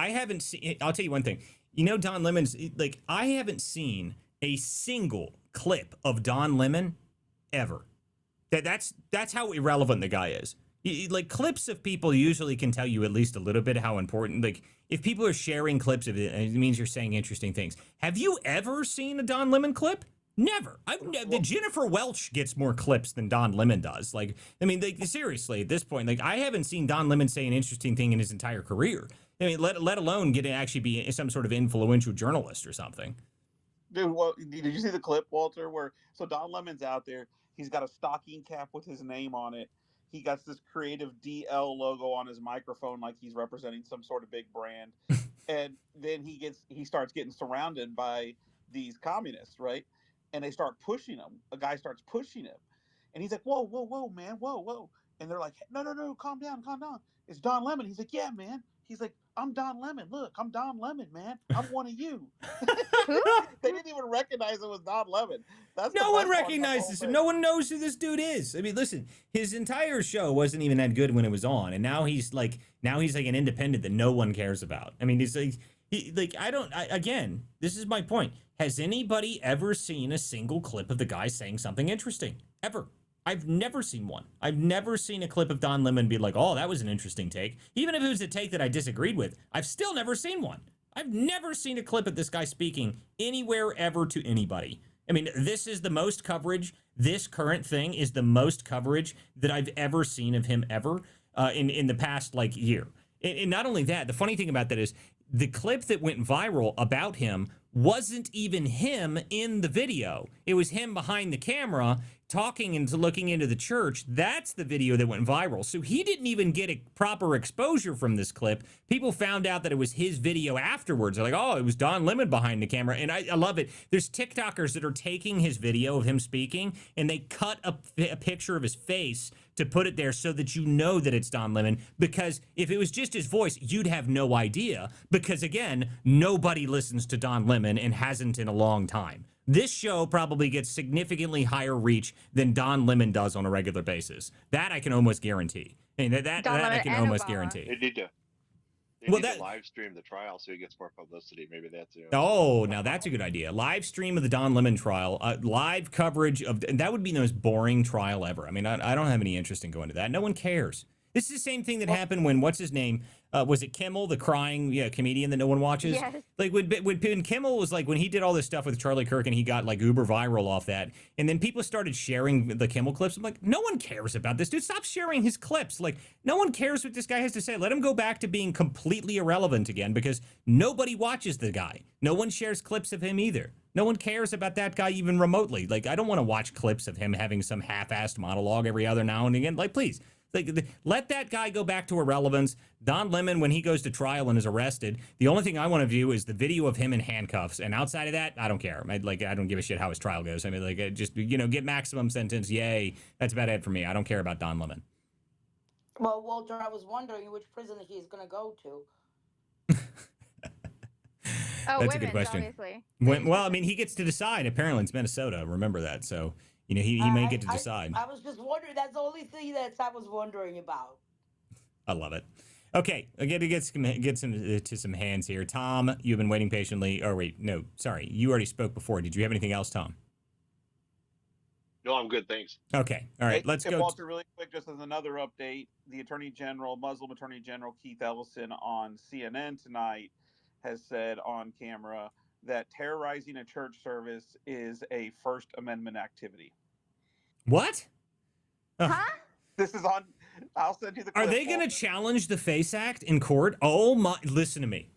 A: haven't seen. I'll tell you one thing. Don Lemon's like, I haven't seen a single clip of Don Lemon ever. That's how irrelevant the guy is. Like, clips of people usually can tell you at least a little bit how important. Like, if people are sharing clips of it, it means you're saying interesting things. Have you ever seen a Don Lemon clip? Never. Jennifer Welch gets more clips than Don Lemon does. Like, I mean, seriously, at this point, like, I haven't seen Don Lemon say an interesting thing in his entire career. I mean, let alone get to actually be some sort of influential journalist or something.
B: Dude, well, did you see the clip, Walter, where Don Lemon's out there? He's got a stocking cap with his name on it. He got this creative DL logo on his microphone like he's representing some sort of big brand. And then he starts getting surrounded by these communists, right? And they start pushing him. A guy starts pushing him. And he's like, whoa, whoa, whoa, man, whoa, whoa. And they're like, no, calm down. It's Don Lemon. He's like, yeah, man. He's like, I'm Don Lemon. Look, I'm Don Lemon, man. I'm one of you. They didn't even recognize it was Don Lemon.
A: No one recognizes him. No one knows who this dude is. I mean, listen, his entire show wasn't even that good when it was on, and now he's like an independent that no one cares about. I mean, this is my point. Has anybody ever seen a single clip of the guy saying something interesting? Ever? I've never seen one. I've never seen a clip of Don Lemon be like, oh, that was an interesting take. Even if it was a take that I disagreed with, I've still never seen one. I've never seen a clip of this guy speaking anywhere ever to anybody. I mean, this is the most coverage. This current thing is the most coverage that I've ever seen of him ever in the past like year. And not only that, the funny thing about that is the clip that went viral about him wasn't even him in the video. It was him behind the camera talking and looking into the church. That's the video that went viral. So he didn't even get a proper exposure from this clip. People found out that it was his video afterwards. They're like, oh, it was Don Lemon behind the camera. And I love it. There's TikTokers that are taking his video of him speaking and they cut a picture of his face to put it there so that you know that it's Don Lemon, because if it was just his voice, you'd have no idea, because again, nobody listens to Don Lemon and hasn't in a long time. This show probably gets significantly higher reach than Don Lemon does on a regular basis. That I can almost guarantee. I mean, that I can almost guarantee.
K: They need to. They need to live stream the trial so he gets more publicity. Maybe that's
A: Oh, now that's a good idea. Live stream of the Don Lemon trial, live coverage of that would be the most boring trial ever. I mean, I don't have any interest in going to that. No one cares. This is the same thing that happened when what's his name? Was it Kimmel, the crying comedian that no one watches?
E: Yes.
A: Like when Kimmel was like when he did all this stuff with Charlie Kirk and he got like uber viral off that, and then people started sharing the Kimmel clips. I'm like, no one cares about this dude. Stop sharing his clips. Like no one cares what this guy has to say. Let him go back to being completely irrelevant again, because nobody watches the guy. No one shares clips of him either. No one cares about that guy even remotely. Like I don't want to watch clips of him having some half-assed monologue every other now and again. Like please. Like, let that guy go back to irrelevance. Don Lemon, when he goes to trial and is arrested, the only thing I want to view is the video of him in handcuffs. And outside of that, I don't care. I don't give a shit how his trial goes. I mean, like, just, get maximum sentence. Yay. That's about it for me. I don't care about Don Lemon.
L: Well, Walter, I was wondering which prison he's going to go to.
A: That's a good question.
E: Obviously.
A: Well, I mean, he gets to decide. Apparently, it's Minnesota. Remember that. So, he may get to decide.
L: I was just wondering. That's the only thing that I was wondering about.
A: I love it. Okay, I got to get to some hands here. Tom, you've been waiting patiently. Oh, wait, no, sorry. You already spoke before. Did you have anything else, Tom?
K: No, I'm good. Thanks.
A: Okay. All right. Let's go.
B: Walter, really quick, just as another update, the Muslim Attorney General Keith Ellison on CNN tonight has said on camera that terrorizing a church service is a First Amendment activity.
A: What?
E: Huh?
B: This is on. I'll send you the clip.
A: Are they going to challenge the FACE Act in court? Oh my! Listen to me.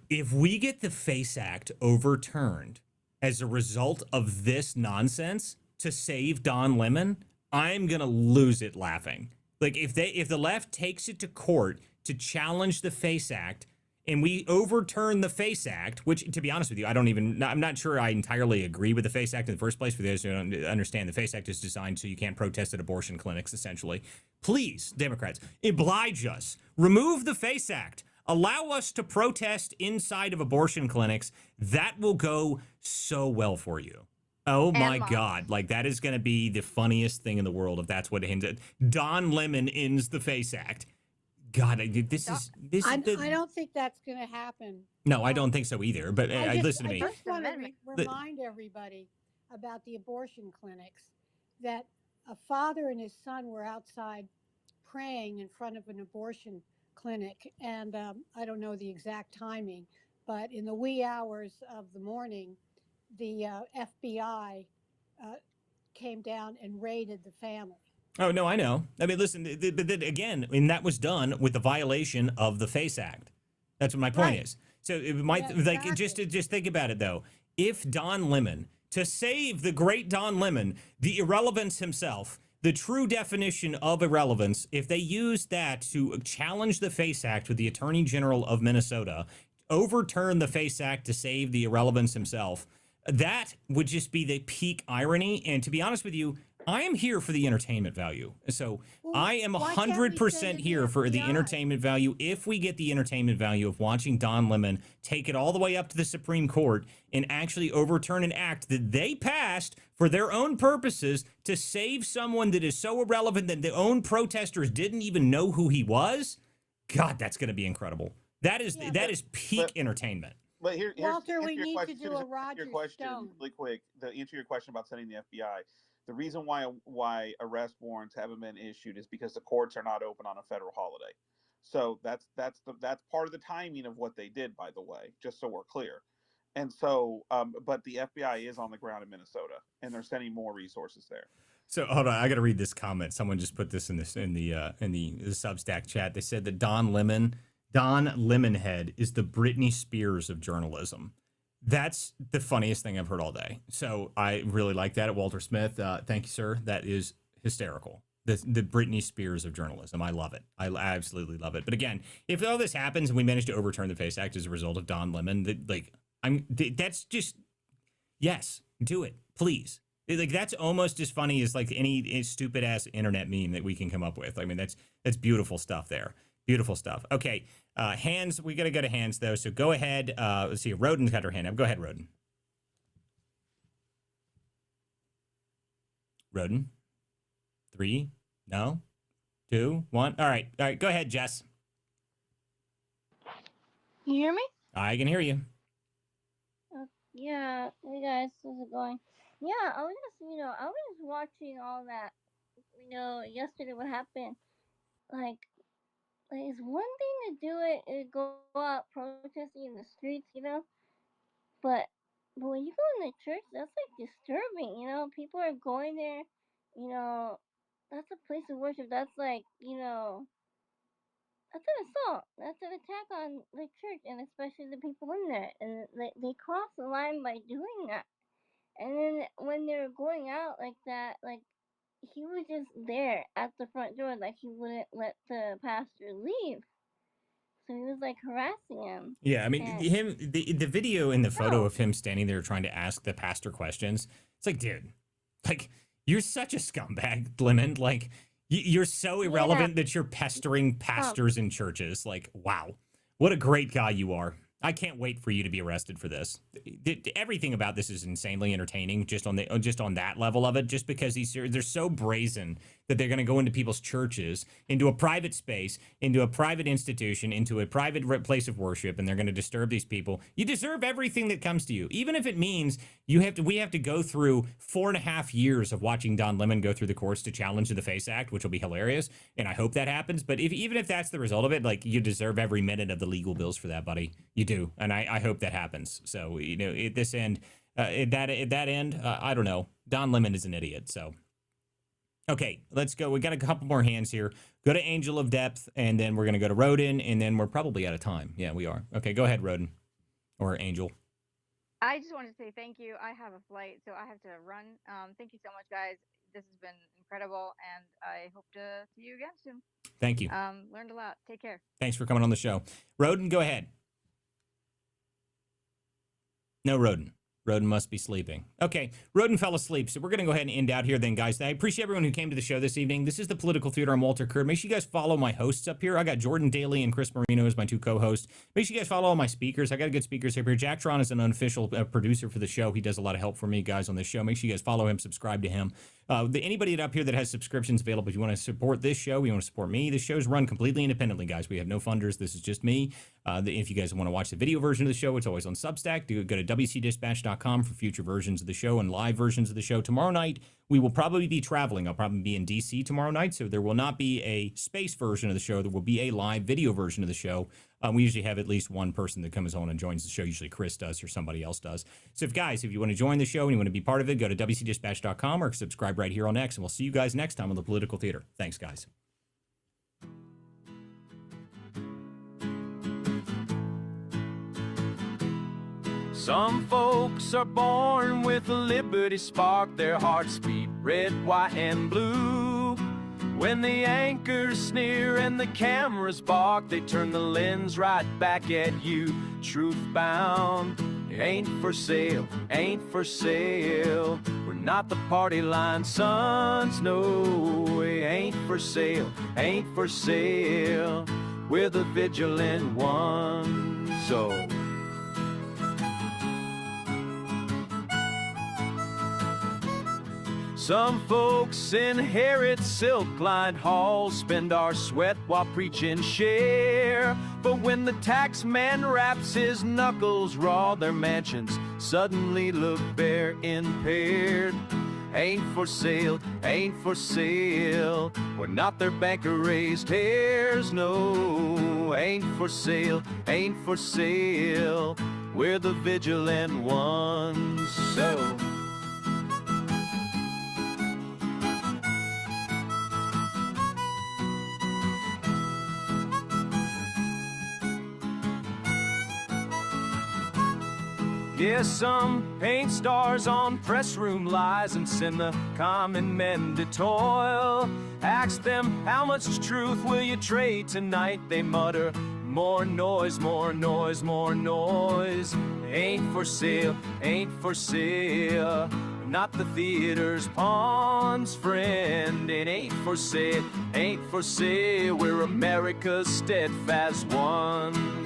A: If we get the FACE Act overturned as a result of this nonsense to save Don Lemon, I'm going to lose it laughing. Like if the left takes it to court to challenge the FACE Act, and we overturn the FACE Act, which, to be honest with you, I'm not sure I entirely agree with the FACE Act in the first place. For those who don't understand, the FACE Act is designed so you can't protest at abortion clinics, essentially. Please, Democrats, oblige us. Remove the FACE Act. Allow us to protest inside of abortion clinics. That will go so well for you. Oh my God. Like, that is going to be the funniest thing in the world if that's what hinted. Don Lemon ends the FACE Act. God, I
G: don't think that's going to happen.
A: No, I don't think so either. But listen to me.
G: I just want to remind everybody about the abortion clinics, that a father and his son were outside praying in front of an abortion clinic. And I don't know the exact timing, but in the wee hours of the morning, the FBI came down and raided the family.
A: Oh, no, I know. I mean, listen, but again, and that was done with the violation of the FACE Act. That's what my point is. So it might, exactly. just think about it, though. If Don Lemon, to save the great Don Lemon, the irrelevance himself, the true definition of irrelevance, if they used that to challenge the FACE Act with the Attorney General of Minnesota, overturn the FACE Act to save the irrelevance himself, that would just be the peak irony. And to be honest with you, I am here for the entertainment value. So I am 100% here for the entertainment value. If we get the entertainment value of watching Don Lemon take it all the way up to the Supreme Court and actually overturn an act that they passed for their own purposes to save someone that is so irrelevant that the own protesters didn't even know who he was, God, that's going to be FBI. That is peak entertainment.
B: But
G: Walter, we need to do a Roger Stone.
B: Really quick, to answer your question about sending the FBI. The reason why arrest warrants haven't been issued is because the courts are not open on a federal holiday. So that's part of the timing of what they did, by the way, just so we're clear. And so, but the FBI is on the ground in Minnesota, and they're sending more resources there.
A: So hold on, I got to read this comment. Someone just put this in the Substack chat. They said that Don Lemonhead is the Britney Spears of journalism. That's the funniest thing I've heard all day. So I really like that at Walter Smith. Thank you, sir. That is hysterical. The Britney Spears of journalism. I love it. I absolutely love it. But again, if all this happens and we manage to overturn the FACE Act as a result of Don Lemon, that's just, yes, do it, please. Like, that's almost as funny as like any stupid ass internet meme that we can come up with. I mean, that's beautiful stuff there. Beautiful stuff. Okay. Hands, we got to go to Hands though. So go ahead. Let's see. Roden's got her hand up. Go ahead, Roden. Roden. 3, no, 2, 1. All right. Go ahead, Jess.
M: Can you hear me?
A: I can hear you.
M: Yeah. Hey guys, how's it going? Yeah, I was just, I was watching all that, yesterday what happened. Like it's one thing to do it and go out protesting in the streets, but when you go in the church, that's like disturbing, People are going there, that's a place of worship. That's like, that's an assault. That's an attack on the church and especially the people in there. And they cross the line by doing that. And then when they're going out like that, like he was just there at the front door, like he wouldn't let the pastor leave. So he was like harassing him.
A: Yeah, I mean, the video and the photo of him standing there trying to ask the pastor questions. It's like, dude, like you're such a scumbag, Lemon. Like you're so irrelevant that you're pestering pastors in churches. Like, wow, what a great guy you are. I can't wait for you to be arrested for this. Everything about this is insanely entertaining, just on that level of it. Just because they're so brazen that they're going to go into people's churches, into a private space, into a private institution, into a private place of worship, and they're going to disturb these people. You deserve everything that comes to you, even if it means we have to go through 4.5 years of watching Don Lemon go through the courts to challenge the FACE Act, which will be hilarious, and I hope that happens. But even if that's the result of it, like you deserve every minute of the legal bills for that, buddy. You do, and I hope that happens. So at this end, at that end, I don't know. Don Lemon is an idiot. So, okay, let's go. We got a couple more hands here. Go to Angel of Depth, and then we're gonna go to Roden, and then we're probably out of time. Yeah, we are. Okay, go ahead, Roden, or Angel.
E: I just wanted to say thank you. I have a flight, so I have to run. Thank you so much, guys. This has been incredible, and I hope to see you again soon.
A: Thank you.
E: Learned a lot. Take care.
A: Thanks for coming on the show. Roden, go ahead. No, Roden. Roden must be sleeping. Okay, Roden fell asleep, so we're going to go ahead and end out here then, guys. I appreciate everyone who came to the show this evening. This is the Political Theater. I'm Walter Curt. Make sure you guys follow my hosts up here. I got Jordan Daly and Chris Marino as my two co-hosts. Make sure you guys follow all my speakers. I got good speakers up here. Jack Tron is an unofficial producer for the show. He does a lot of help for me, guys, on this show. Make sure you guys follow him, subscribe to him. Anybody up here that has subscriptions available, if you want to support this show, you want to support me, this show's run completely independently, guys. We have no funders. This is just me. If you guys want to watch the video version of the show, it's always on Substack. Go to wcdispatch.com for future versions of the show and live versions of the show. Tomorrow night, we will probably be traveling. I'll probably be in D.C. tomorrow night, so there will not be a space version of the show. There will be a live video version of the show. We usually have at least one person that comes on and joins the show. Usually Chris does or somebody else does. So if you want to join the show and you want to be part of it, go to wcdispatch.com or subscribe right here on X, and we'll see you guys next time on the Political Theater. Thanks, guys.
N: Some folks are born with a liberty spark. Their hearts beat red, white, and blue. When the anchors sneer and the cameras bark, they turn the lens right back at you. Truth bound, ain't for sale, ain't for sale. We're not the party line sons, no, we ain't for sale, ain't for sale. We're the vigilant ones, so some folks inherit silk-lined halls, spend our sweat while preaching share. But when the tax man wraps his knuckles raw, their mansions suddenly look bare, impaired. ain't for sale, ain't for sale. We're not their banker raised hares, no, ain't for sale, ain't for sale. We're the vigilant ones, so. Yeah, some paint stars on press room lies and send the common men to toil. Ask them, how much truth will you trade tonight? They mutter, more noise, more noise, more noise. Ain't for sale, ain't for sale. Not the theater's pawns, friend. It ain't for sale, ain't for sale. We're America's steadfast one.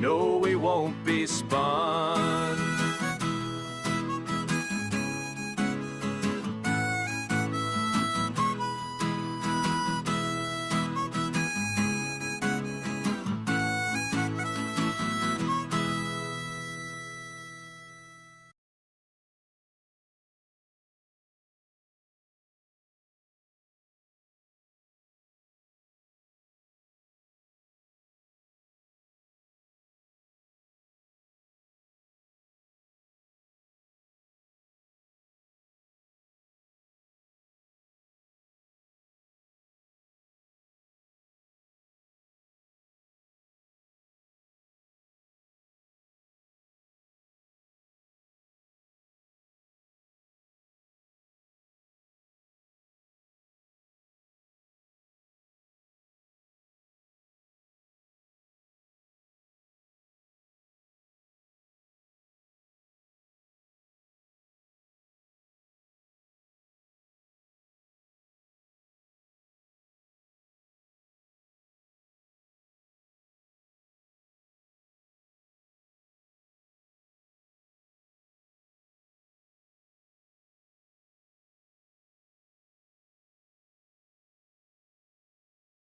N: No, we won't be spun.